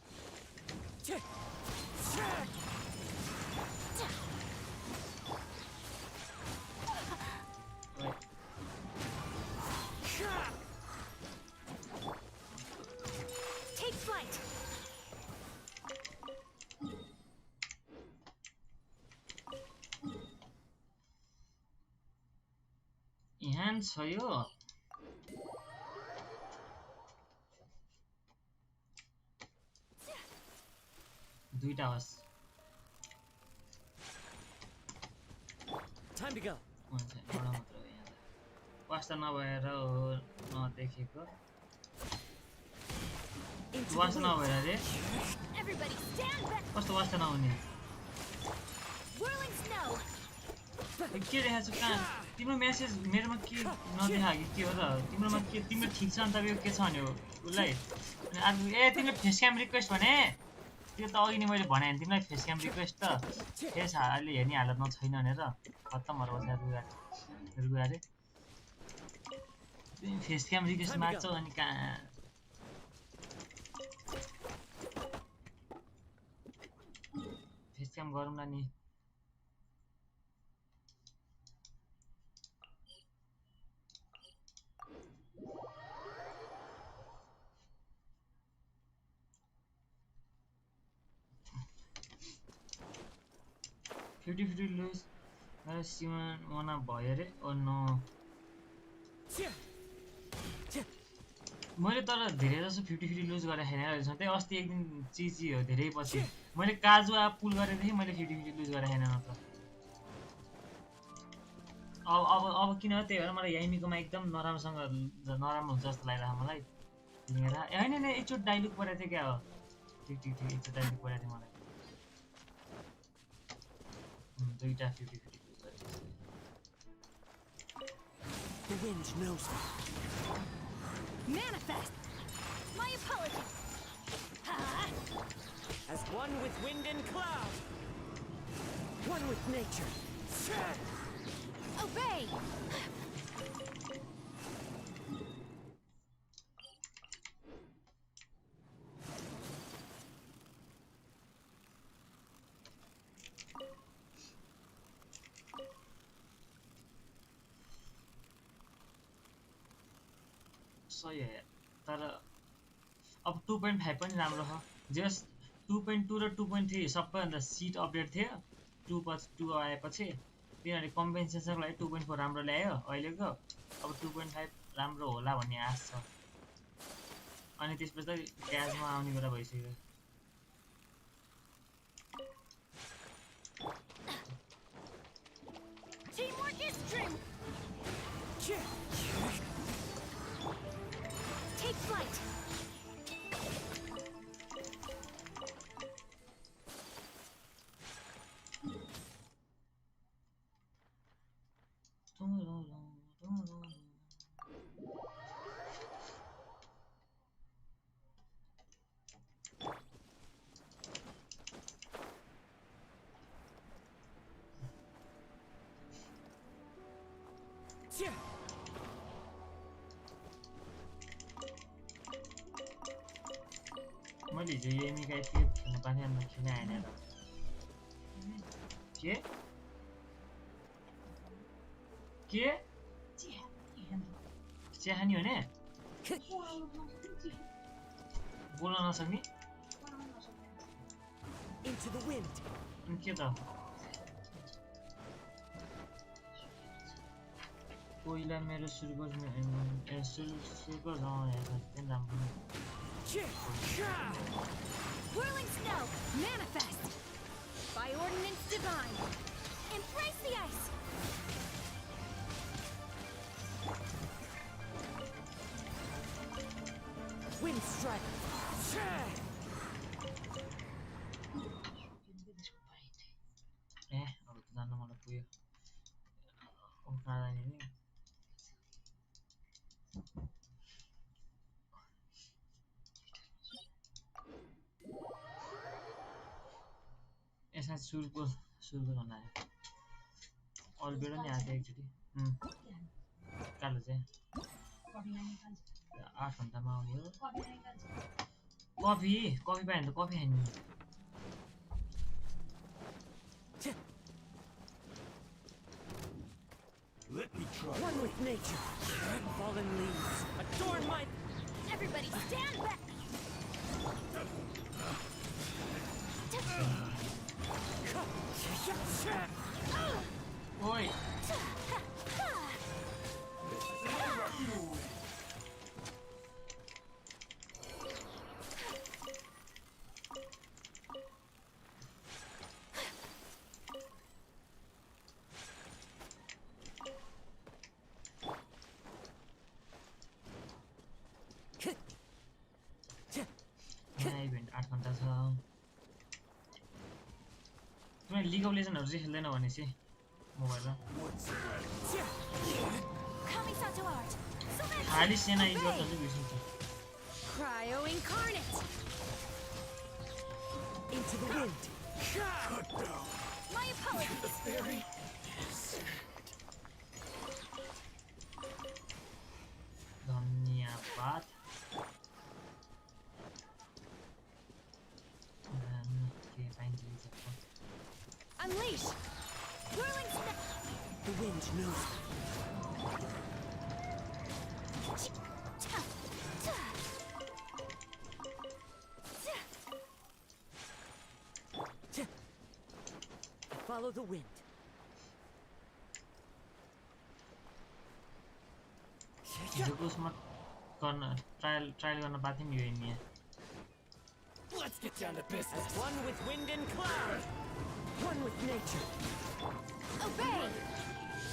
यहाँ छ यो दुईटा होस् Time to go. एउटा मात्र हो यहाँ वास्ता नभएर हो नदेखेको वास्ता नभएर रे कस्तो वास्ता नहुने के देखाएको छु कहाँ तिम्रो मेसेज मेरोमा के नदेखा कि के हो र तिम्रोमा के तिम्रो ठिक छ अन्त यो के छ भने उसलाई अनि आज तिम्रो फेस क्याम रिक्वेस्ट भने त्यो त अघि नै मैले भने तिमीलाई फेस क्याम रिक्वेस्ट त फेस अहिले हेर्ने हालतमा छैन भनेर खत्तम भएर बसेर रुगारे तिमी फेस क्याम रिक्वेस्ट माग्छौ अनि कहाँ फेस क्याम गरौँला नि फिफ्टी लुज सीमा मना भयो रे ओ नो मैले तर धेरै जसो 50-50 लुज गरेर छैन रहेछ त्यही अस्ति एक दिन चिची हो धेरै पछि मैले काजु आप पुल गरेको थिएँ मैले 50-50 लुज गरेर छैन नत्र अब किन हो त्यही भएर मलाई याइमीकोमा एकदम नराम्रोसँग नराम्रो हुन्छ जस्तो लागिरहेको मलाई लिएर हैन एकचोटि डाइलुक परेको थियो क्या हो ठिक एकचोटि डाइलुक परेको थियो मलाई दुईटा 50-50 लुज गरेको The wind knows me. Manifest! My apologies! As one with wind and cloud. One with nature. Obey! सही हो तर अब 2.5 पनि राम्रो छ जस 2.2 र 2.3 सबैभन्दा सिट अपडेट थियो 2 आएपछि किनभने कम्पेन्सेसनको लागि 2.4 राम्रो ल्यायो अहिलेको अब 2.5 राम्रो होला भन्ने आश छ अनि त्यसपछि त क्याशमा आउने कुरा भइसक्यो Teamwork is strength! Take flight! मैले हिजो यो एमी गाई थिएँ खेल्नु पाने अन्त खेल्न आएन र के चिया खाने हो नि बोल्न नसक्ने अनि के त पहिला मेरो सुरुको राम्रो Whirling snow, manifest! By ordinance divine, embrace the ice! Wind strike! अब त जान्न मलाई पुग्यो कहाँ जाने नि यसमा सुरुको भन्न आयो अलबेडो नि आएको एकचोटि कालो चाहिँ 8 घन्टामा आउने हो कफी पायो भने त कफी खाने Let me try. One with nature. Fallen leaves. Adorn my... Everybody stand back! Oi! Event 8 घण्टा छ तिमी लिग अफ लेजेन्डहरु चाहिँ खेल्दैन भनेपछि मोबाइलमा खाली सेना युज गर्दा चाहिँ बिर्सिन्छ Cryo incarnate into the wind. My apologies. धन्यवाद Unleash! Whirling snap! The wind knows. Follow the wind. Trial गर्न पाएको थियौँ नि यो India Let's get down to business. One with wind and cloud. One with nature. Obey!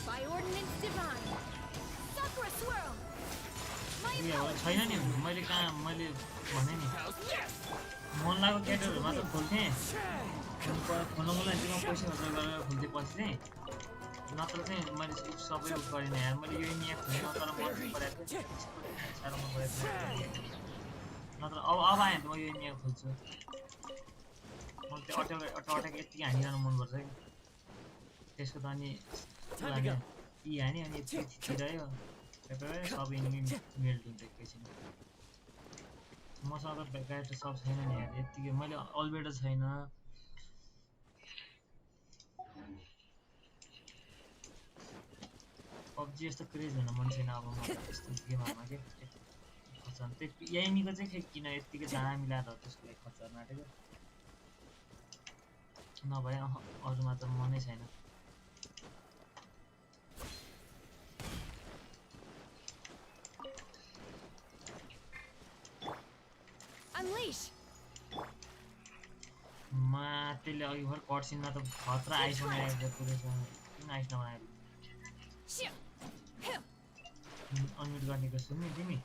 By ordinance divine. Sakura swirl! My छैन नि मैले कहाँ मैले भने नि मन लागेको क्यारेक्टरहरु मात्र खोल्थेँ खोल्नको लागि त्यसमा पैसा खर्च गरेर खोल्थेँ पछि चाहिँ नत्र चाहिँ मैले सबै गरिनँ यार मैले यो इन्डिया खोल्न तर मन परेको साह्रो मन परेको नत्र अब आएँ त म यो इन्डिया खोल्छु मलाई त्यो अटक यति हानिरहनु मन पर्छ कि त्यसको त अनि यी हाने अनि यति छिरायो सब इन्मी मेल्ट हुन्छ एकैछिन मसँग त क्यारेक्टर सब छैन नि यार यतिकै मैले अलबेडो छैन पब्जी यस्तो क्रेज हुन मन छैन अब मलाई यस्तो गेमहरुमा के खर्च त्यो एमीको चाहिँ खै किन यतिकै दाना मिलाएर त्यसको लागि खर्च गर्न आँटेको नभए अरूमा त मनै छैन Unleash! त्यसले अघि भर कटसिनमा त खतरा आइस बनाएको पुरै किन आइस नबनाएको अनम्युट गर्नेको सुन्ने तिमी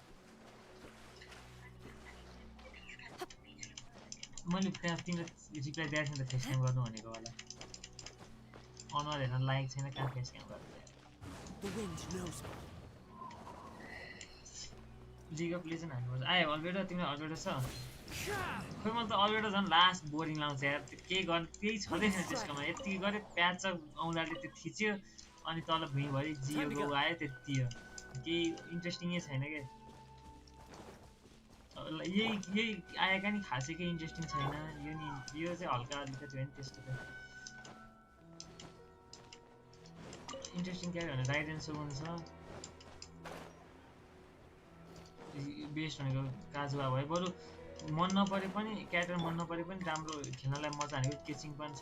मैले त्यहाँ तिमीले रिप्लाई दिएको थिएँ त फेस क्याम गर्नु भनेको होला अनुहार हेर्न लायक छैन कहाँ फेस क्याम गर्नु लिग अफ लेजेन्ड हान्नुपर्छ आयो अलबेडो तिमीलाई अलबेडो छ खोइ मलाई त अलबेडो झन् लास्ट बोरिङ लाउँछ यार केही छँदै छैन त्यसकोमा यति गऱ्यो प्याच औँलाले त्यो थिच्यो अनि तल भुइँभरि जियोको आयो त्यति हो केही इन्ट्रेस्टिङै छैन के यही आएका नि खासै केही इन्ट्रेस्टिङ छैन यो चाहिँ हल्का अलिकति हो नि त्यस्तो त इन्ट्रेस्टिङ के भने राइडेन सोगुन छ बेस्ट भनेको काजुवा भयो बरु मन नपरे पनि क्यारेक्टर मन नपरे पनि राम्रो खेल्नलाई मजा हानेको केचिङ पनि छ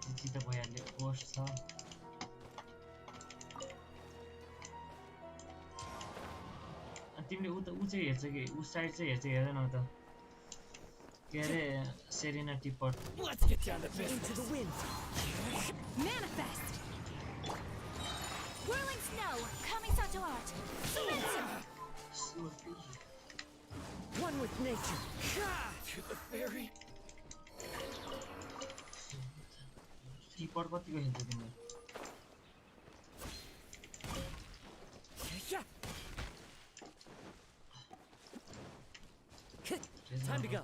त्यति त भइहाल्यो पोस्ट छ तिमीले ऊ चाहिँ हेर्छ कि ऊ साइड चाहिँ हेर्छ हेर्दैनौ त के अरे Serena टिपट Whirling snow, coming such to art. One with nature. To the fairy. टिपट कतिको खेल्छ तिमीले Time to go.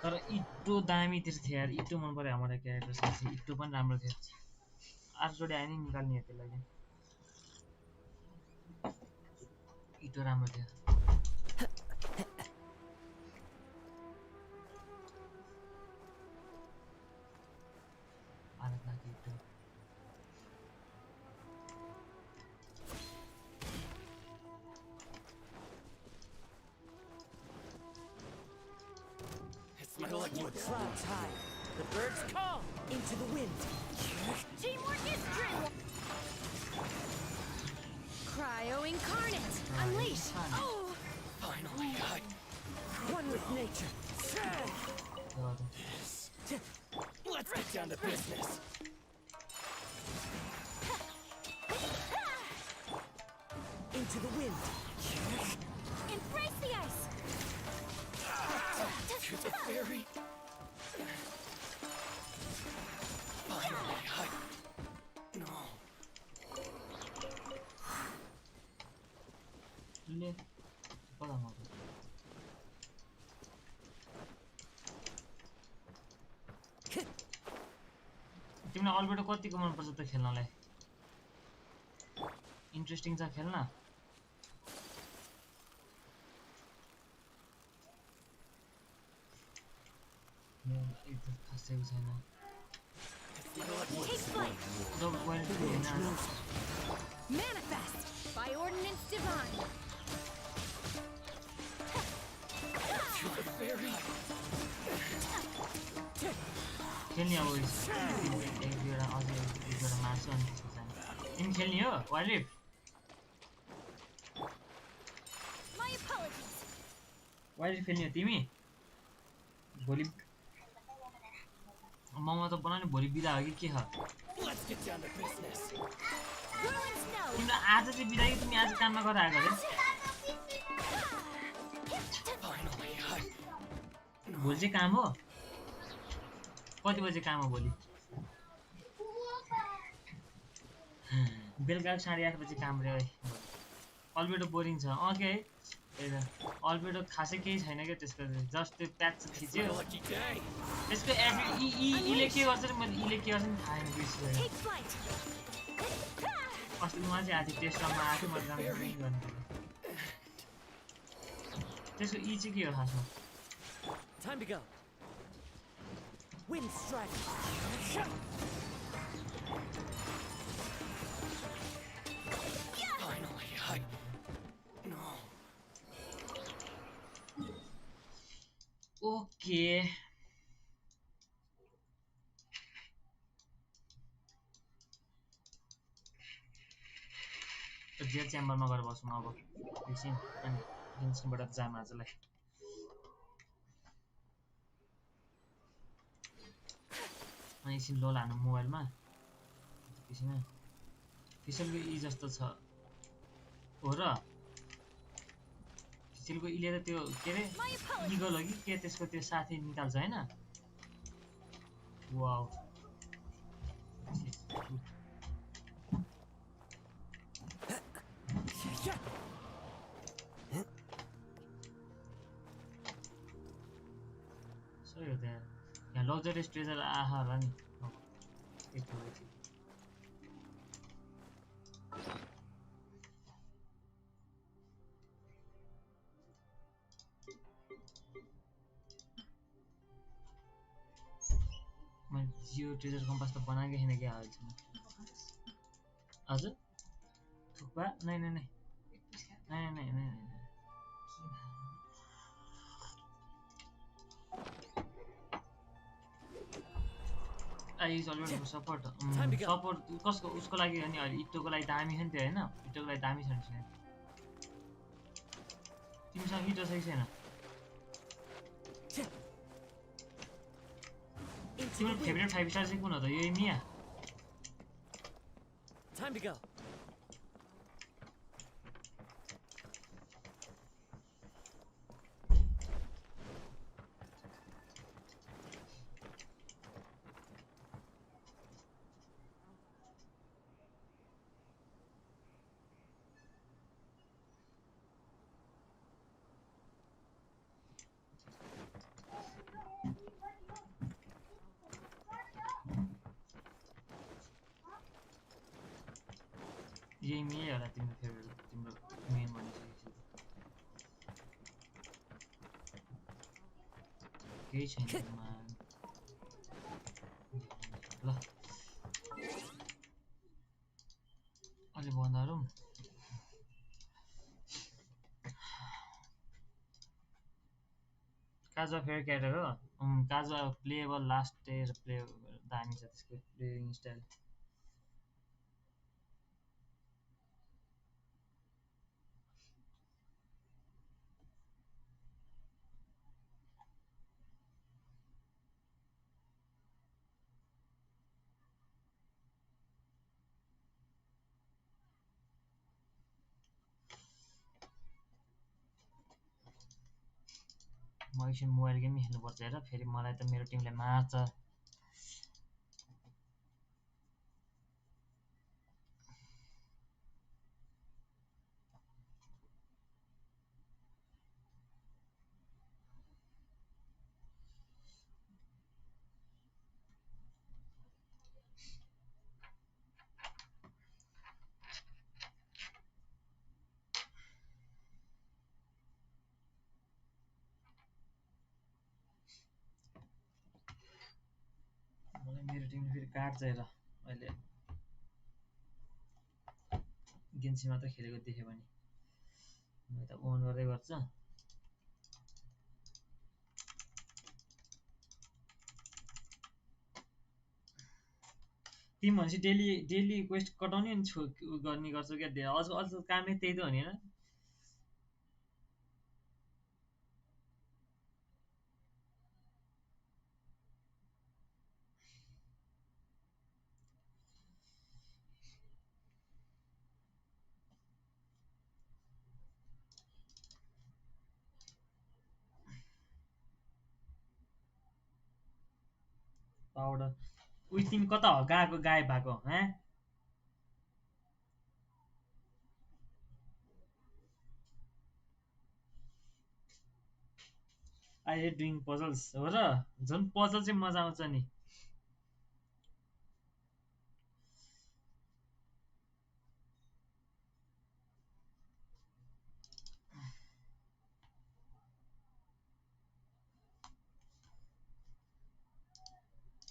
तर इटो दामी थियो यार इटो मन पर्यो हाम्रो क्यारेक्टर साथी इटो पनि राम्रो थियो आठचोटि आयो नि निकाल्ने त्यसलाई इटो राम्रो थियो आरत लाग्यो इटो My lucky clouds high. The birds call into the wind. Teamwork is true. Cryo incarnate. Unleash. Oh. Finally, one with nature. Let's get down to business. Into the wind. Embrace the ice. To the fairy. Finally, no. ले पता म तिमीलाई अलबेटो कतिको मन पर्छ त खेल्नलाई interesting छ खेल्न Manifest by ordinance divine. खेल्ने अब एक दुईवटा मार्छु अनि त्यसको जाने तिमी खेल्ने हो वाइल्ड खेल्ने हो तिमी भोलि मोमो त बनाउने भोलि बिदा हो कि के हो तिमीलाई आज चाहिँ बिदा कि तिमी आज काममा गरेर आएको अरे भोलि चाहिँ काम हो कति बजे काम हो भोलि बेलुका 8:30 बजे काम रे अलबेटो बोरिङ छ के अलबेटो खासै केही छैन क्या त्यसको जस्ट त्यो प्याच थिच्यो त्यसको इले के गर्छ मैले इले के गर्छ नि थाहा छैन बिर्सिसकेँ अस्ति उहाँ चाहिँ आएको थियो टेस्टमा आएको थियो मैले राम्रो गर्नु त्यसको चाहिँ के हो खासमा Time to go. Wind strike. Finally, no. Okay. Jail च्याम्बरमा गएर बसौँ अब एकछिन अनि गेन्सनबाट जाम आजलाई एकछिन लोल हानु मोबाइलमा त्यसैमा फिसलको इ जस्तो छ हो र फिसलको इले त त्यो के रे इगल हो कि के त्यसको त्यो साथी निकाल्छ हैन वाउ लग्जरियस ट्रेजर आहा होला नि एकछिन मैले जियो ट्रेजर कम्पास त बनाएकै छैन क्या अहिलेसम्म हजुर थुक्पा नहीं नहीं नहीं नहीं नहीं नहीं नहीं आई अलरेडी सपोर्ट सपोर्ट कसको उसको लागि अनि अहिले इटोको लागि दामी छ नि त्यो हैन इटोको लागि दामी छ नि तिमीसँग इटो छ कि छैन तिम्रो फेभरेट 5 स्टार चाहिँ कुन हो त यही मिया Time to go. यही मिया होला तिम्रो फेभरेट तिम्रो मेन भनिसकेपछि केही छैन ल अलि भन्दा गरौँ काजुवा फेभरेट क्यारेक्टर हो काजुवा प्लेएबल लास्ट स्टेज प्ले दामी छ त्यसको प्लेइङ स्टाइल म एकछिन मोबाइल गेम खेल्नुपर्छ हेर फेरि मलाई त मेरो टिमले मार्छ मलाई मेरो टिमले फेरि काट्छ हेर अहिले गेन्सी मात्र खेलेको देख्यो भने म त ओन गर्दै गर्छ तिमी भनेपछि डेली क्वेस्ट कटाउने अनि गर्ने गर्छौ क्या अझ कामै त्यही त हो नि हैन पाउडर उही तिमी कता हो गएको गायब भएको हैं आई हेट डुइङ पजल्स हो र झन् पजल चाहिँ मजा आउँछ नि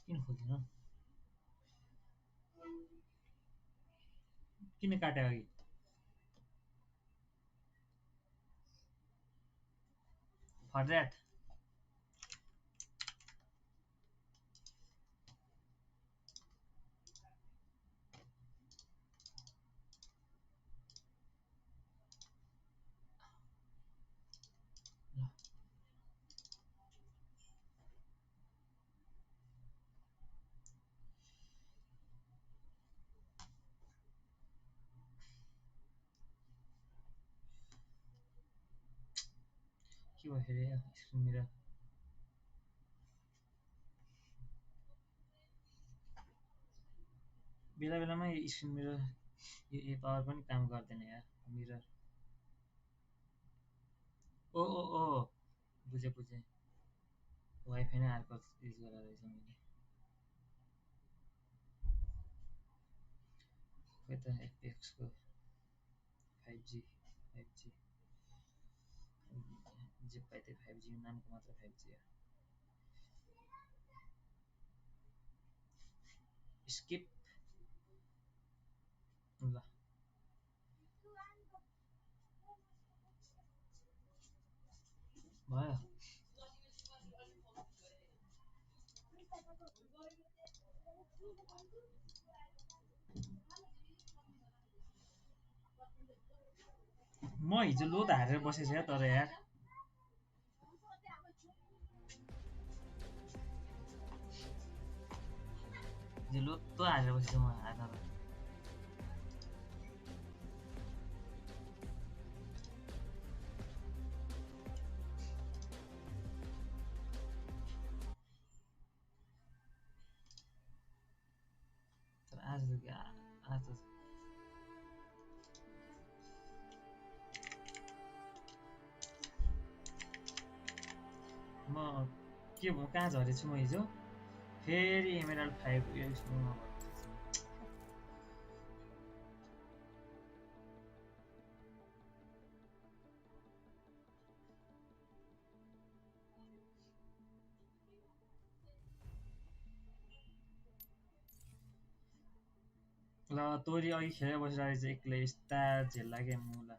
किन खोल्दैन किन काट्यो अघि फर द्याट के भयो फेरि स्क्रिन मिरर बेला बेलामा स्क्रिन मिरर यो पावर पनि काम गर्दैन यार मिरर ओ बुझे वाइफाई नै आर्को युज गरेर रहेछ मैले खोइ त एपेक्स को 5G जे पाए त्यही 5G नामको मात्र 5G हो स्किप ल भयो म हिजो लोड हारेर बसेछ या तर यार हिजो लोड त हारेर बसेछ म हारेर तर आज म के भयो कहाँ झरेछु म हिजो फेरि एमेराल्ड 5 यो स्कुलमा ल तोरी अघि खेलेर बसिरहेको रहेछ एक्लै यस्ता झेल लाग्यो मुला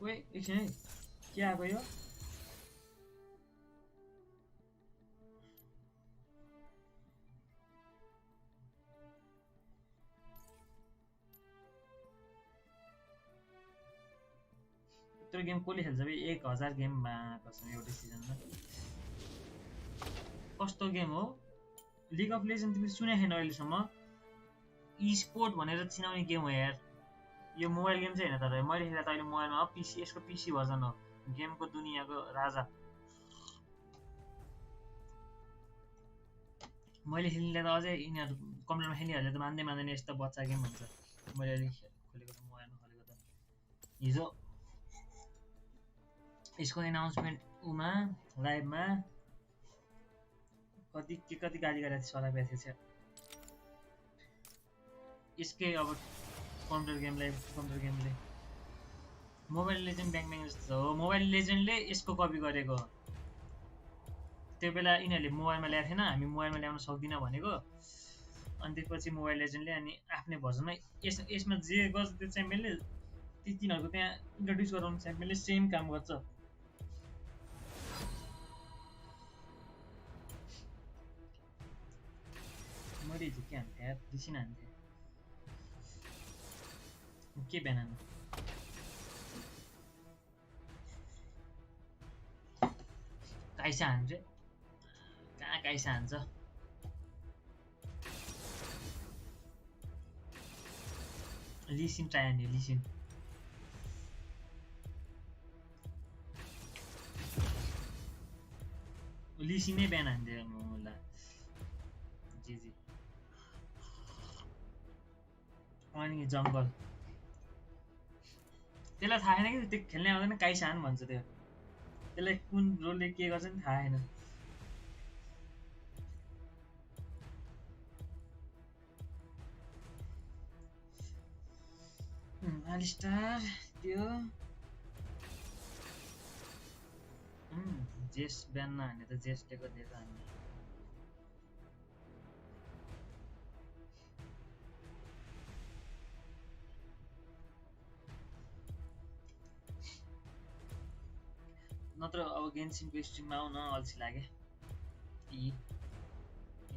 ओए एकछिन है के आएको यो यत्रो गेम कसले खेल्छ बे 1000 गेममा कसम एउटै सिजनमा कस्तो गेम हो लिग अफ लेजेन्ड तिमीले सुनेको छैन अहिलेसम्म ई स्पोर्ट भनेर चिनाउने गेम हो यार यो मोबाइल गेम चाहिँ हैन तर मैले खेलेको त अहिले मोबाइलमा हो पीसी यसको पीसी भर्जन हो गेमको दुनियाँको राजा मैले खेल्नेले त अझै यिनीहरु कम्प्युटरमा खेल्नेहरुले त मान्दैन यस्तो बच्चा गेम भन्छ मैले अहिले खोलेको त मोबाइलमा खोलेको त हिजो यसको एनाउन्समेन्ट उमा लाइभमा कति गाली गरेको थियो सरा बेथेछ यसकै अब कम्प्युटर गेमले मोबाइल लेजेन्ड ब्याङ जस्तो हो मोबाइल लेजेन्डले यसको कपी गरेको त्यो बेला यिनीहरुले मोबाइलमा ल्याएको थिएन हामी मोबाइलमा ल्याउन सक्दिन भनेको अनि त्यसपछि मोबाइल लेजेन्डले अनि आफ्नै भर्जनमा यसमा जे गर्छ त्यो च्याम्पियनले ती तिनीहरुको त्यहाँ इन्ट्रोड्युस गराउने च्याम्पियनले सेम काम गर्छ मैले हिजो के हान्थेँ यार रिसिन हान्थेँ के बिहान काइसा हान्छ कहाँ काइसा हान्छ लिसिन ट्राई हान्यो लिसिनै बिहान हान्थ्यो ल जी अनि जङ्गल त्यसलाई थाहा छैन कि त्यो खेल्ने आउँदैन काइसान भन्छ त्यो त्यसलाई कुन रोलले के गर्छ नि थाहा छैन आलिस्टार त्यो जेस बिहान हाने त जेसले गरिदिएर हामी नत्र अब गेन्सिनको स्ट्रिममा आउन अल्छी लागे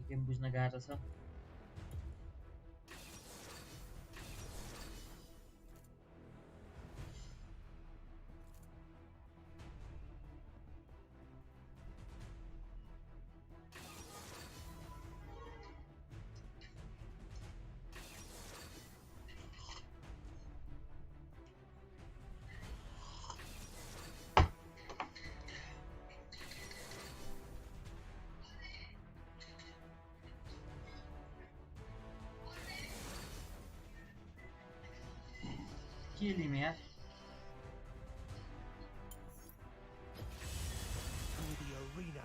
गेम बुझ्न गाह्रो छ के लिम यार To the arena.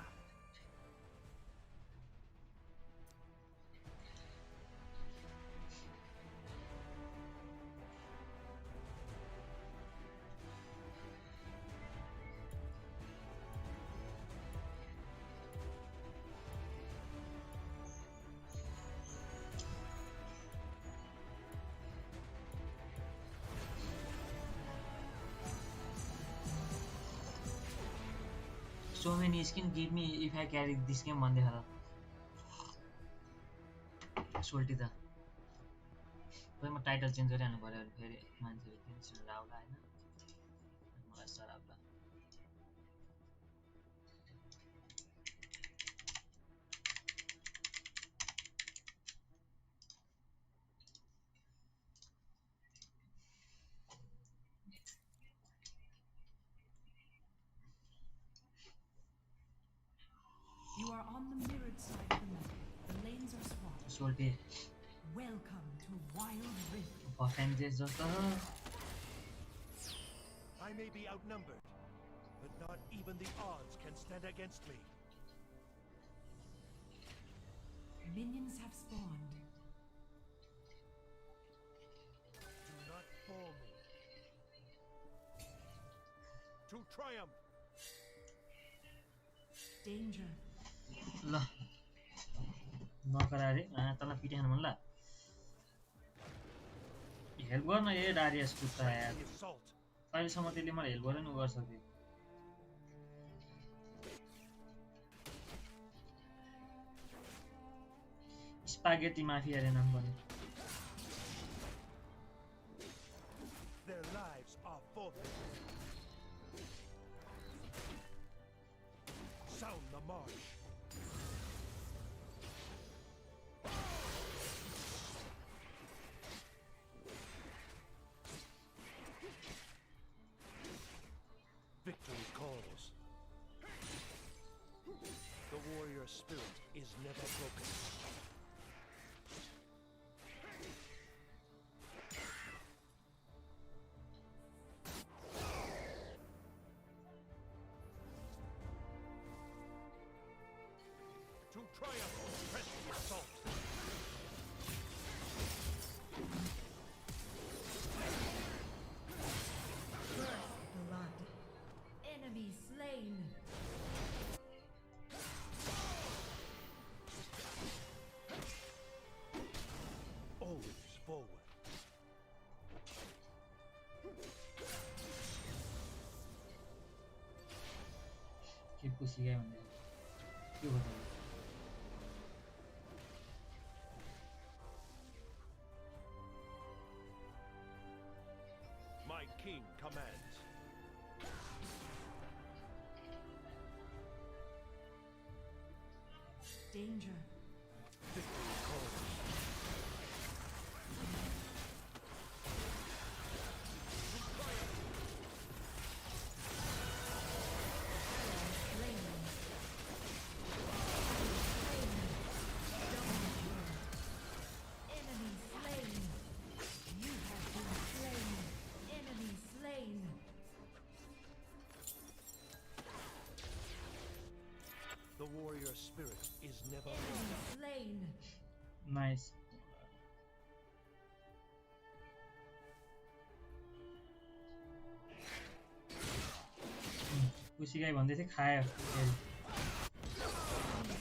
So many skin give me if I carry this game भन्दै खरा सोल्टी त खै म टाइटल चेन्ज गरिहाल्नु पर्यो फेरि मान्छेहरु टेन्सन आउला हैन मलाई सराउला You are on the mirrored side of the map. The lanes are swapped. Soaltee Welcome to Wild Rift. Percentage जस्तो I may be outnumbered, but not even the odds can stand against me. Minions have spawned. Do not fool me. To triumph. Danger. ल नकरा रे तँलाई पिटाउनु मन ल help गर्न ए Darius कुत्ता यार अहिलेसम्म त्यसले मलाई हेल्प गरेन गर्छ त्यो स्पागेटी माफिया रे नाम पनि Their lives are forfeit. Sound the march. Victory calls. The warrior spirit is never broken. To triumph, press the assault. Blood. Enemy slain. Always forward. के पुसिगा भन्दै के बताउ My king commands. Danger. Victory calls. Enemy slain. You have been slain. Enemy slain. The warrior spirit is never Enemy slain. Nice पुसिगा भन्दै थियो खायो फेरि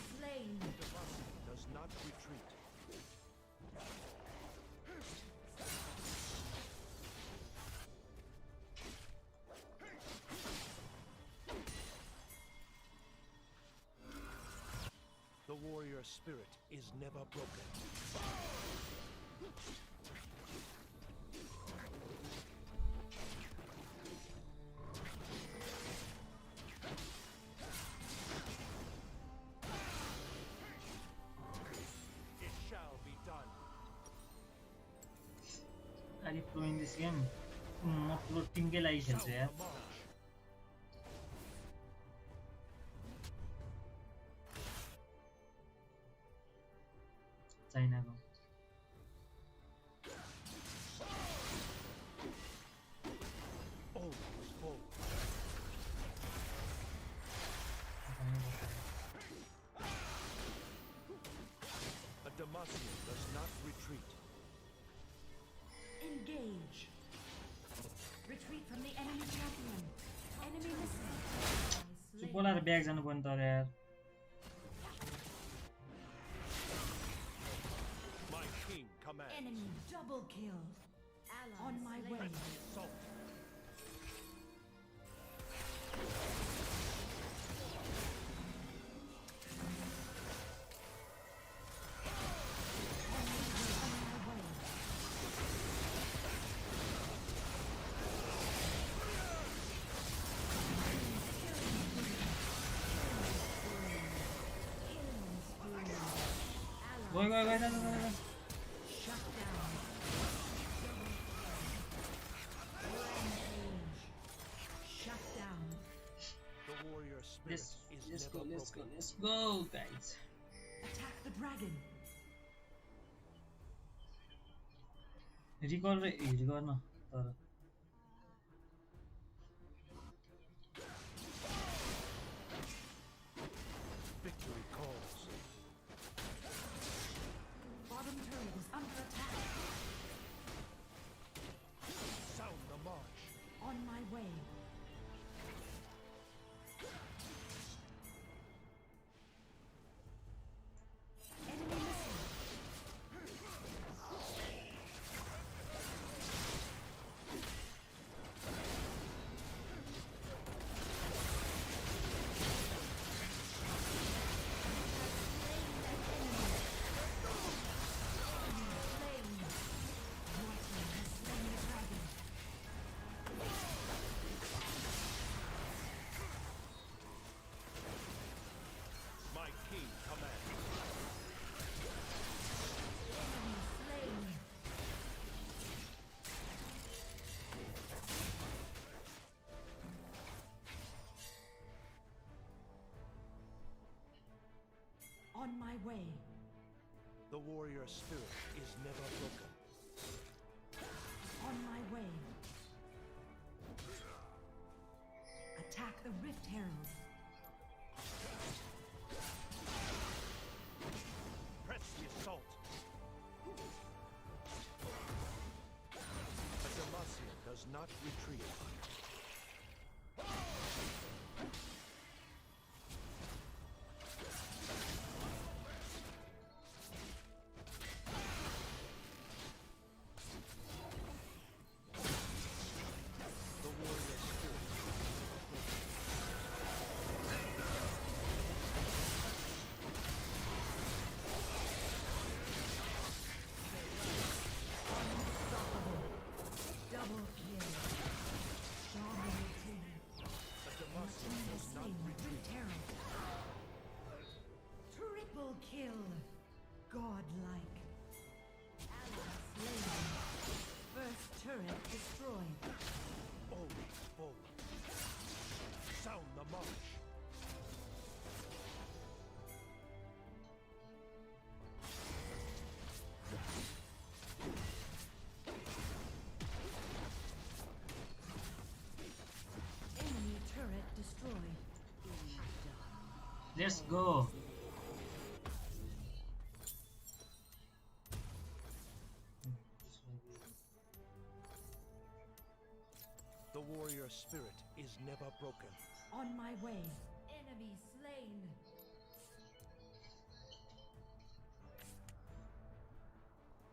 Slain. does not retreat. The warrior spirit is never broken. It shall be done. Are you pro in this game? म pro टिमकै लागि खेल्छु यार चाइनाको Demacia does not retreat. Engage. Retreat from the enemy champion. Enemy missing. बोलाएर bag जानु पर्ने तर यार My king commands. Enemy double kill. On my way. Salt. Go. Shut down. Shut down. The warrior spirit is never broken. Let's go, guys. Attack the dragon. Recall गर्न तर Victory calls. Bottom turret is under attack. Sound the march. On my way. Enemy missing. My king commands. On my way. The warrior spirit is never broken. On my way. Attack the Rift Herald. Press the assault. The Demacia does not retreat. The warrior spirit. Double kill. Dominating. The Demacia does not retreat. Triple kill. Godlike. Ally slain. First turret destroyed. Always forward. Sound the march. Enemy turret destroyed. Let's go. The warrior spirit is never broken. On my way. Enemy slain.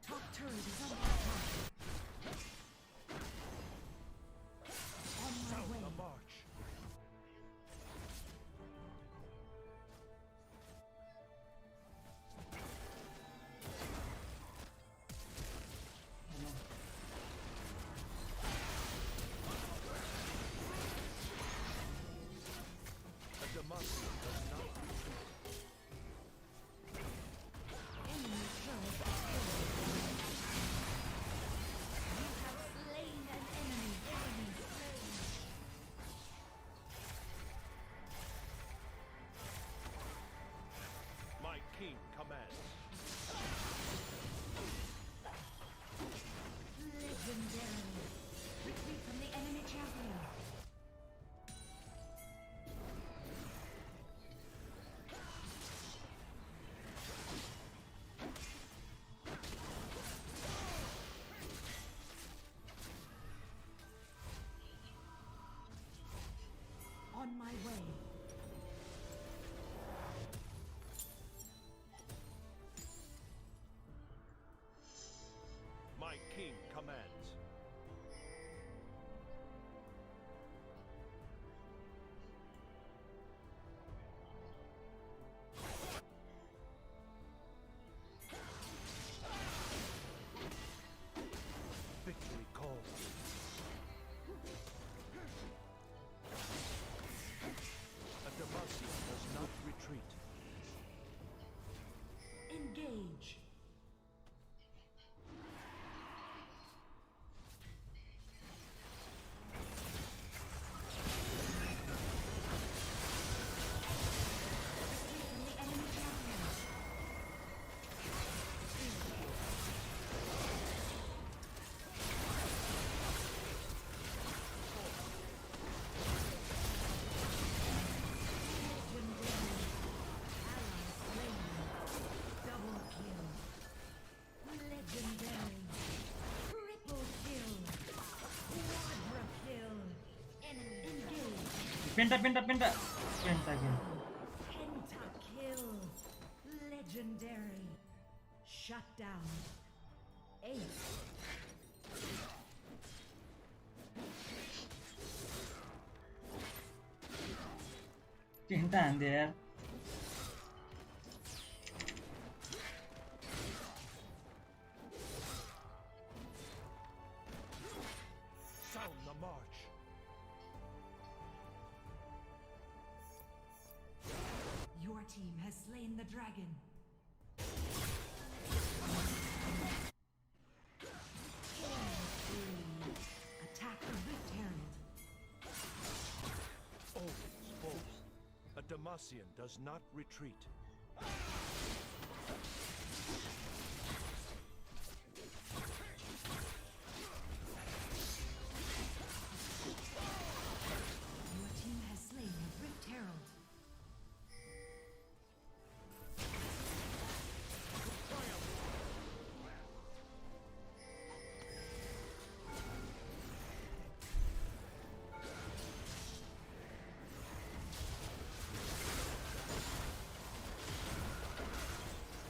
Top turret is under attack. On my Sound way. the march. The Demacia does not retreat. Enemy turret destroyed. king commands. Victory calls. A Demacia does not retreat. Engage. Penta kill. Pentakill. Legendary. Shut down. Ace. Penta and there. Sound the march. Your team has slain the dragon. Attack the Rift Herald. Always false. A Demacian does not retreat. Your team has slain the Rift Herald.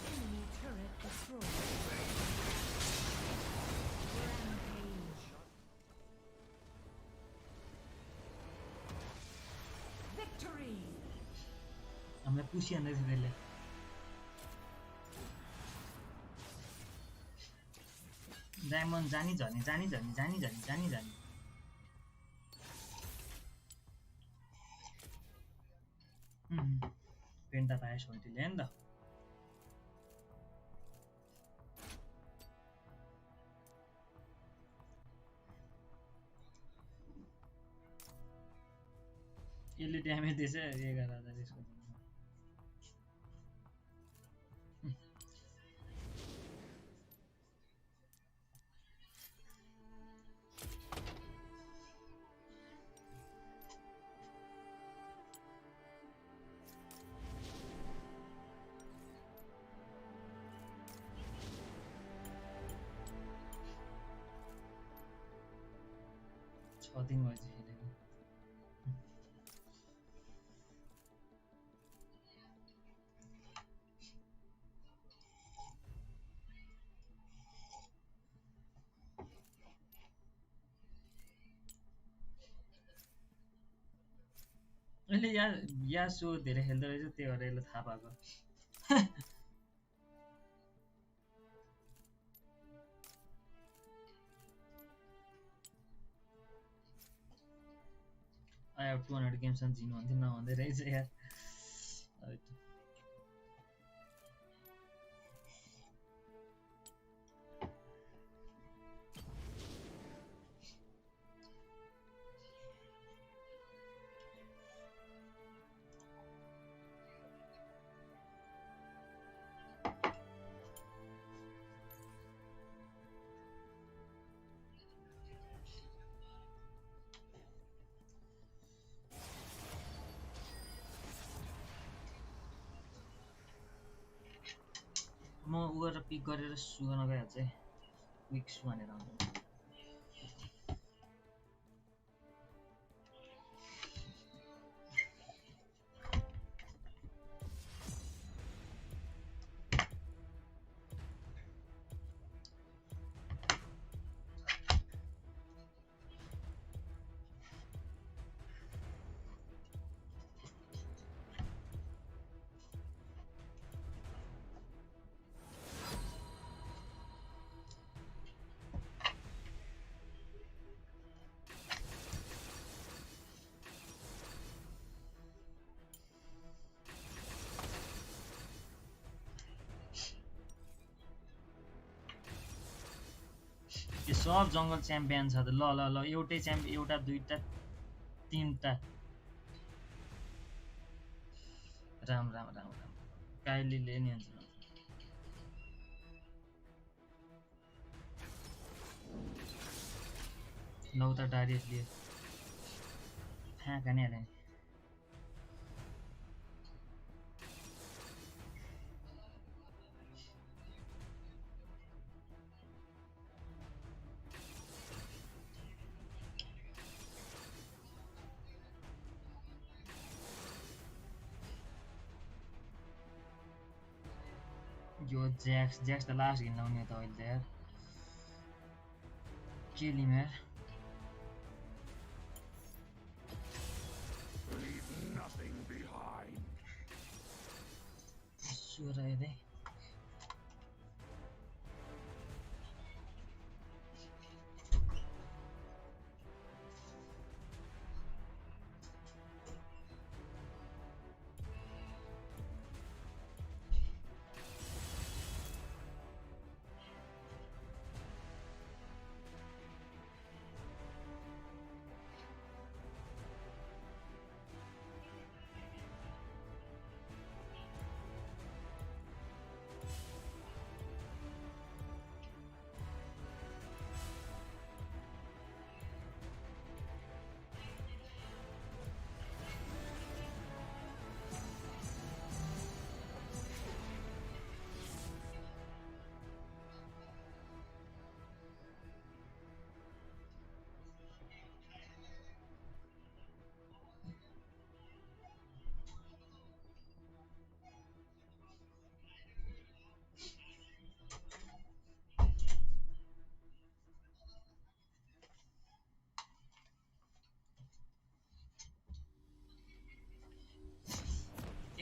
Enemy turret destroyed. Rampage. Victory! हामीलाई पुसिहाल्दै थियो त्यसले diamond जानी झनी penta पाएछ भन्टीले नि त यसले damage दिएछ 11,000 यसको दिन भएछ खेलेको अहिले यासो धेरै खेल्दो रहेछ त्यही भएर यसलाई थाहा पाएको I have 200 games on Gino and now on the race here. म उगर पिक गरेर सु गर्न गइहाल्छ है क्विक सु भनेर आउँछ यो सब जङ्गल च्याम्पियन छ त ल ल ल एउटै च्याम्पियन एउटा दुईटा तीनटा राम राम राम राम काइलीले नि हुन्छ लौता डारियस लिए हाँ कने हाले यो ज्याक्स त लास्ट हिँड्न आउने त अहिले त यार के लिम यार सुरा हेर्दै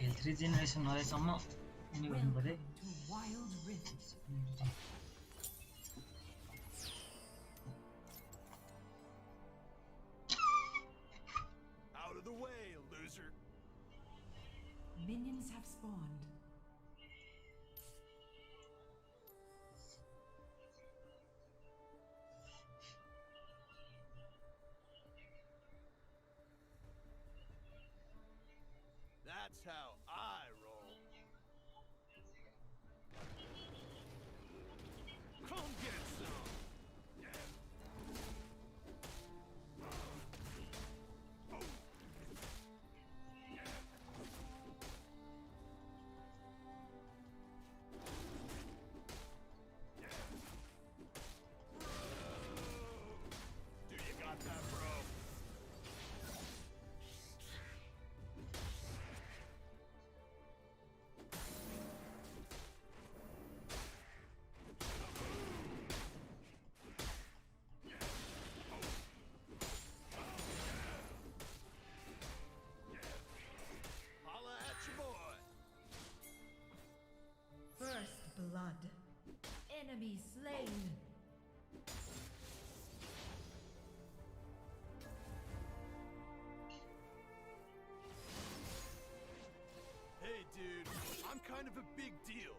L3 generation नरहेसम्म उनी गर्नु पर्यो Out of the way, loser. Minions have spawned. That's how I roll. Come get some. Do you got that, bro? Holla at your boy. First blood. Enemy slain. Hey, dude, I'm kind of a big deal.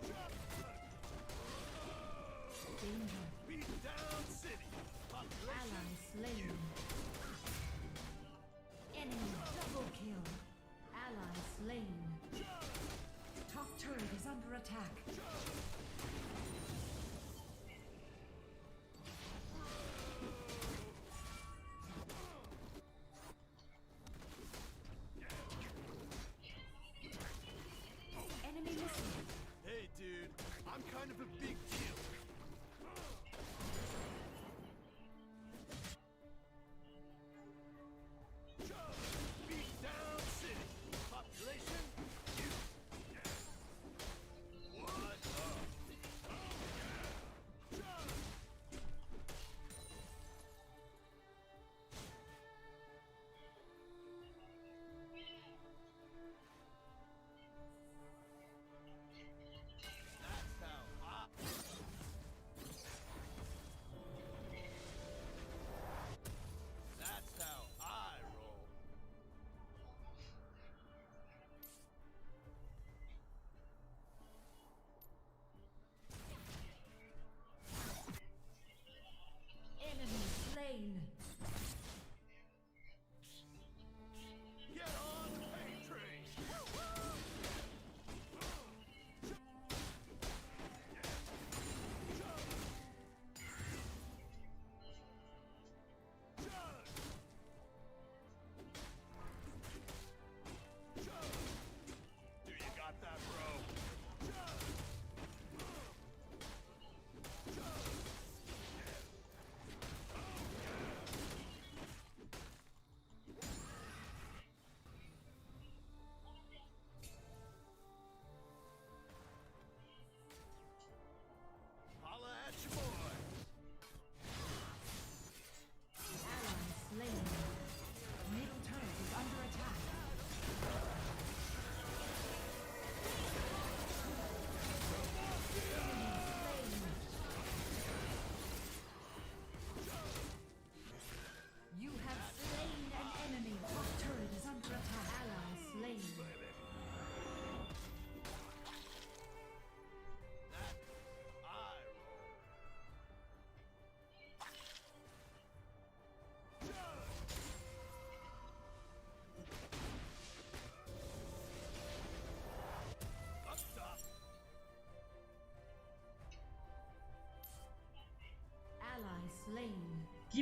What up? Danger. Beat down city. Ally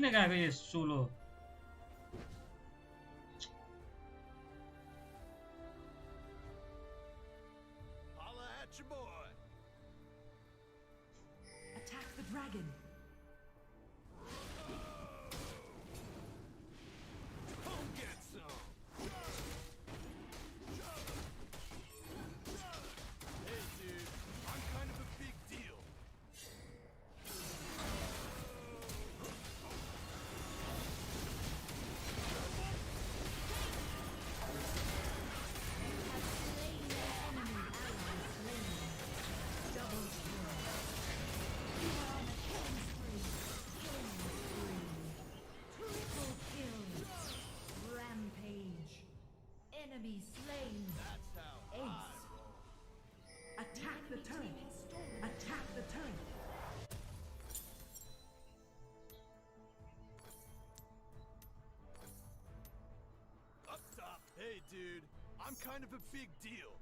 किन गएको यो solo Holla at your boy. Attack the dragon. Come get some. Hey, dude, I'm kind of a big deal. Enemy slain. That's how Ace. Attack the turret. Attack the turret. Up top. Hey, dude, I'm kind of a big deal.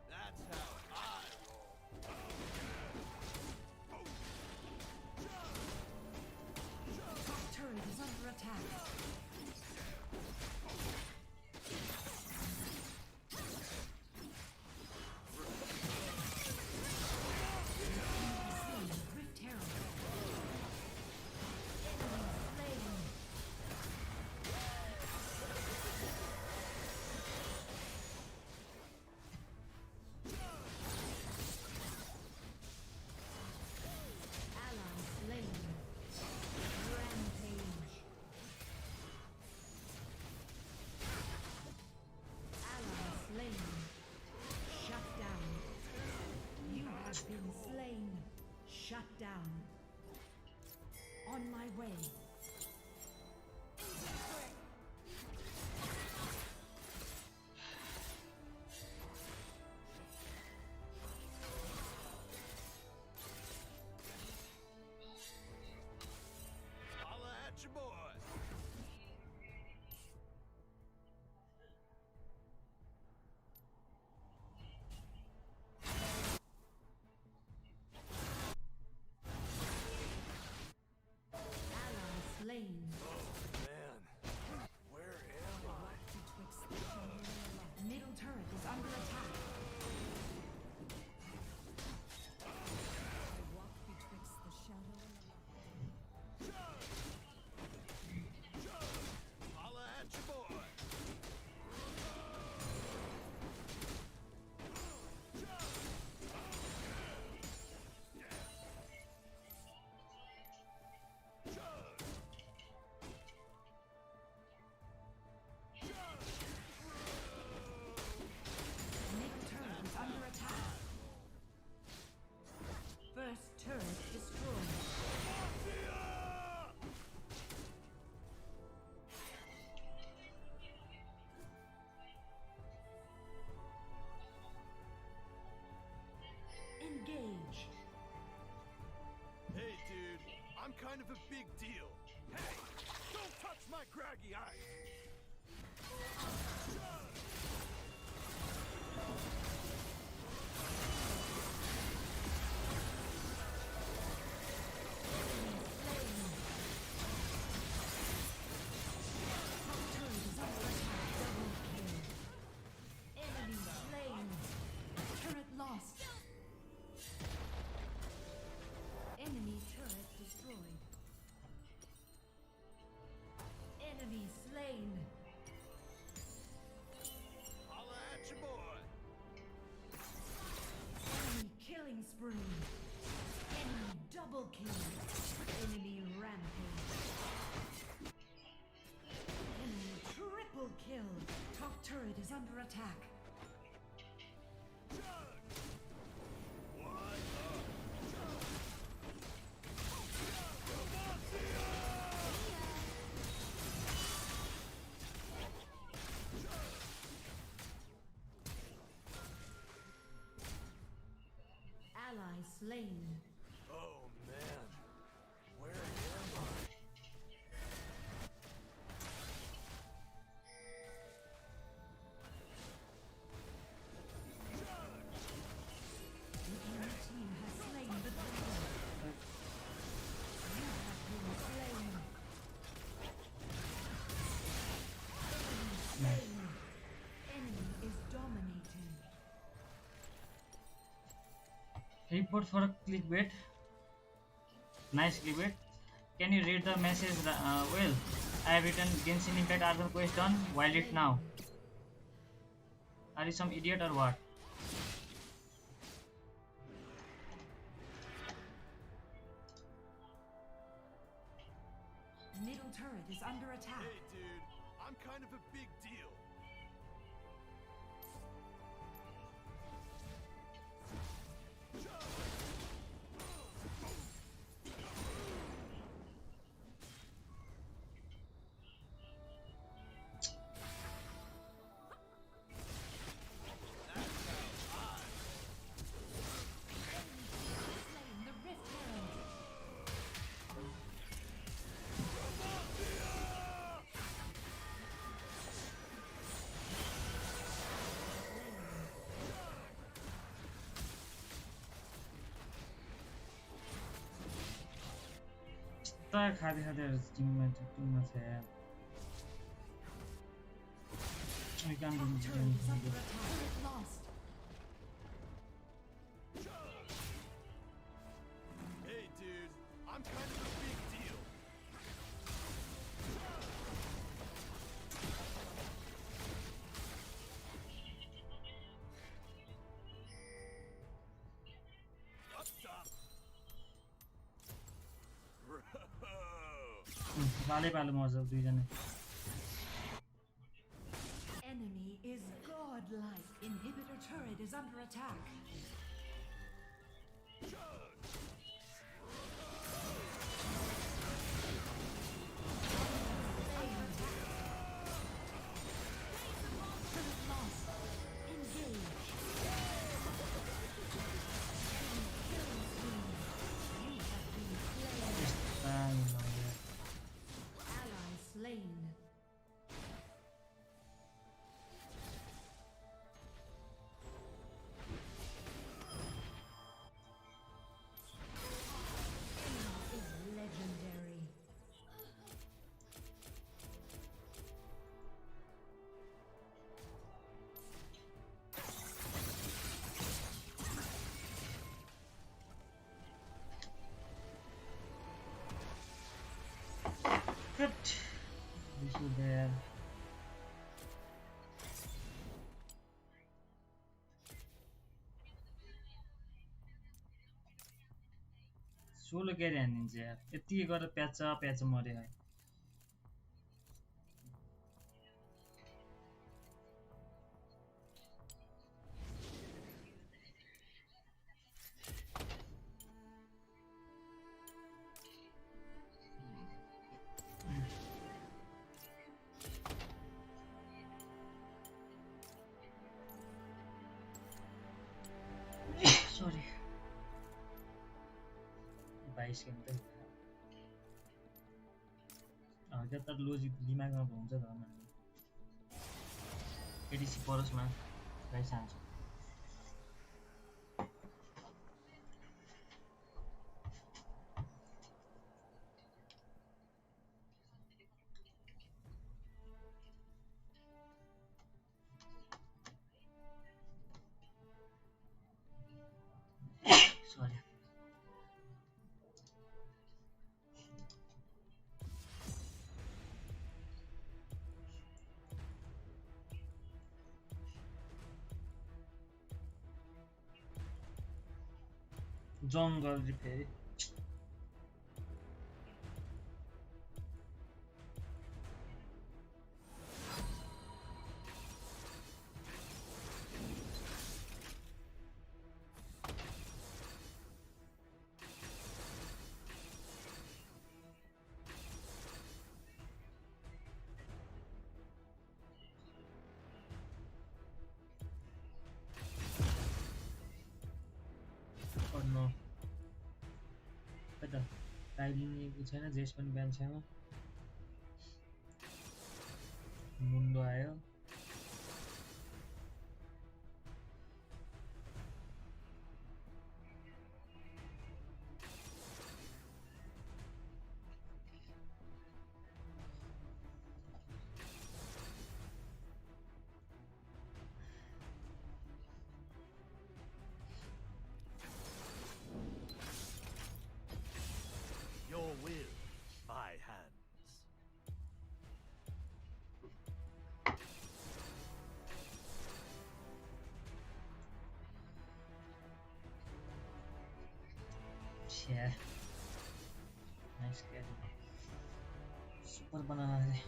That's how I roll. Top turret is under attack. Rift Herald. Enemy slain. Ally slain. Rampage. Ally slain. Shut down. You have been slain. Shut down. On my way. Holla at your boy. Ally slain. Man, where am I? Betwixt the shadow. Middle turret is under attack. I walk betwixt the shadow and the light. Holla at your boy. Middle turret is under attack. First turret destroyed. Engage. Hey, dude, I'm kind of a big deal. Hey, don't touch my craggy eyes. Top turret is under attack. Double kill. Enemy slain. Turret lost. Enemy turret destroyed. Enemy slain. Holla at your boy. Enemy killing spree. Enemy double kill. Enemy rampage. Enemy triple kill. Top turret is under attack. Ally slain. Oh man, where am I? The enemy team has slain the dragon. You have been slain. Enemy slain. Enemy is dominating. Report for a clickbait. Nice clickbait. Can you read the message? Well, I have written Genshin Impact Arthur quest done. Wild it now. Are you some idiot or what? Middle turret is under attack. Hey dude, I'm kind of a big deal. Slain the Rift Herald. खाँदै टिममा छ यार We can't do Turret is under attack. Turret lost. Hey dude, I'm kind of a big deal. Up top. Bro. पाले पाले मर्छ दुईजना Enemy is godlike. Inhibitor turret is under attack. Turret lost. Engage. Killing spree. You have been slain. Ally slain. Enemy is legendary. Script. We should there. Solo क्यारी हानिदिन्छ यार यति गरेर patch मर्यो है सरी 22 गेम त ज्यादातर लोजिक दिमागमा हुन्छ त एडिसी परोसमा गाई चाहन्छु सरी जङ्गल फेरि Oh no. खाइलिएको छैन जेस पनि बिहान छेमा मुन्डो आयो Your will, my hands. Yeah. Nice kid. Super banana है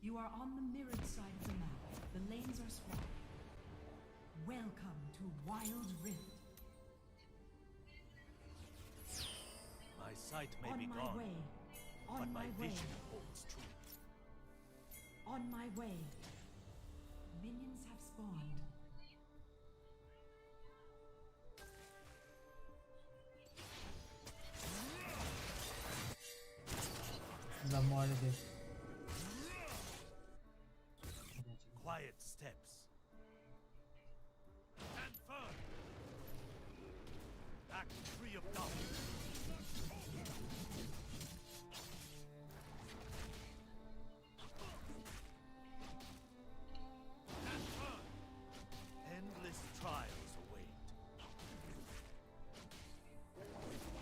You are on the mirrored side of the map. The lanes are swapped. Welcome to Wild Rift. My sight may On be my gone, way. but On my my way. vision holds true. On my way. Minions have spawned. The more the Quiet steps. Stand firm. Act free of doubt. Stand firm. Endless trials await.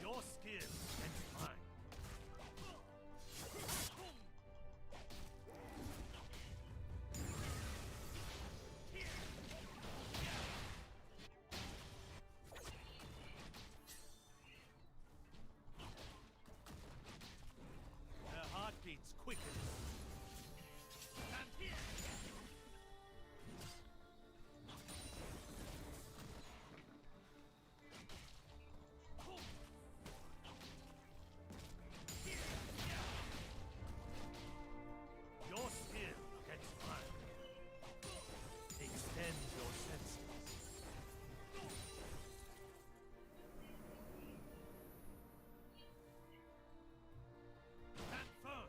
Your skill and mine. Their heartbeats quicken. Stand here. Your skill against mine. Extend your senses. Stand firm.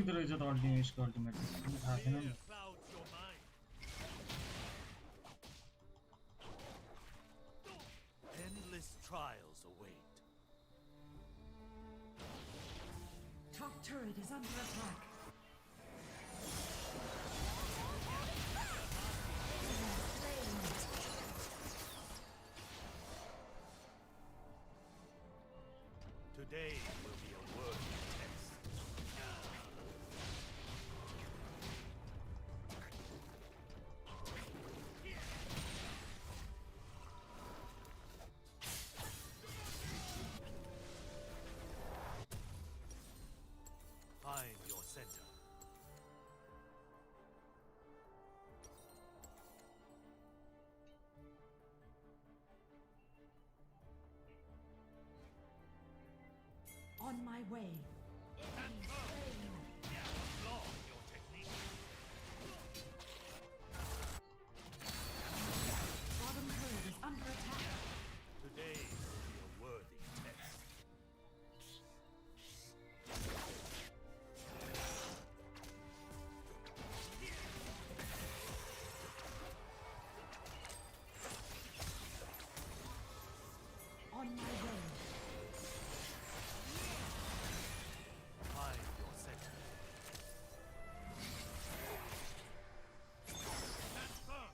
हुँदो रहेछ त अल्टिमेटको ultimate थाहा छैन नि Endless trials await. Top turret is under attack. Today will be a worthy test. Find your center. On my way. Bottom turret is under attack. Today will be a worthy test. On my way. Find your center. Stand firm.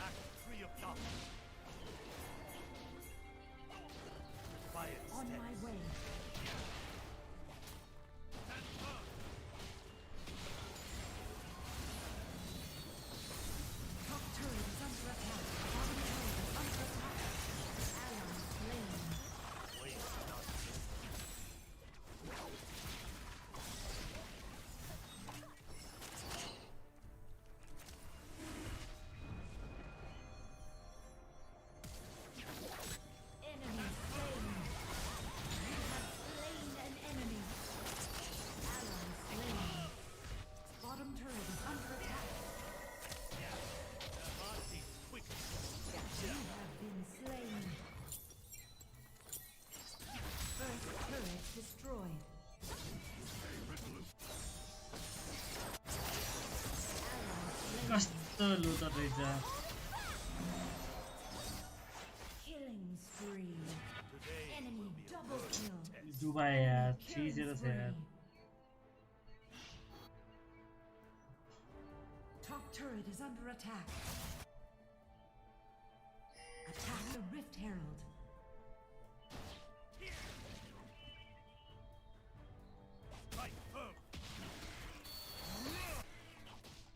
Act free of darkness. Quiet On steps. my way. Stand firm. Top turret is under attack. Bottom turret is under attack. Ally slain. Waste not. Enemy slain. You have slain an enemy. Ally slain. Bottom turret is under attack. Heart beats quick. You have been slain. First turret destroyed. कस्तो Luther रहेछ Killing spree. Enemy double kill. डुबाए यार 3-0 छ यार Top turret is under attack. Attack the Rift Herald. Fight firm.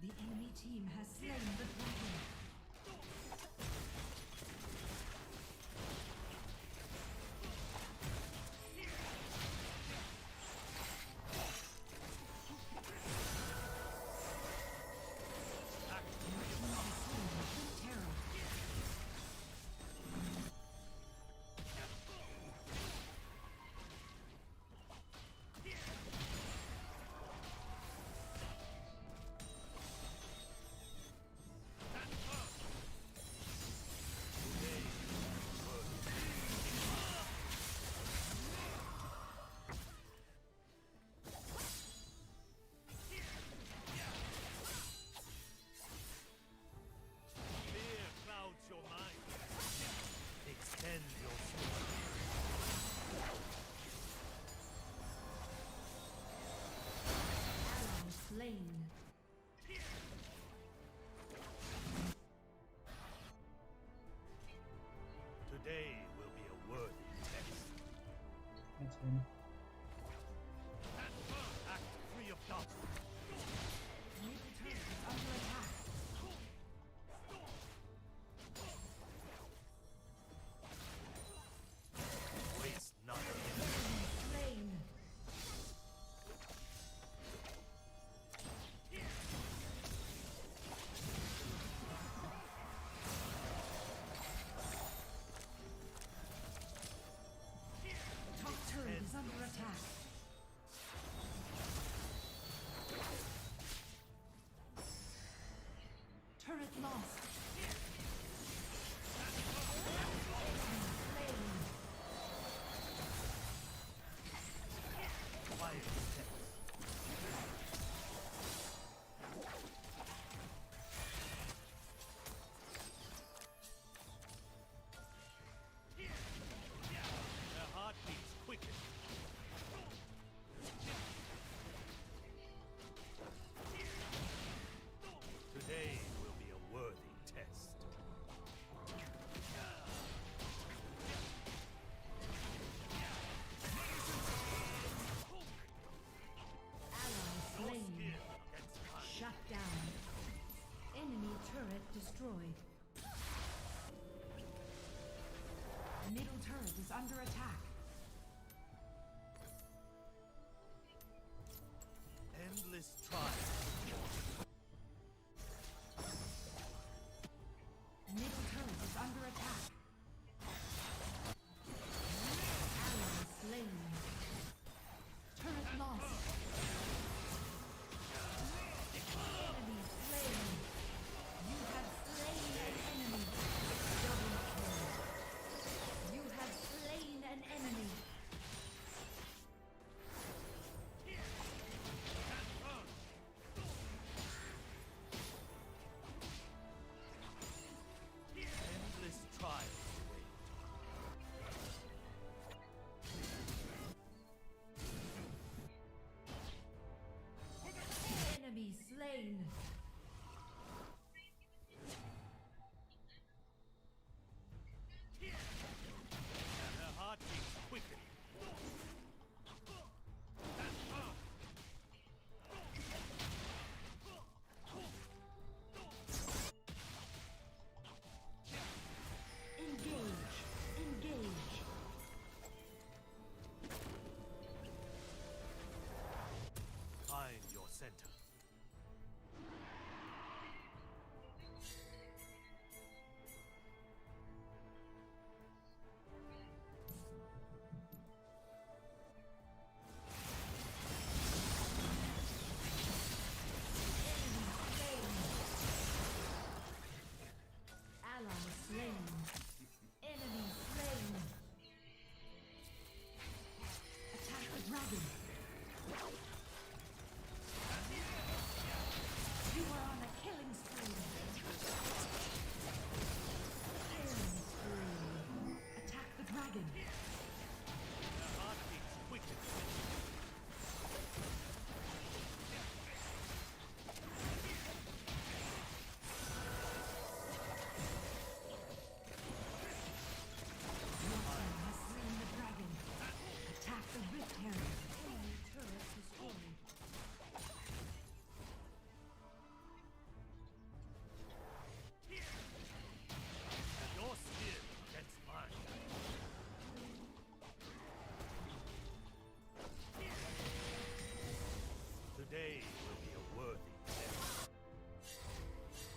The enemy team has slain the dragon. Fear clouds your mind. Extend your sword. Ally slain. Today will be a worthy test. That's fine. Stand firm. Act free of darkness. Middle turret is under attack. Waste not. Slain. Top turret is under attack. Turret lost. Slain. under attack. Endless trial. Middle turret is under attack. Ally slain. Turret lost. Enemy slain. You have slain an enemy. Double kill. You have slain an enemy. Endless trials await. Enemy slain. Her heart beats quicken. Engage. Engage. Find your center. Ally slain. Enemy slain. Attack the dragon. You are on a killing spree. Killing spree. Attack the dragon. Her heart beats quicken. Your team has slain the dragon. Attack the rift herald. Enemy turret destroyed. Your skill against mine. Today will be a worthy test.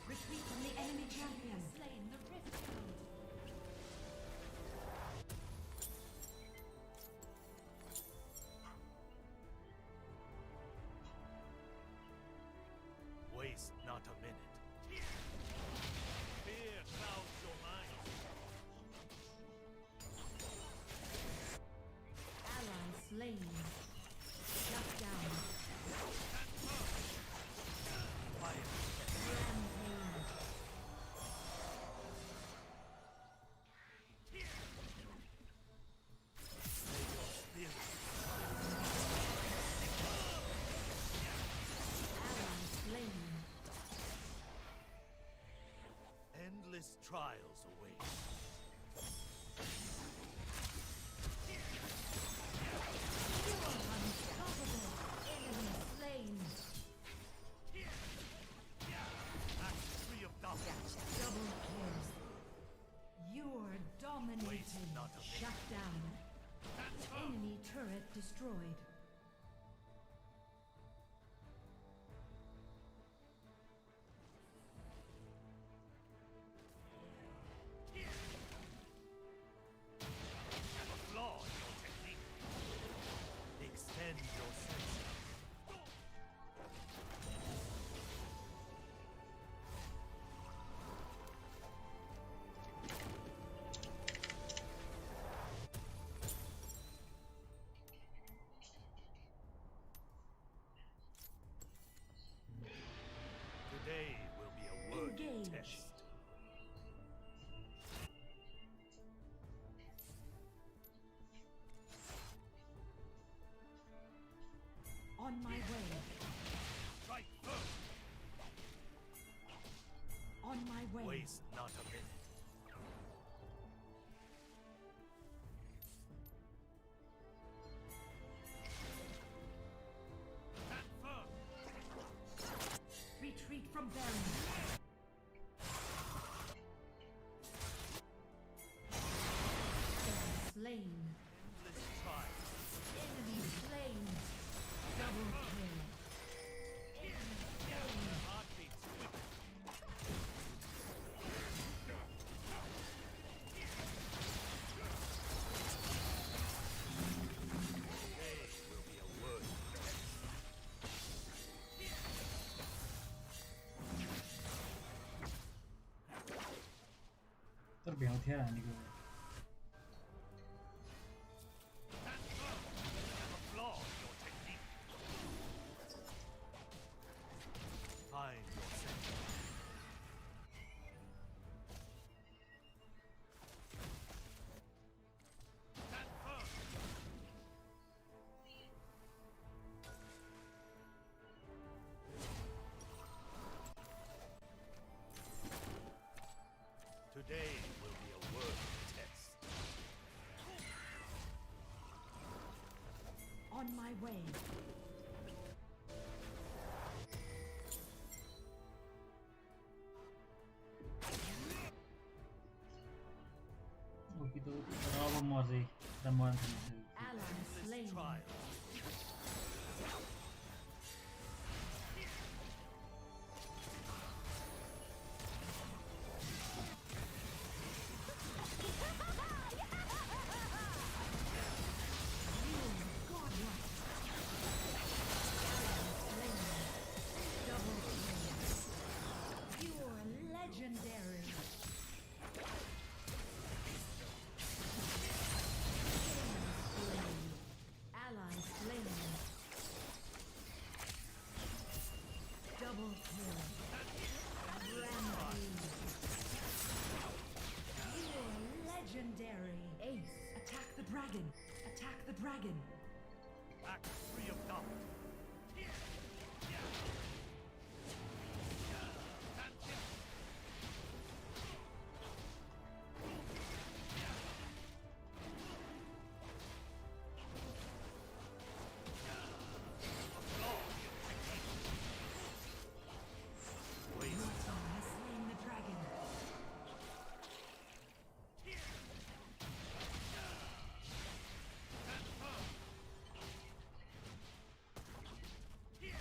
Retreat from the enemy champion. Slain the rift herald. Waste not a minute. Fear clouds your mind. Ally slain. Shut down. Rampage. Ally slain. Endless trials await. You are unstoppable. Enemy slain. Mastery of darkness. Double kills. You are dominating. Waste not a minute. Shut down. Enemy turret destroyed. Applaud your technique. Extend your senses. Today will be a worthy Engage. test. On my way. Strike first. On my way. Waste not a minute. Stand firm. Retreat from barrier. Slain. थियो हानेको Today will be a worthy test. On my way. Okay त अब म चाहिँ र मर्न थाल्छु Ally slain. Legendary. Ally slain. Double kill. Rampage. You are legendary. Ace. Attack the dragon. Attack the dragon. Act 3 of doubt. Has slain the dragon.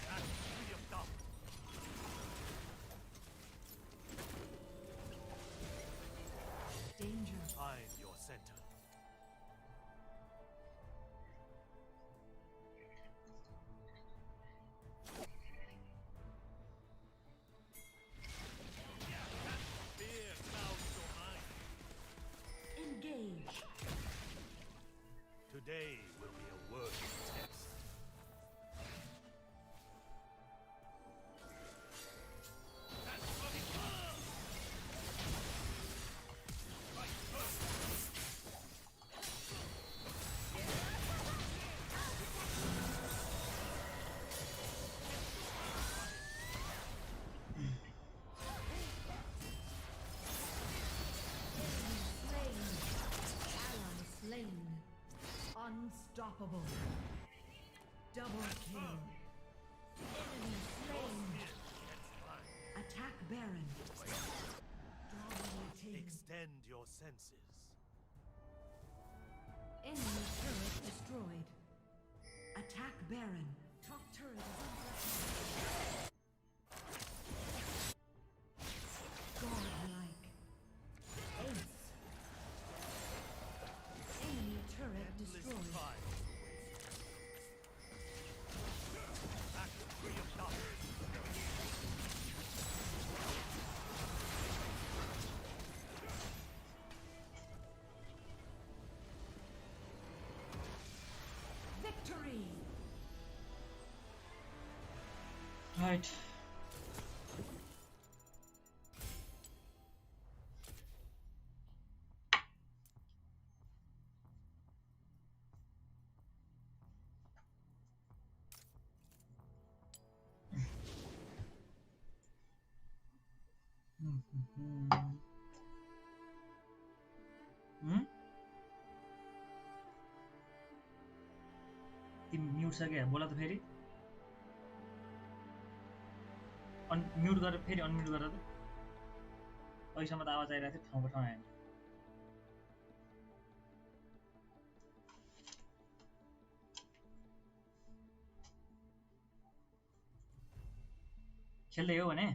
Act 3 of doubt. Danger. Find your center. Fear clouds your mind. Engage. Today will be a worthy test. Slain. Ally slain. Unstoppable. Double kill. Enemy slain. Attack Baron. Dominating. Extend your senses. Enemy turret destroyed. Attack Baron. Top turret is under attack. Godlike. Ace. Enemy turret destroyed. Act 3 of doubt. Victory! Right. तिमी mute छ क्या बोला त फेरि mute गरेर फेरि unmute गर त अहिलेसम्म त आवाज आइरहेको थियो ठाउँको ठाउँ आएन खेल्दै हो भने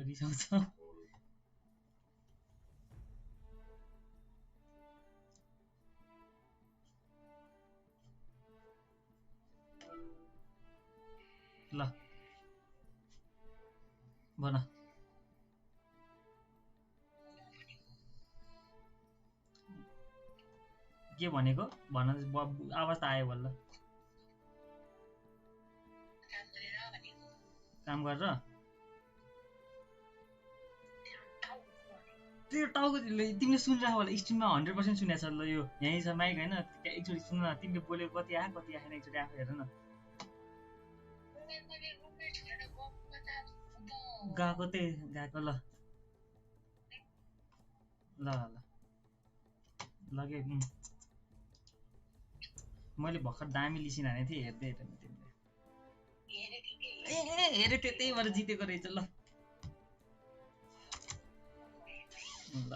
रिसाउँछ ल भन के भनेको भन आवाज त आयो बल्ल काम गरेर त्यो टाउको तिमीले सुनिरहेको होला स्ट्रिममा 100% सुनेको छ ल यो यहीँ छ माइक होइन एकचोटि सुन न तिमीले बोलेको कति आएन एकचोटि आफै हेर न गएको त्यही गएको ल ल ल लगे मैले भर्खर दामी लिसिन हाने थिएँ हेर्दै हेरेन तिमीले हेरे त्यही भएर जितेको रहेछ ल ल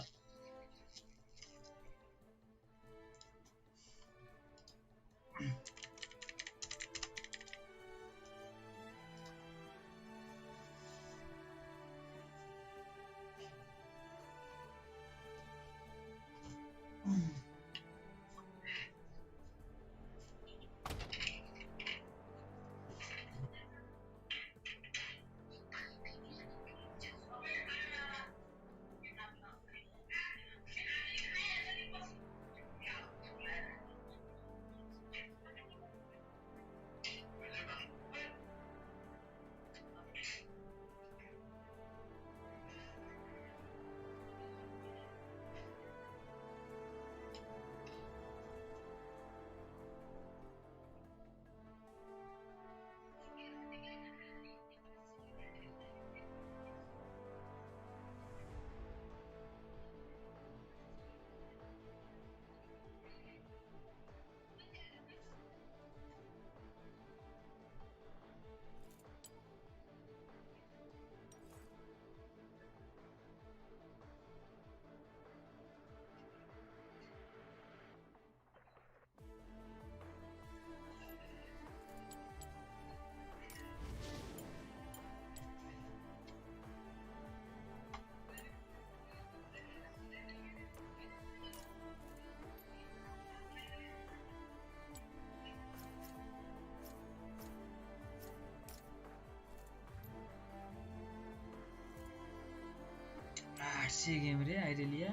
गेम रे आइरेलिया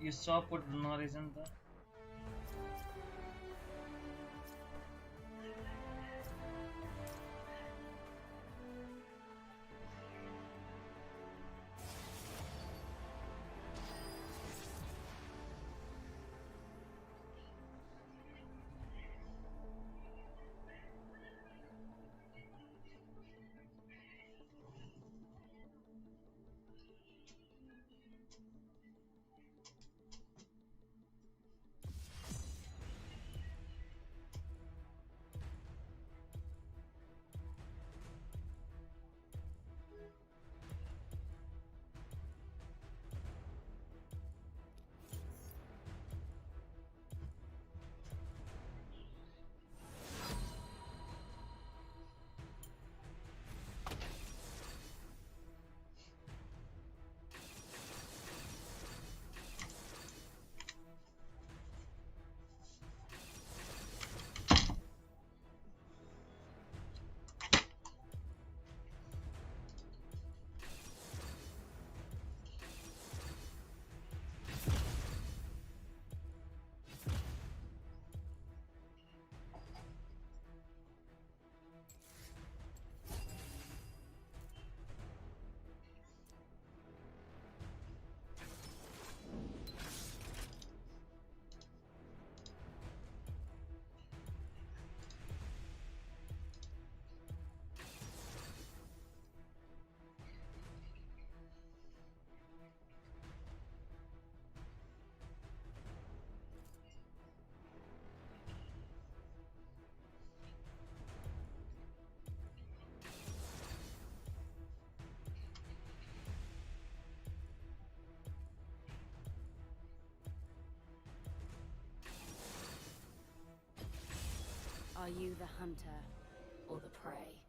यो सपोर्ट नरहेछ नि त Are you the hunter or the prey?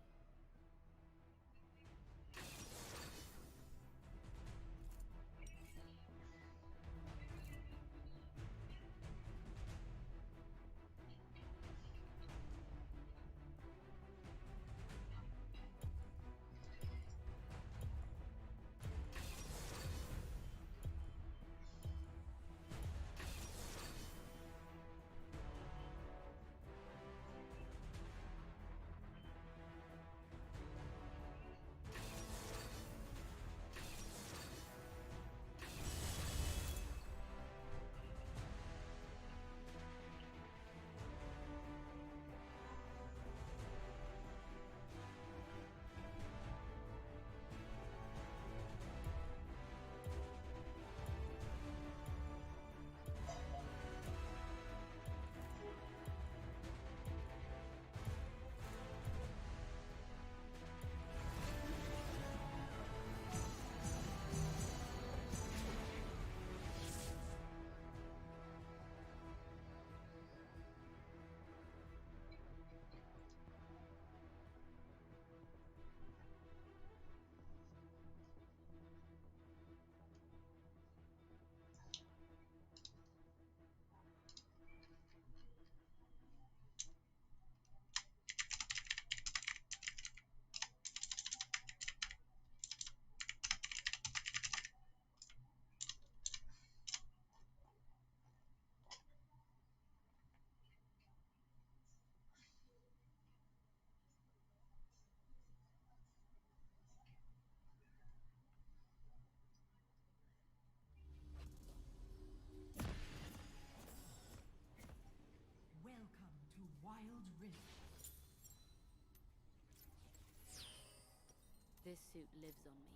This suit lives on me.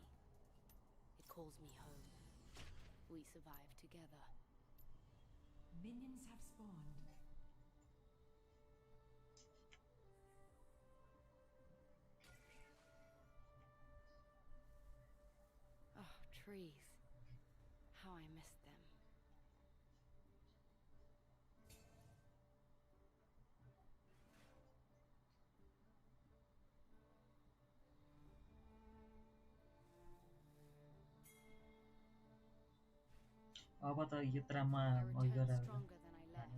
It calls me home. We survive together. Minions have spawned. Oh, trees. How I missed them. अब त यात्रामा Return stronger than I left.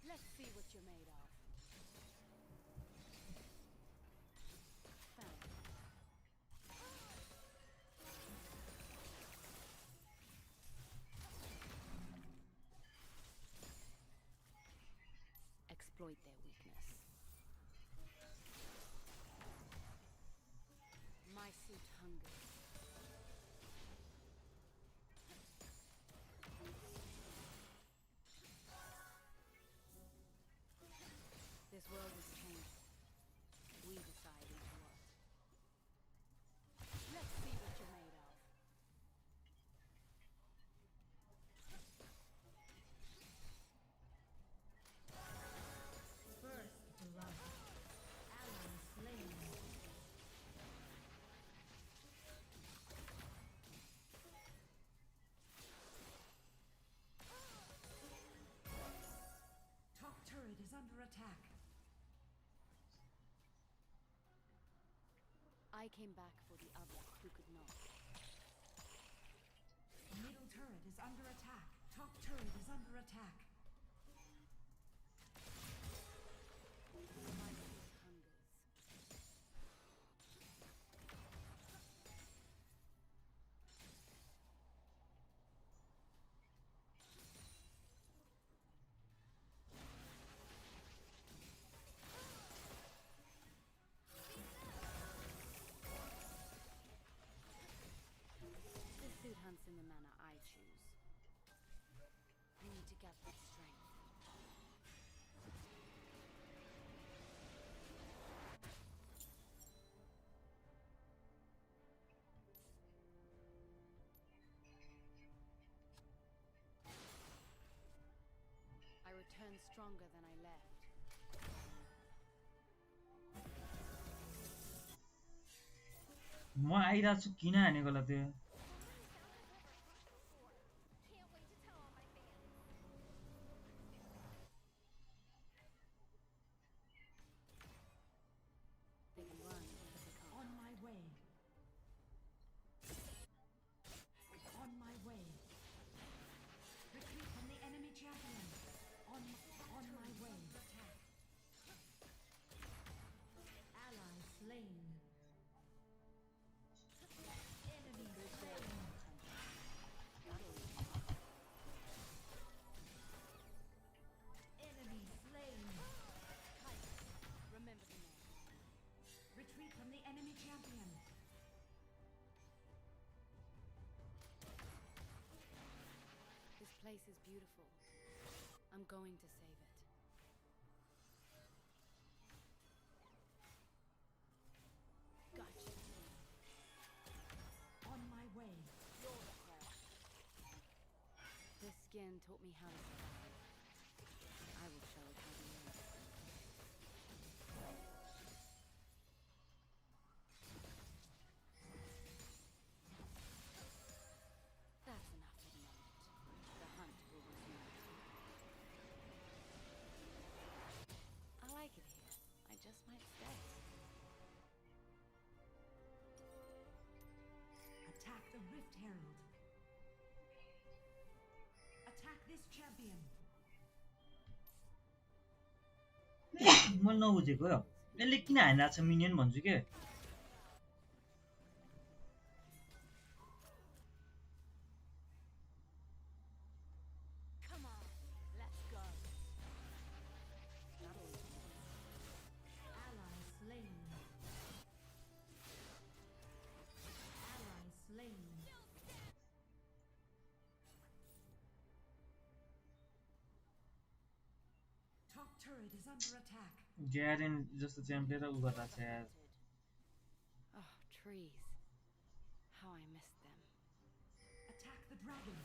Let's see what you're made of. Found. Exploit their weakness. My suit hungers. This world has changed. We decide into what. Let's see what you're made of. First blood. Ally slain. Top turret is under attack. I came back for the other who could not. Middle turret is under attack. Top turret is under attack. My suit hungers. This suit hunts in the manner I choose. I need to get that strength. I return stronger than I left. म आइरहेको छु किन हानेको ल त्यो They can run, but they can't. On my way. On my way. Retreat from the enemy champion. On my way. Ally slain. Enemy slain. Enemy slain. Remember the name. Retreat from the enemy champion. This place is beautiful. I'm going to save it. Gotcha. On my way. You're the threat. This skin taught me how to survive. I will show it how to live. That's enough for the moment. The hunt will resume. I like it here. I just might stay. Attack the Rift Herald. Attack this champion. मैले नबुझेको हो यसले किन हानिरहेको छ minion भन्छु के Come on, let's go. Ally slain. Ally slain. Top turret is under attack. ग्यारेन जस्तो champion र उ गर्दा छ यार Oh, trees. How I missed them. Attack the dragon.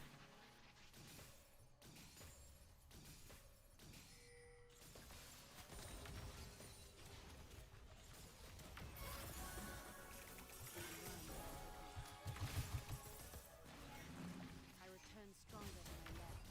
I return stronger than I left.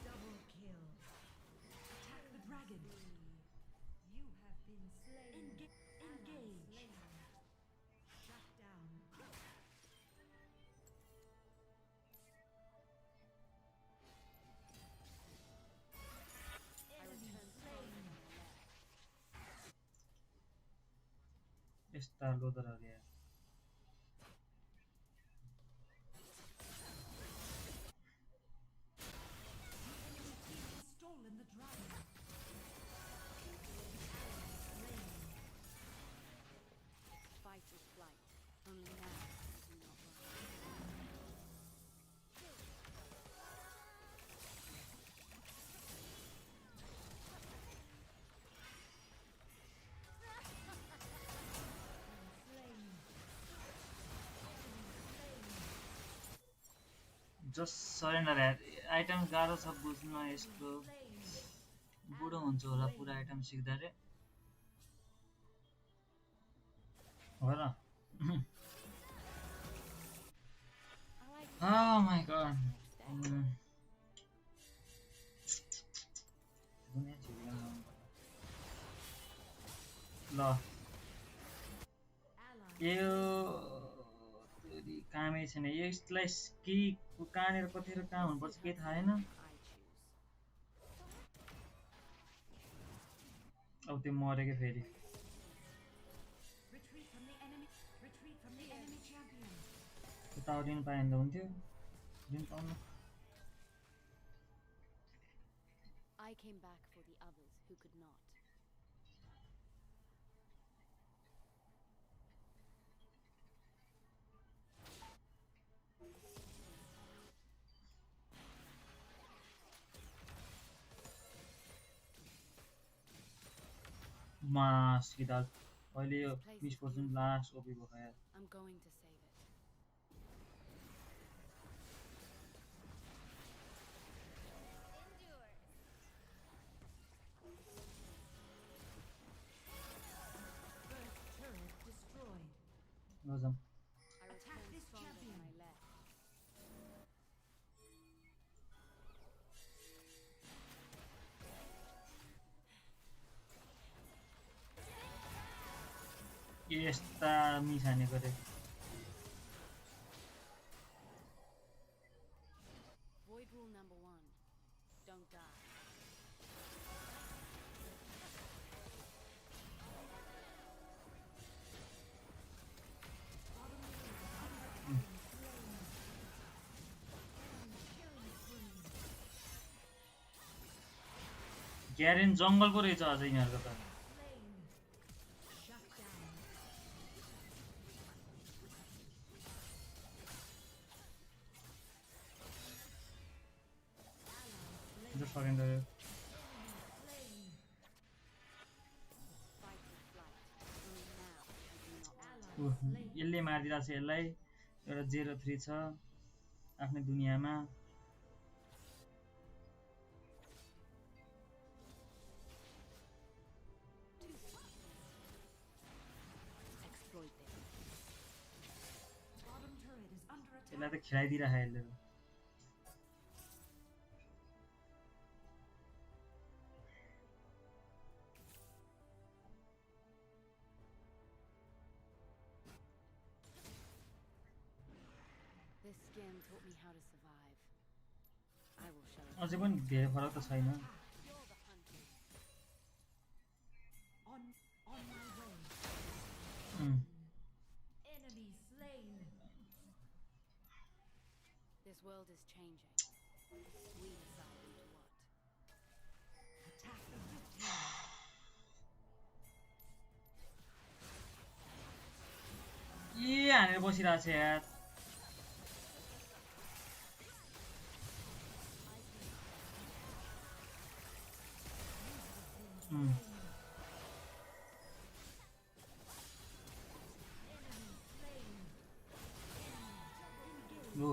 Double kill. Attack the dragon. You have been slain. Engage. Shut down. Enemy slain. यस्ता लोदरहरु यार Stolen the dragon. Fight or flight. Only now I do not run. Just surrender यार item गाह्रो छ बुझ्न यसको बुढो हुन्छ होला पुरा आइटम सिक्दा रे हो र Oh my god. ल यो कामै छैन यसलाई के कहाँनिर कतिखेर कहाँ हुनुपर्छ केही थाहा छैन अब त्यो मरेको फेरि Retreat from the enemy. Retreat from the enemy champion. यता लिनु पाए भने त हुन्थ्यो लिनु पाउनु I came back for the others who could not. सिधा अहिले यो 20% लास्ट ओपी भयो यार I'm going to save it. First turret destroyed. लजम I return stronger than I left. यस्ता मिसाने गरे Void rule number 1. Don't die. ग्यारेन जङ्गलको रहेछ अझै यिनीहरूको त Just fucking do it. यसले मारिदिरहेको छ यसलाई एउटा 03 छ आफ्नै दुनियाँमा यसलाई त खेलाइदिरहेको यसले This skin taught me how to survive. I will show it. अझै पनि धेरै फरक त छैन On my way. Enemy slain. This world is changing. We decide into what. Attack the victim. हानेर बसिरहेछ यार लो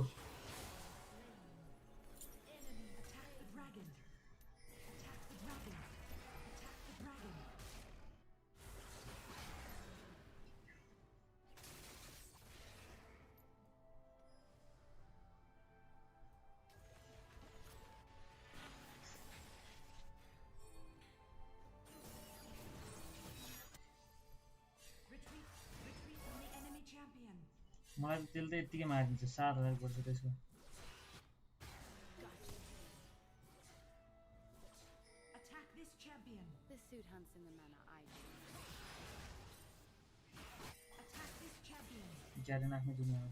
मलाई त त्यसले त यतिकै मारिदिन्छ 7000 पर्छ त्यसको Attack this champion. This suit hunts in the manner I do. Attack this champion. ज्यादा नाख्ने दुनियामा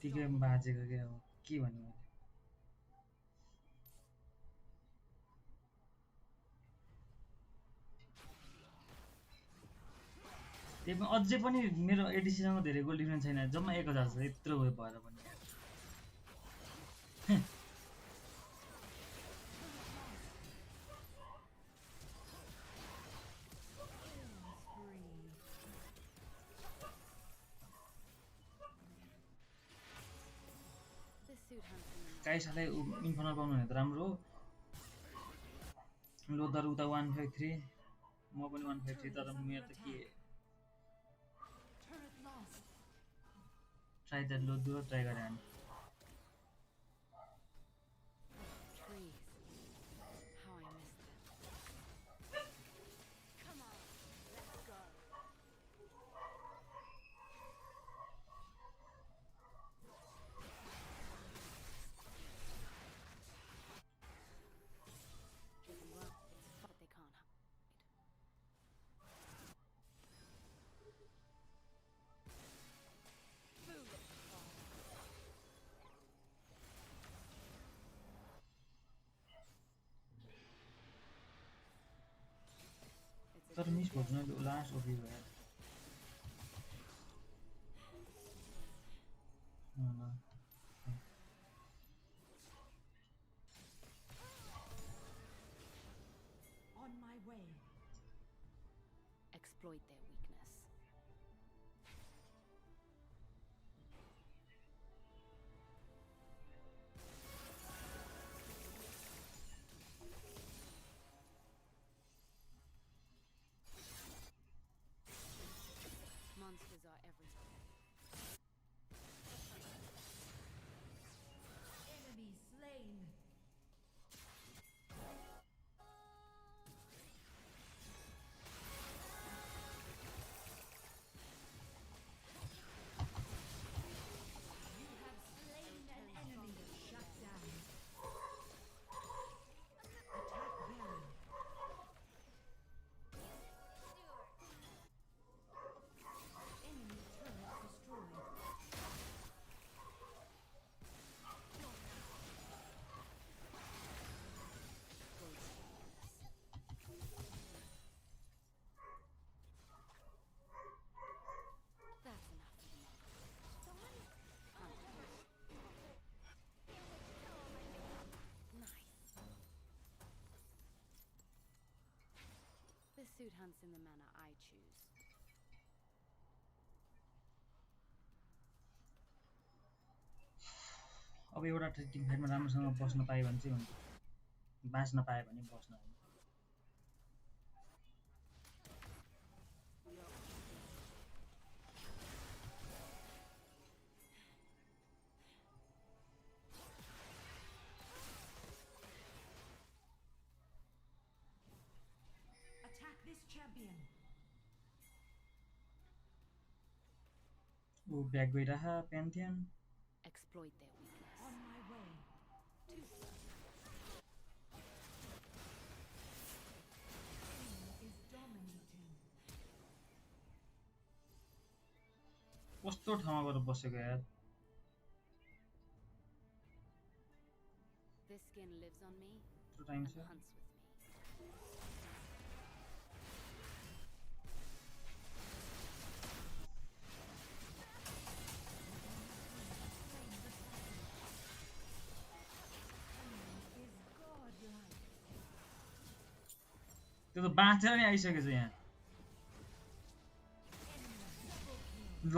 यतिकै बाजेको के हो के भन्नु मैले त्यही पनि अझै पनि मेरो एडिसीसँग धेरै गोल डिफरेन्स छैन जम्मा 1000 छ यत्रो भएर पनि काइसालाई इन्फर्नल पाउनु भने त राम्रो हो लोदर उता 153 म पनि 153 तर मेरो त के ट्राई दैट लोदर ट्राई गरे हामी तर मिस भोज्नु लास्ट ओपी भयो On my way. Exploit their weakness. Monsters are everywhere. Enemy slain. You have slain an enemy. Shut down. Attack Baron. Enemy turret destroyed. That's enough for the moment. Nice. This suit hunts in the manner I choose. अब एउटा Tim फाइटमा राम्रोसँग बस्न पाए भने चाहिँ हुन्छ बाँच्न पाए भने बस्न हो Oh, back with a Pantheon. Exploit their weakness. On my way. Is dominating. कस्तो ठाउँमा गएर बसेको यार This skin lives on me त्यो टाइम and छ hunts with me. त्यो त बाँचेर नि आइसकेछ यहाँ ल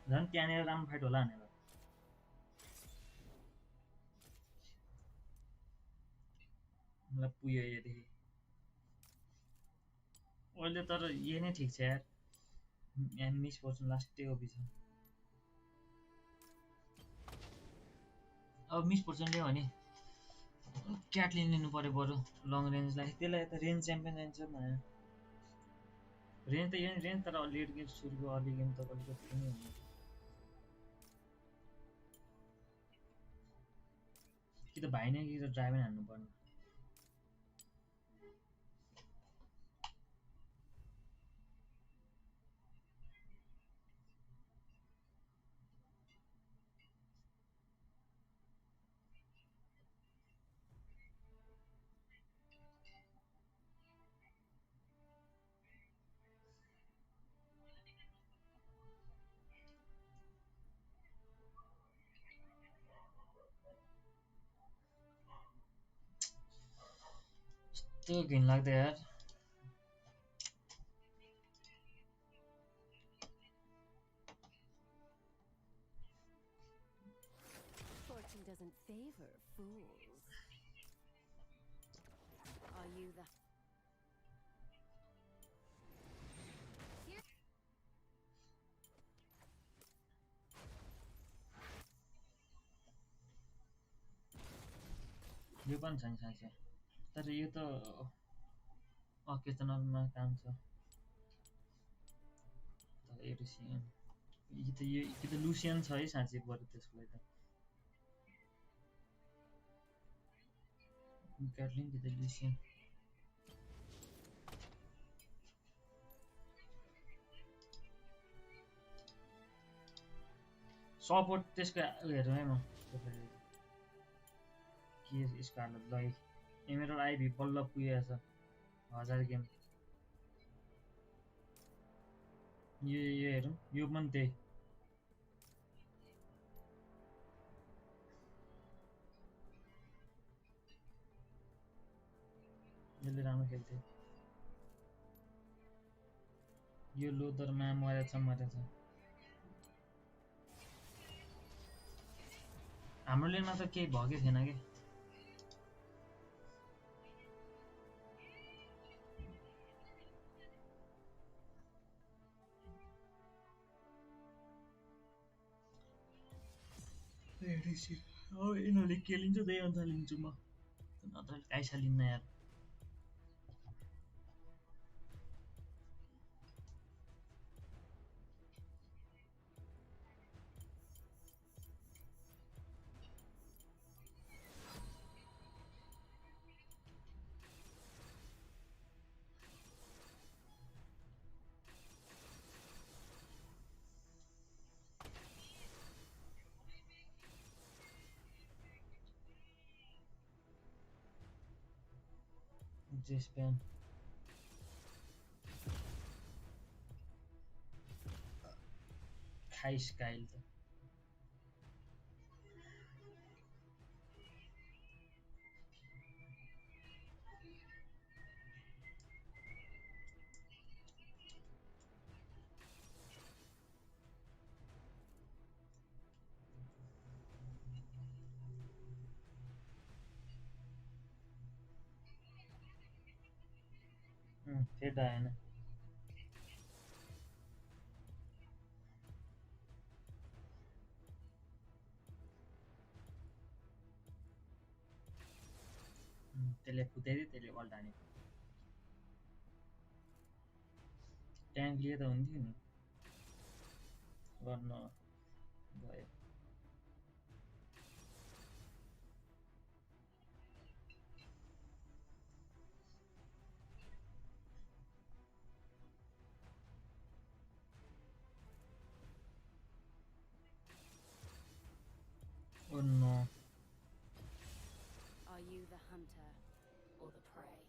झन् त्यहाँनिर राम्रो फाइट होला भनेर मलाई पुग्यो यदेखि अहिले तर यही नै ठिक छ यार यहाँ मिस पर्छ लास्टै ओबी छ अब मिस पर्छ ल्यायो भने क्याटलिन लिनु पर्यो बरु लङ रेन्जलाई त्यसलाई त रेन्ज च्याम्पियन जान्छ भने रेन्ज त यो रेन्ज तर लेट गेम सुरुको अर्ली गेम त अलिकति पनि हुने कि त भाइ नै कि त ड्राइभर हान्नु पर्ने त्यो घिन लाग्दै यार Fortune doesn't favor fools. Are you the यो पनि छैन साँच्चै तर यो त अकेजनलमा काम छ तर एरिसियन यो कि त लुसियन छ है साँच्चै बरु त्यसको लागि त क्याटलिन कि त लुसियन सपोर्ट त्यसको हेरौँ है म के यसको हालत ल एमेरल आइभी बल्ल पुगेछ 1000 गेम यो हेरौँ यो पनि त्यही यसले राम्रो खेल्थ्यो यो लोदरमा मरेछ हाम्रो लेनमा त केही भएकै थिएन के अब यिनीहरूले के लिन्छ त्यही अनुसार लिन्छु म नत्र काइसा लिन्न यार J-Span खाइस काइल त फेड आएन त्यसले फुत्याइदियो त्यसले अल्ट हान्यो ट्याङ्क लिए त हुन्थ्यो नि गर्न गयो Oh no. Are you the hunter or the prey?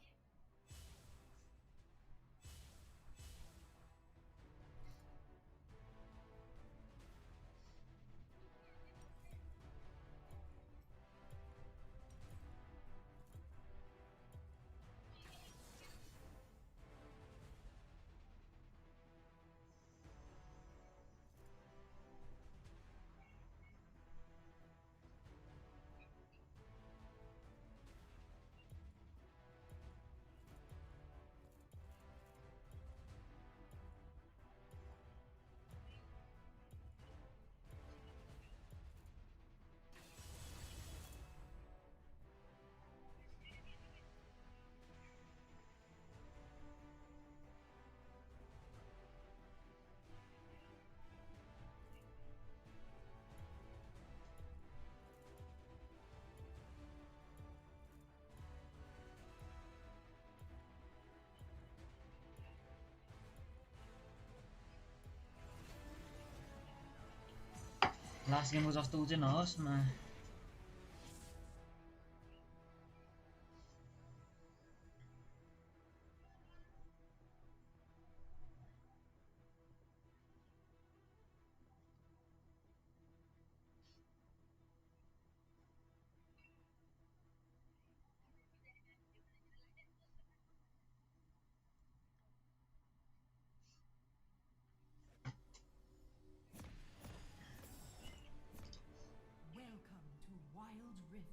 Last गेमको जस्तो उ चाहिँ नहोस् न Welcome to Wild Rift.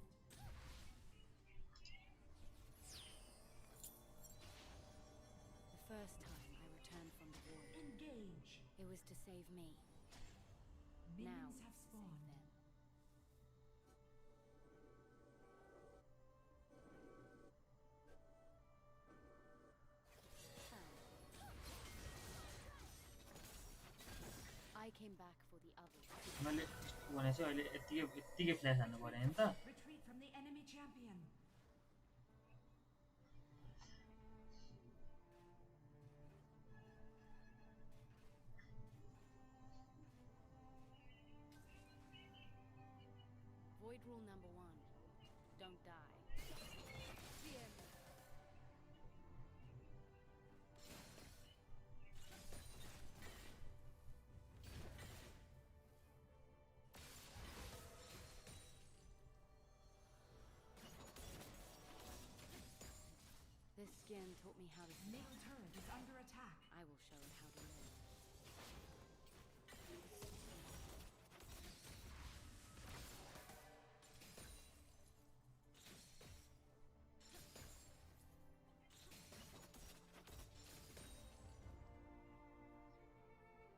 The first time I returned from the void, Engage. it was to save me. Now Minions have to save spawned. them. I came back for the others. मैले भने चाहिँ अहिले यतिकै flash हान्नु पर्यो हैन त Retreat from the enemy champion. Void rule number 1. Don't die. Fear me. This skin taught me how to Middle survive. turret is under attack. I will show it how to live.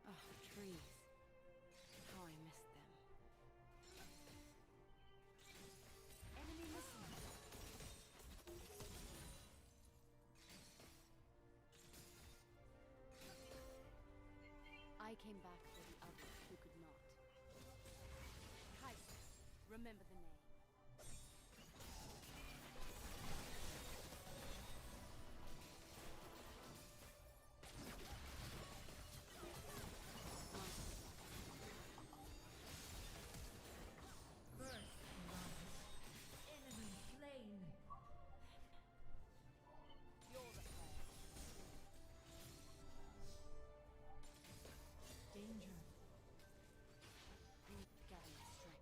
Oh, trees. How I miss them. Enemy missing. I came back for the others who could not. Kaiser, remember the name. First blood. Enemy slain. You're the prey. Danger. Gather my strength.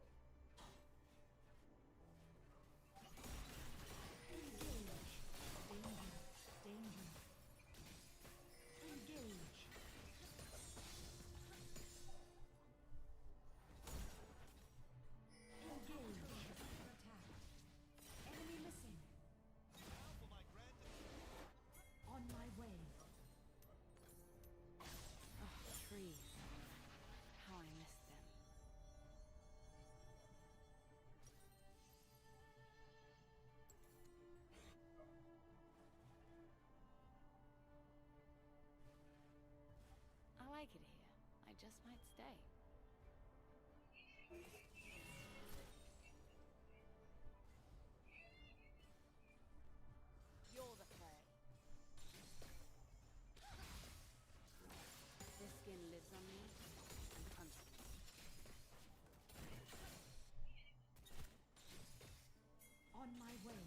just might stay. You're the prey. This skin lives on me and hunts me. On my way.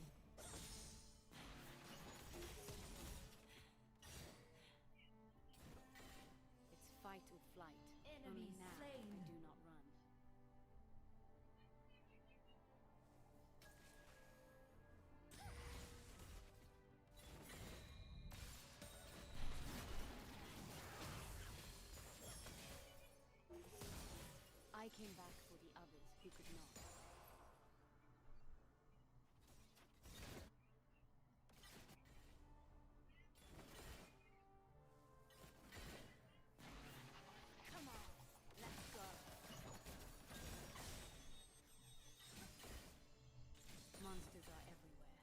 It's fight or flight. Enemy Only now slain. I do not run. I came back for the others who could not. Come on, let's go. Monsters are everywhere.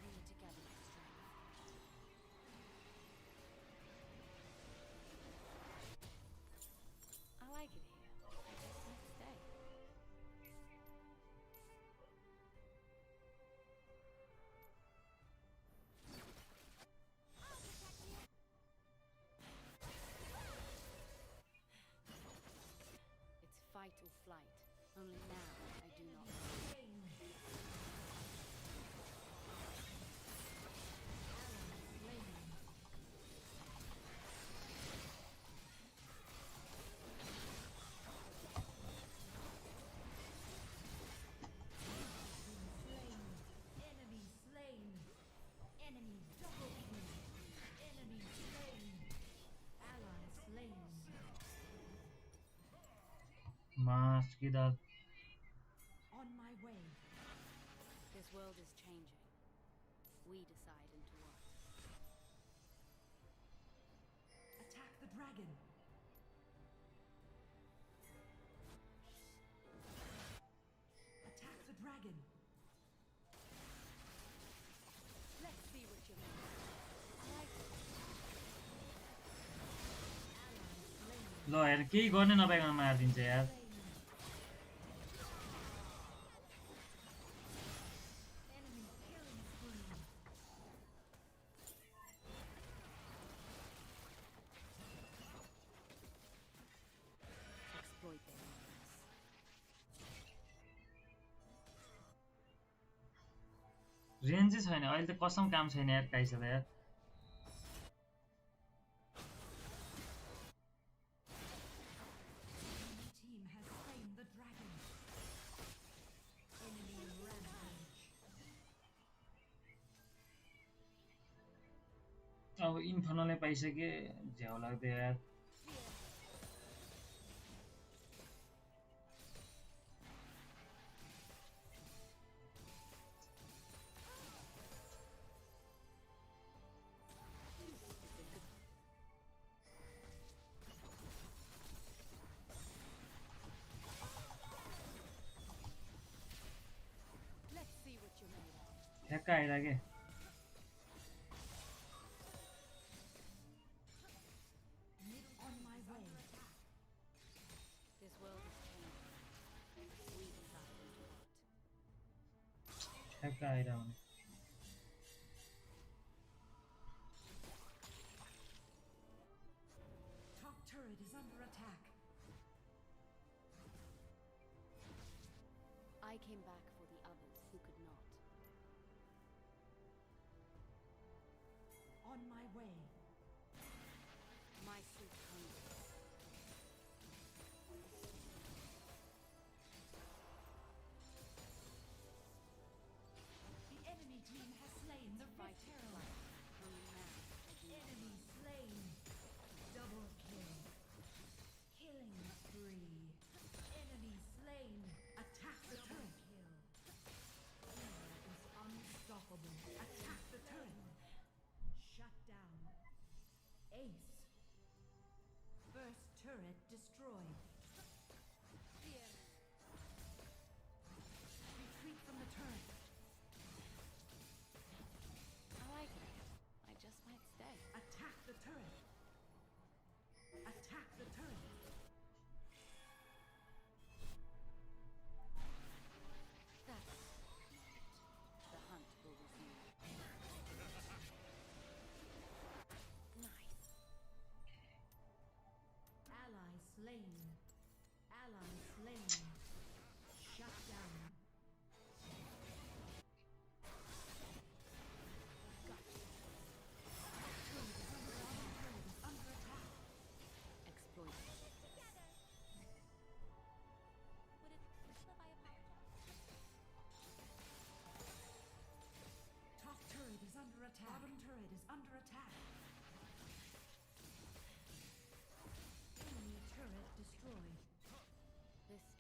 We need to gather my strength. I like it here. I just might stay. It's fight or flight. Only now I do not run. Enemy slain. Enemy double kill. Enemy slain. Ally slain. Mask it up. On my way. This world is changing. We decide into what. Attack the dragon. Attack the dragon. Let's see what you mean. I like it. ल हेर केही गर्ने नपाइकन मारिदिन्छ यार Enemy killing spree. Exploit their weakness. रेन्जै छैन अहिले त कसम काम छैन यार काइसदा यार Enemy team has slain the dragon. Enemy rampage. अब इन्फर्नलै पाइसके झ्याउ लाग्दै यार Let's see what you're made of. ठ्याक्क आइराके On my way. This world is changing. We decide into what. ठ्याक्क आइरा भने Top turret is under attack. I came back for the others who could not. On my way. My suit hungry. The enemy team has slain the Fight Rift or Herald. flight. Only now I do not Enemy run. slain. Double kill. Killing spree. Enemy slain. Attack the turret. Kill. Enemy is unstoppable. Attack the turret. Shut down. Ace. First turret destroyed. Retreat from the turret.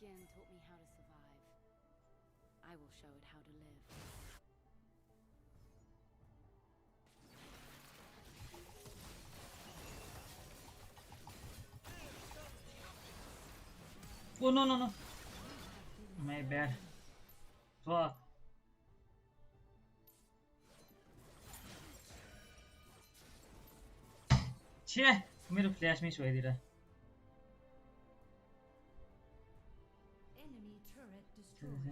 skin taught me how to survive. I will show it how to live. Oh no no no. My bad. Fuck. छे मेरो flash miss भइदिरा. Enemy turret destroyed.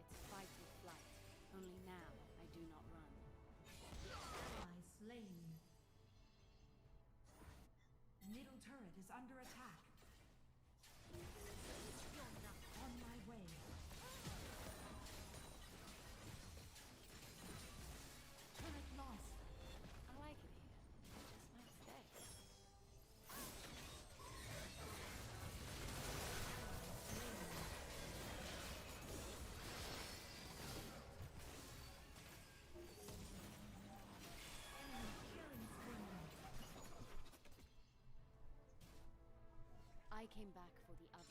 It's fight or flight. Only now I do not run. Ally slain. Middle turret is under attack. On my way. Turret lost. I like it here. Just might stay. I came back for the others.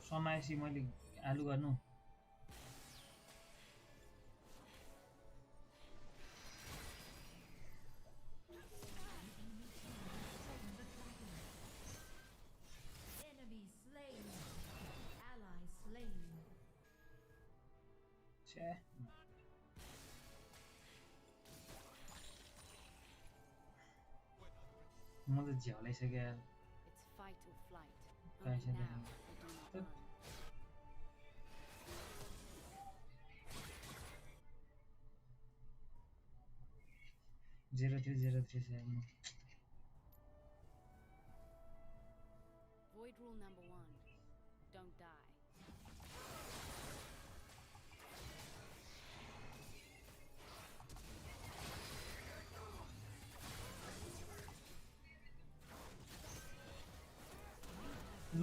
समाएसी मैले आलु गर्नु. Enemy slain. Ally slain. छे म त झ्याउलाइसक्यो यार. It's fight or flight. Only Only now now I do not run. 03037. Void rule number 1. Don't die.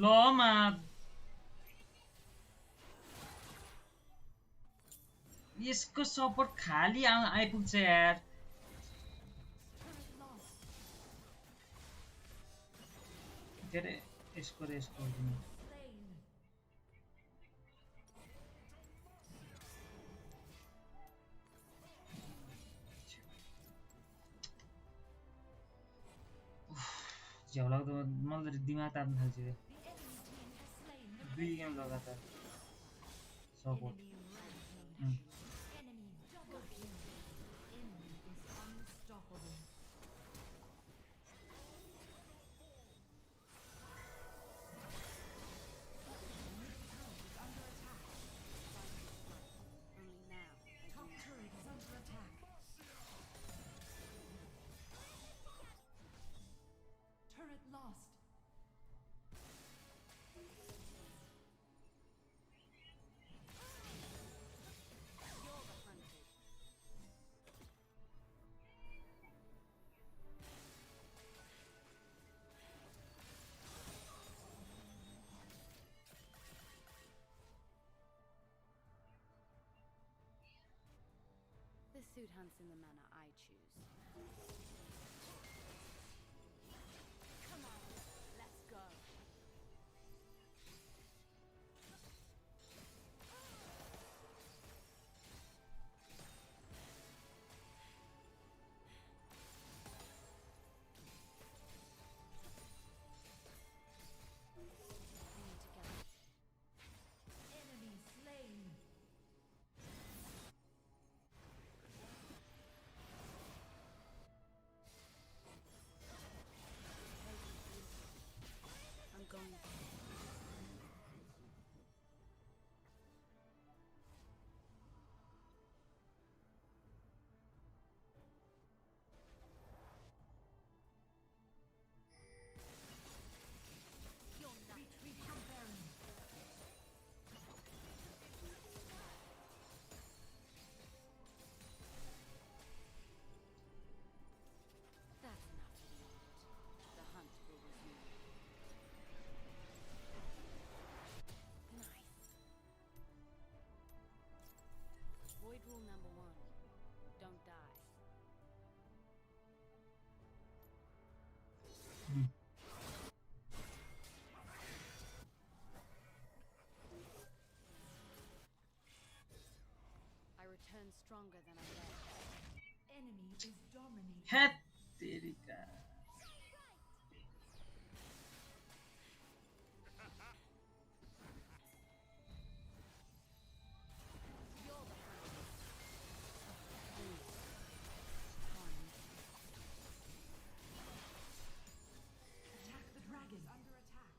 लमा यसको support खाली आइपुग्छ यार. के रे यसको झ्याउ लाग्दो मलाई दिमाग ताप्न थाल्छ. 2 गेम लगातार support. Enemy double kill. Enemy is unstoppable. Only now I do Top not turret is under attack. Turret lost. You're the hunted. This suit hunts in the manner I choose. Come on, let's go. We need to go. Enemy slain. turned stronger than I was. Enemy is dominating. हेट तेरिका Attack the dragon. It's under attack.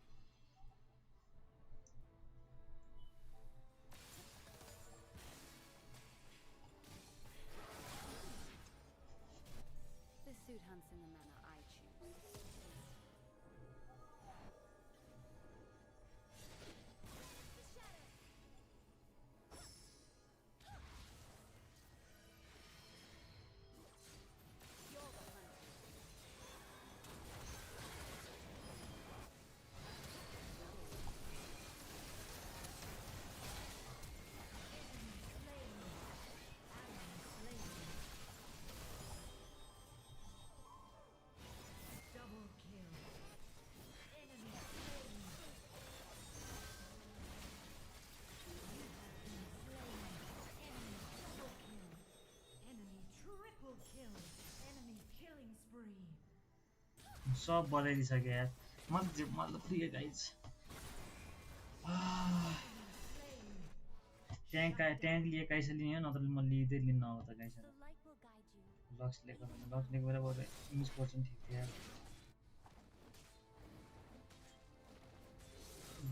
This suit hunts in the manner I choose. Double kill. Enemy slain. Enemy triple kill. Enemy killing spree. सब बढाइदिसक्यो यार मतलब प्रिय guys tank लिए काइस लिने हो नत्र म लिँदै लिन्न अब त गाइस लक्स लिएको बेला इमेज पर्सन ठिक थियो यार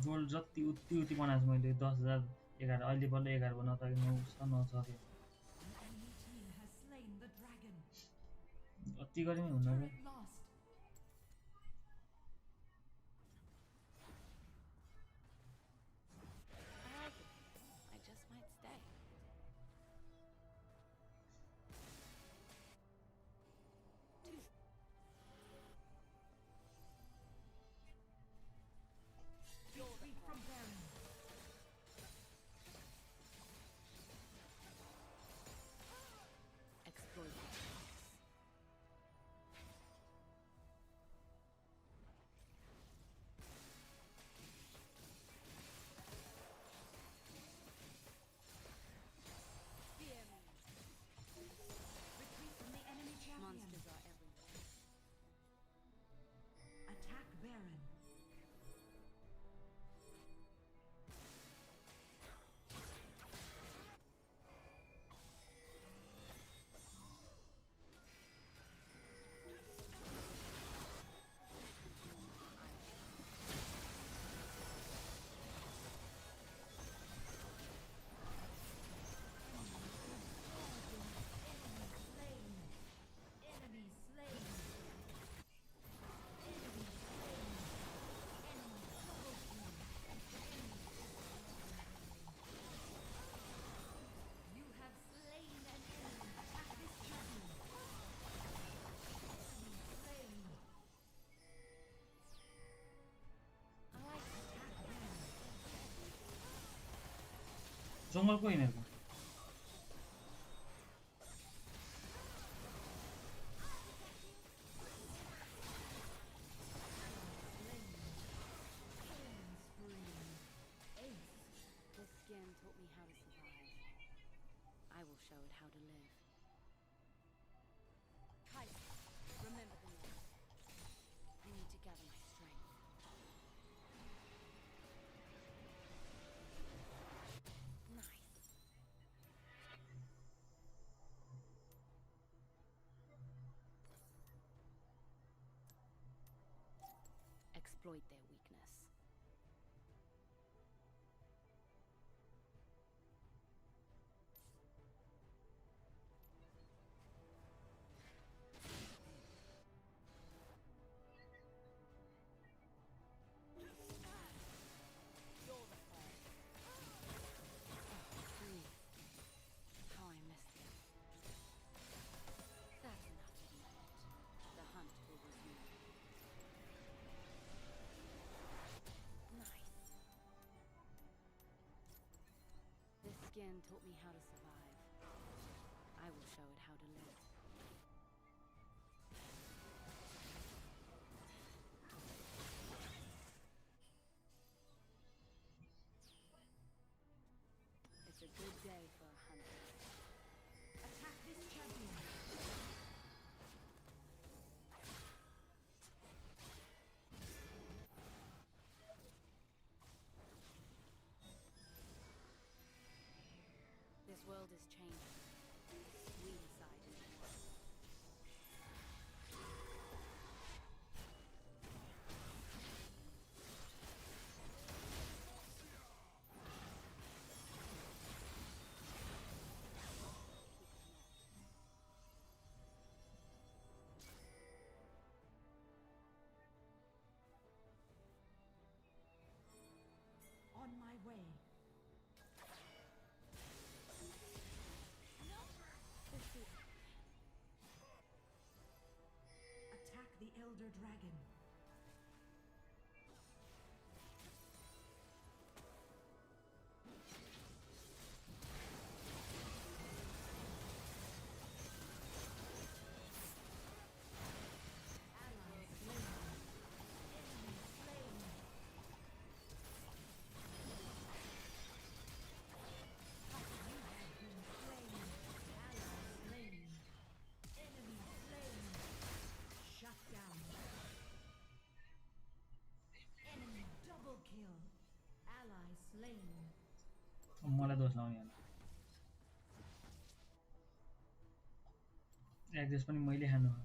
गोल्ड जति उति बनाएको मैले 10,000 11 अहिले बल्ल 11 बना त 9 सक्यो Enemy team has slain the dragon. अति गरे नि हुन्न Turret lost. I like it. I just might stay. Retreat from Baron. Exploit the Retreat from the enemy champion. monsters are everywhere. Attack Baron. Enemy slain. Enemy slain. Enemy double kill. You have slain an enemy. Attack this champion. Enemy slain. I like it. Attack Baron. जङ्गलको यिनीहरुको This skin taught me how to survive. I will show it how to live. Kaiser, remember the name. I need to gather my strength. Nice. Exploit their weakness. How I miss them. That's enough for the moment. The hunt will resume. Nice. This skin taught me how to survive. I will show it how to live. It's a good day for a hunter. This world is changing. The sweet side is more. On my way. Attack the Elder Dragon. मलाई दोष लाउने होला एक्जेस पनि मैले खानु हो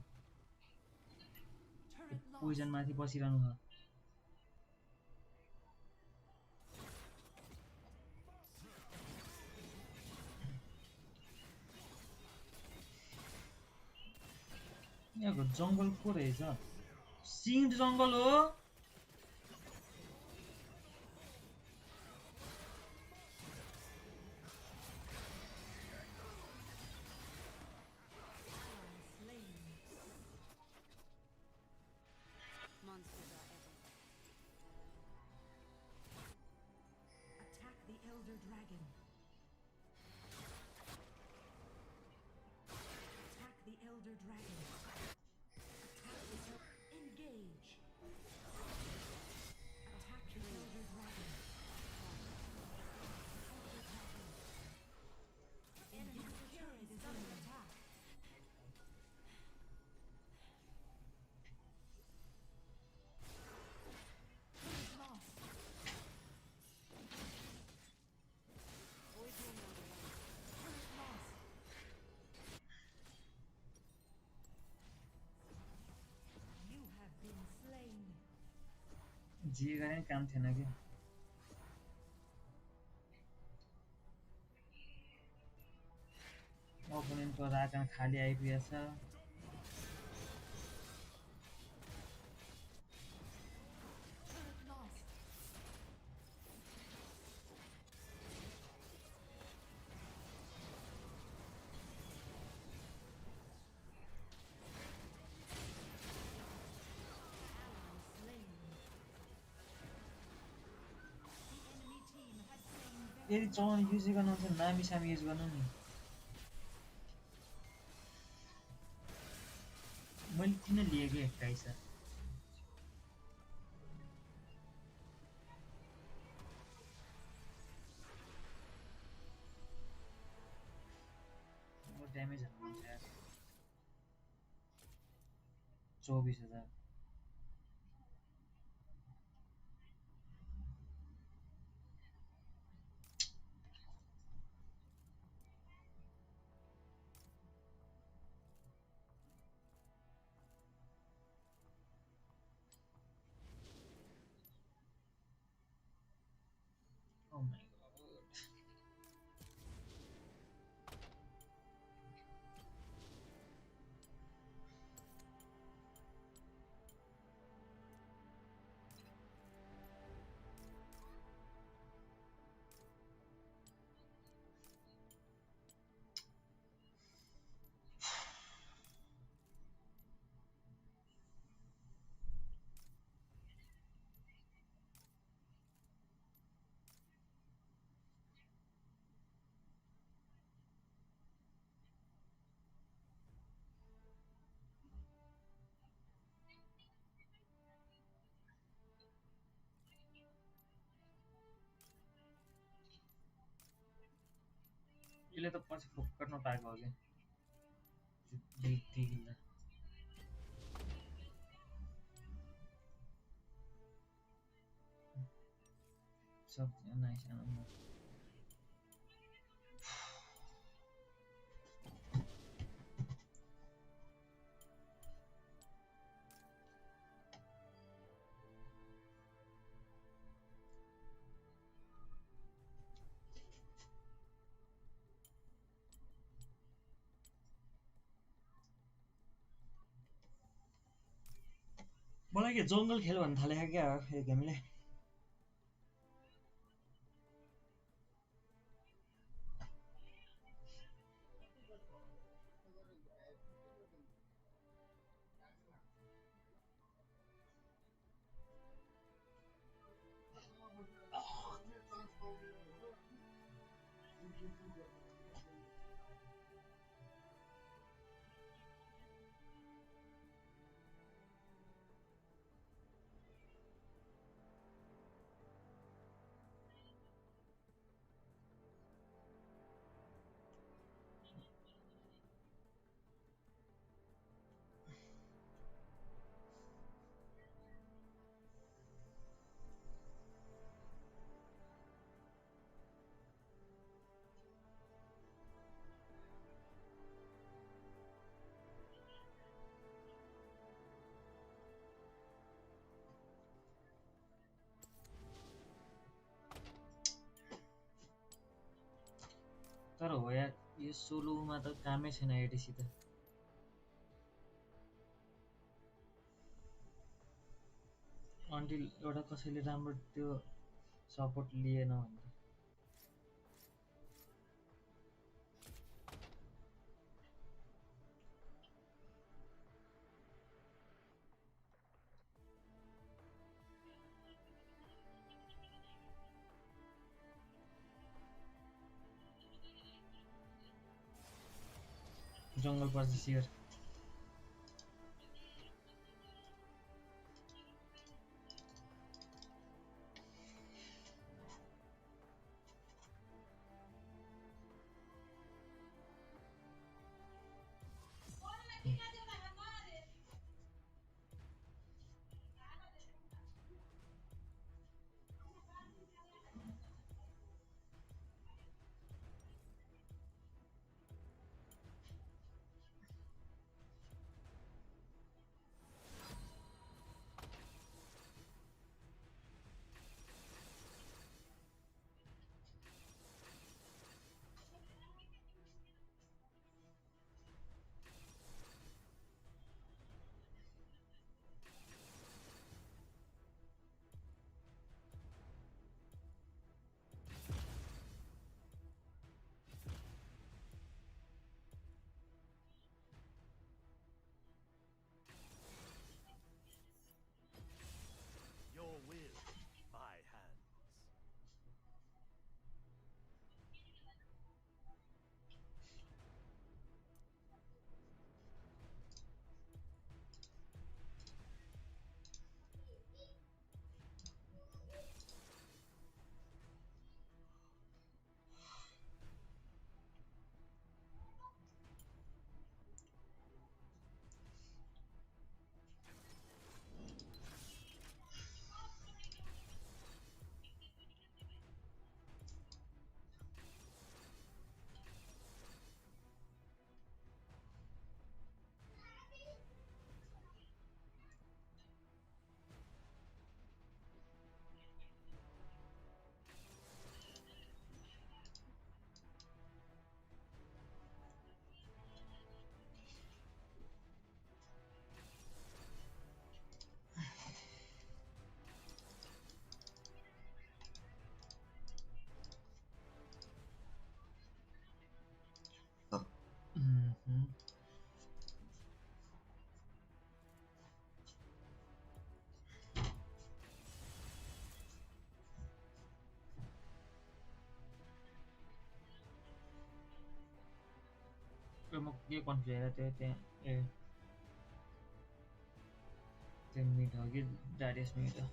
Poisson माथि बसिरहनु हो यहाँको जंगल को रहेछ सिन्ड जंगल हो Dragon. Attack the Elder Dragon. Attack the Engage. Attack the Elder Dragon. Enemy turret is under attack. जे गरे काम थिएन के ओपोनेन्टको राकन खाली आइपुगेछ यदि चौन युज गर्न छ नामी सामी युज गर्नु नि मैले किन लिए के गाइस म ड्यामेज हुन्छ यार 24000 Oh my god. यसले त पछि फोकट नपाएको हो के दिल्ला सब नाइस मलाई के जंगल खेल भन्न थाले क्या हो यो गेमले तर हो यार यो सोलोमा त कामै छैन एडिसी त अन्टिल एउटा कसैले राम्रो त्यो सपोर्ट लिएन भने जंगल पर्छ share Your will, my hands. म के कन्फ्युज त्यो त्यहाँ ए त्यो मिट हो कि डारियस मिट हो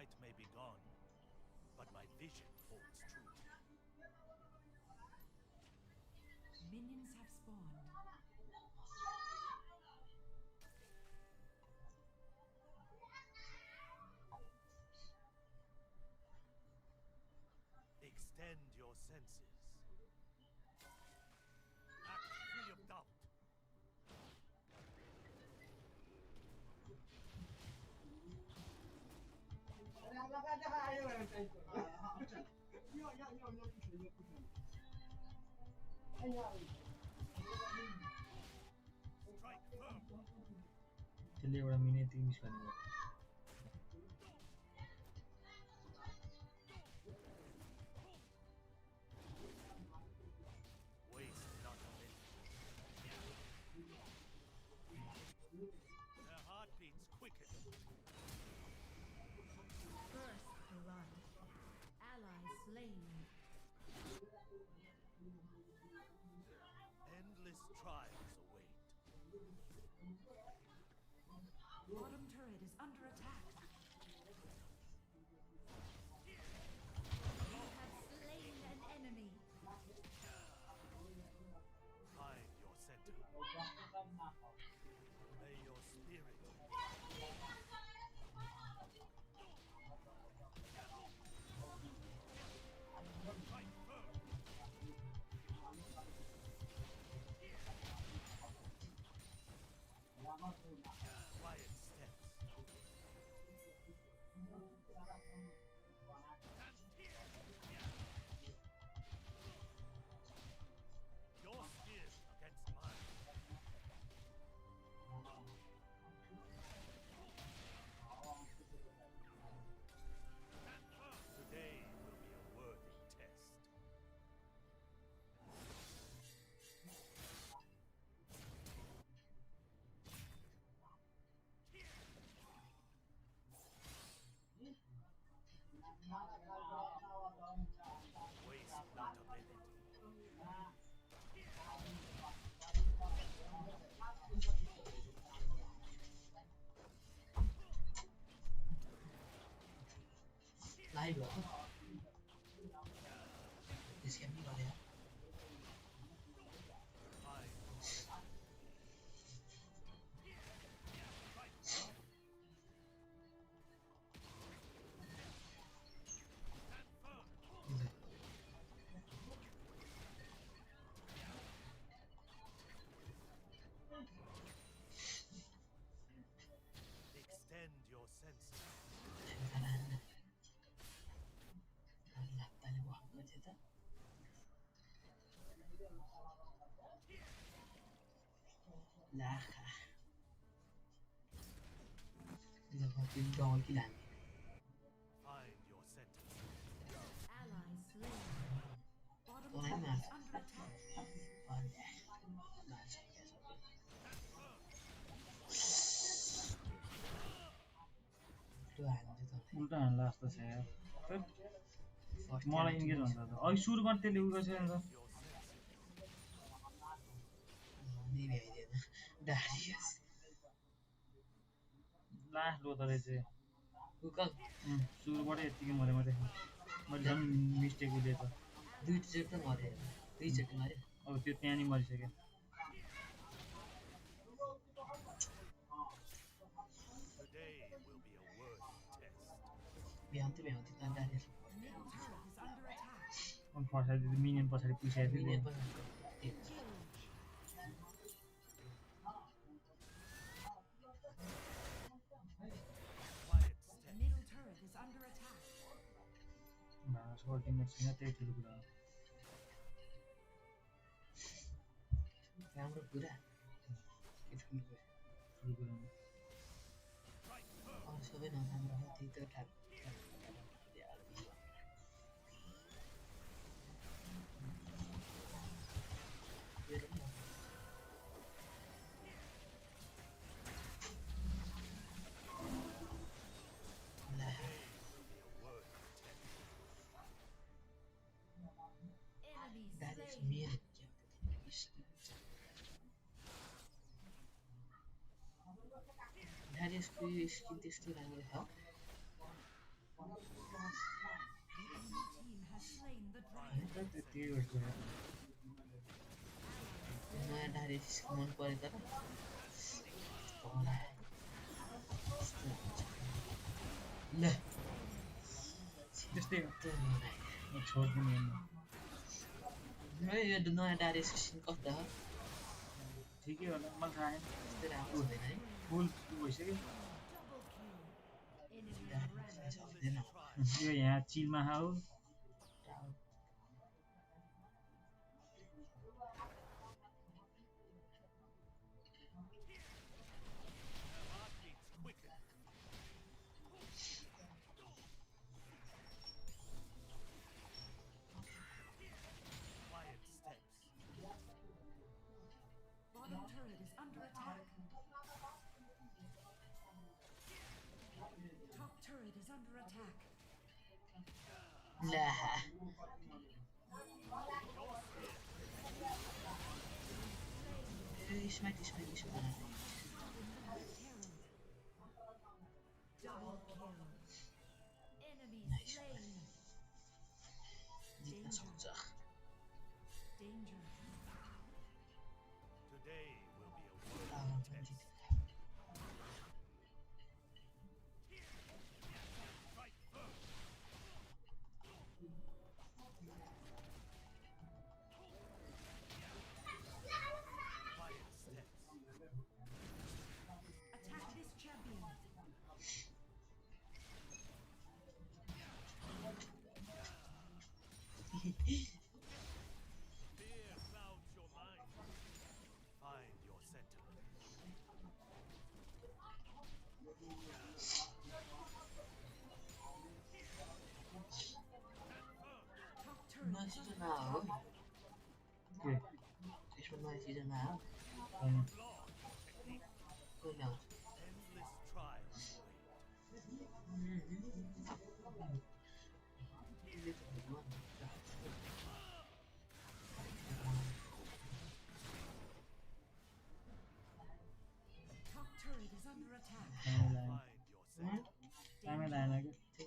sight may be gone, but my vision holds true. Minions have spawned. Extend your senses. Act free of doubt. त्यसले एउटा मिने 3 मिस गर्नु Waste not a minute. Their heartbeats quicken. First blood. Ally slain. Endless trials await. Bottom turret is under attack. You have slain an enemy. Find your center. May your spirit. Fight firm. Quiet steps. Your skin against mine. Today will be a worthy test. Waste not a minute. Live हो त्यसकै पनि गरे Extend your senses. लाखा त्यो डल कि लाने Find your center. Ally slain. Bottom तँलाई turret मार्छ is under attack. उल्टा हान्ला जस्तो छ यार मलाई इन्गेज हुन्छ त अघि सुरु गर्न त्यसले उयो गर्छ नि त लास्ट लो त रहेछ सुरुबाटै यत्तिकै मरे मैले झन् मिस्टेक उले त दुईचोटि त मरे दुईचोटि मरे अब त्यो त्यहाँ नि मरिसक्यो Today will be a worthy test. भ्याउँथ्यो भ्याउँथ्यो त direct Middle turret is under attack. अनि फर्साइड मिनियन पछाडि पुछाइदियो मिनियन पनि Middle turret is under attack. भाँस अल्टिमेट छैन त्यही ठुलो कुरा हो राम्रो कुरा के ठुलो कुरा अरू सबै नराम्रो हो त्यही त That is mere That is pretty skin this to team has slain the होइन त त्यति गर्छु नयाँ डायरेक्ट मन पऱ्यो तर ल त्यस्तै हुन्छ म छोड्दिनु है यो नयाँ डायरेक्ट कस्तो हो ठिकै होला मलाई थाहा छैन त्यस्तै राम्रो हुँदैन है फुल भइसक्यो यो यहाँ चिलमा हो bottom turret is under attack. Top turret is under attack. ला smite Double kill. Enemy slain. Danger. Danger. Today will be a world test. Attack this champion. Fear clouds your mind. Find your center. नयाँ सिजनमा हो के त्यसमा नयाँ सिजनमा हो कहिले आउँछ Endless trials Top turret is under attack. Find your center. टाइमै लागेन कि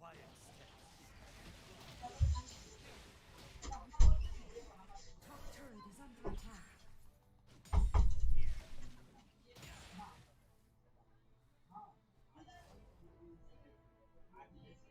Quiet steps. Top turret is under attack. May your spirit find peace.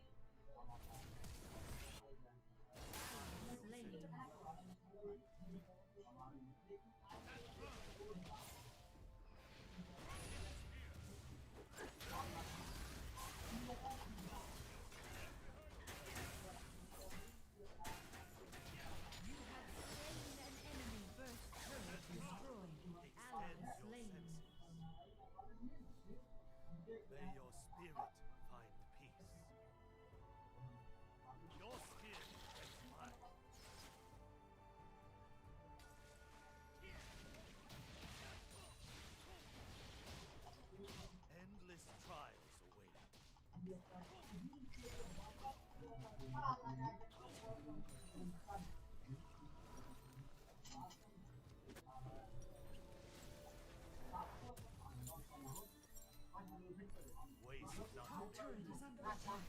Your skin is mine. Endless trials await. Waste not. Top turret is under attack.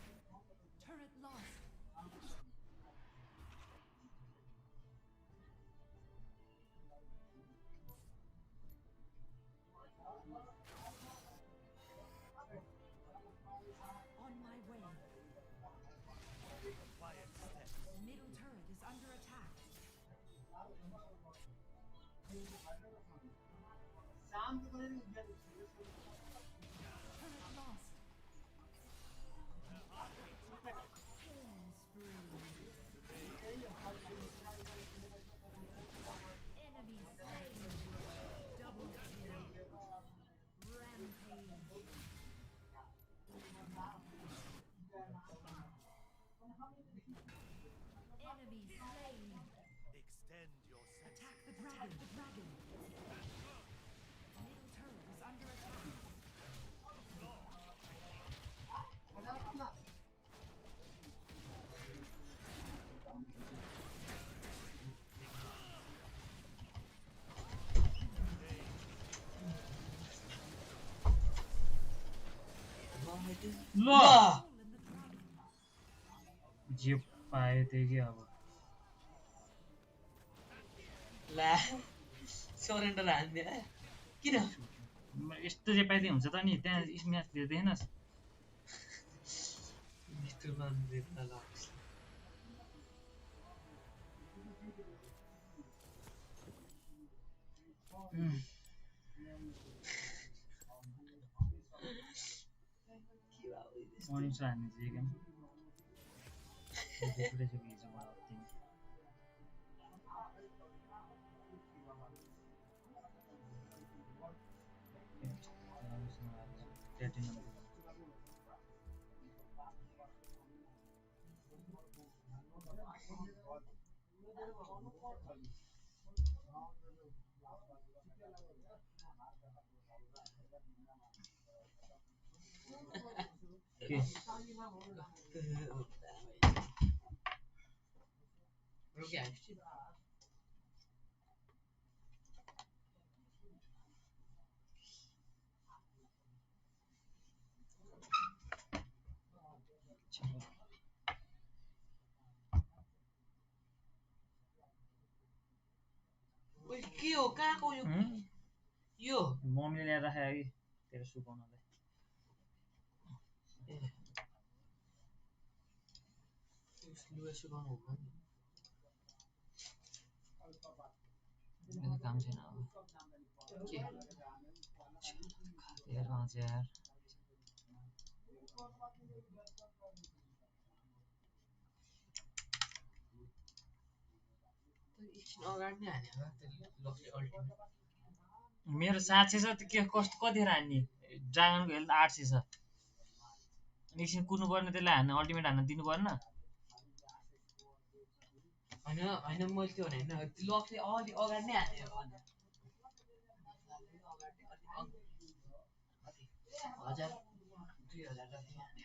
Turret lost. On my way. Quiet steps. Middle turret is under attack. Turret lost. Killing spree. Enemy slain. Double kill. Rampage. Enemy slain. Extend your senses. Attack the dragon. Middle turret is under attack. ल जे पाए त्यही के अब ला surrender हान्ने किन यस्तो जे पाइदिए हुन्छ त नि त्यहाँ म्याच दिँदैनस् मिस्टर बान्दिएर ल मनिष हान्ने चाहिँ क्या के रुके के हो कहाँको यो मम्मीले ल्याएर राखेको कि तेरो सुकाउनलाई लुगा सुकाउनु हुन्न नि मेरो काम छैन अब के यार कहाँ चाहिँ यार एकछिन अगाडि नै हाने लक्ष्य अल्टिमेट मेरो 700 छ त्यो के कस्तो कतिखेर हान्ने ड्रागनको हेल्थ 800 छ एकछिन कुद्नु पर्ने त्यसलाई हान्न अल्टिमेट हान्न दिनु पर्न हैन हैन मैले त्यो भने हैन लक्ष्य अलि अगाडि नै हाने हो भने 1000 2000 जति हाने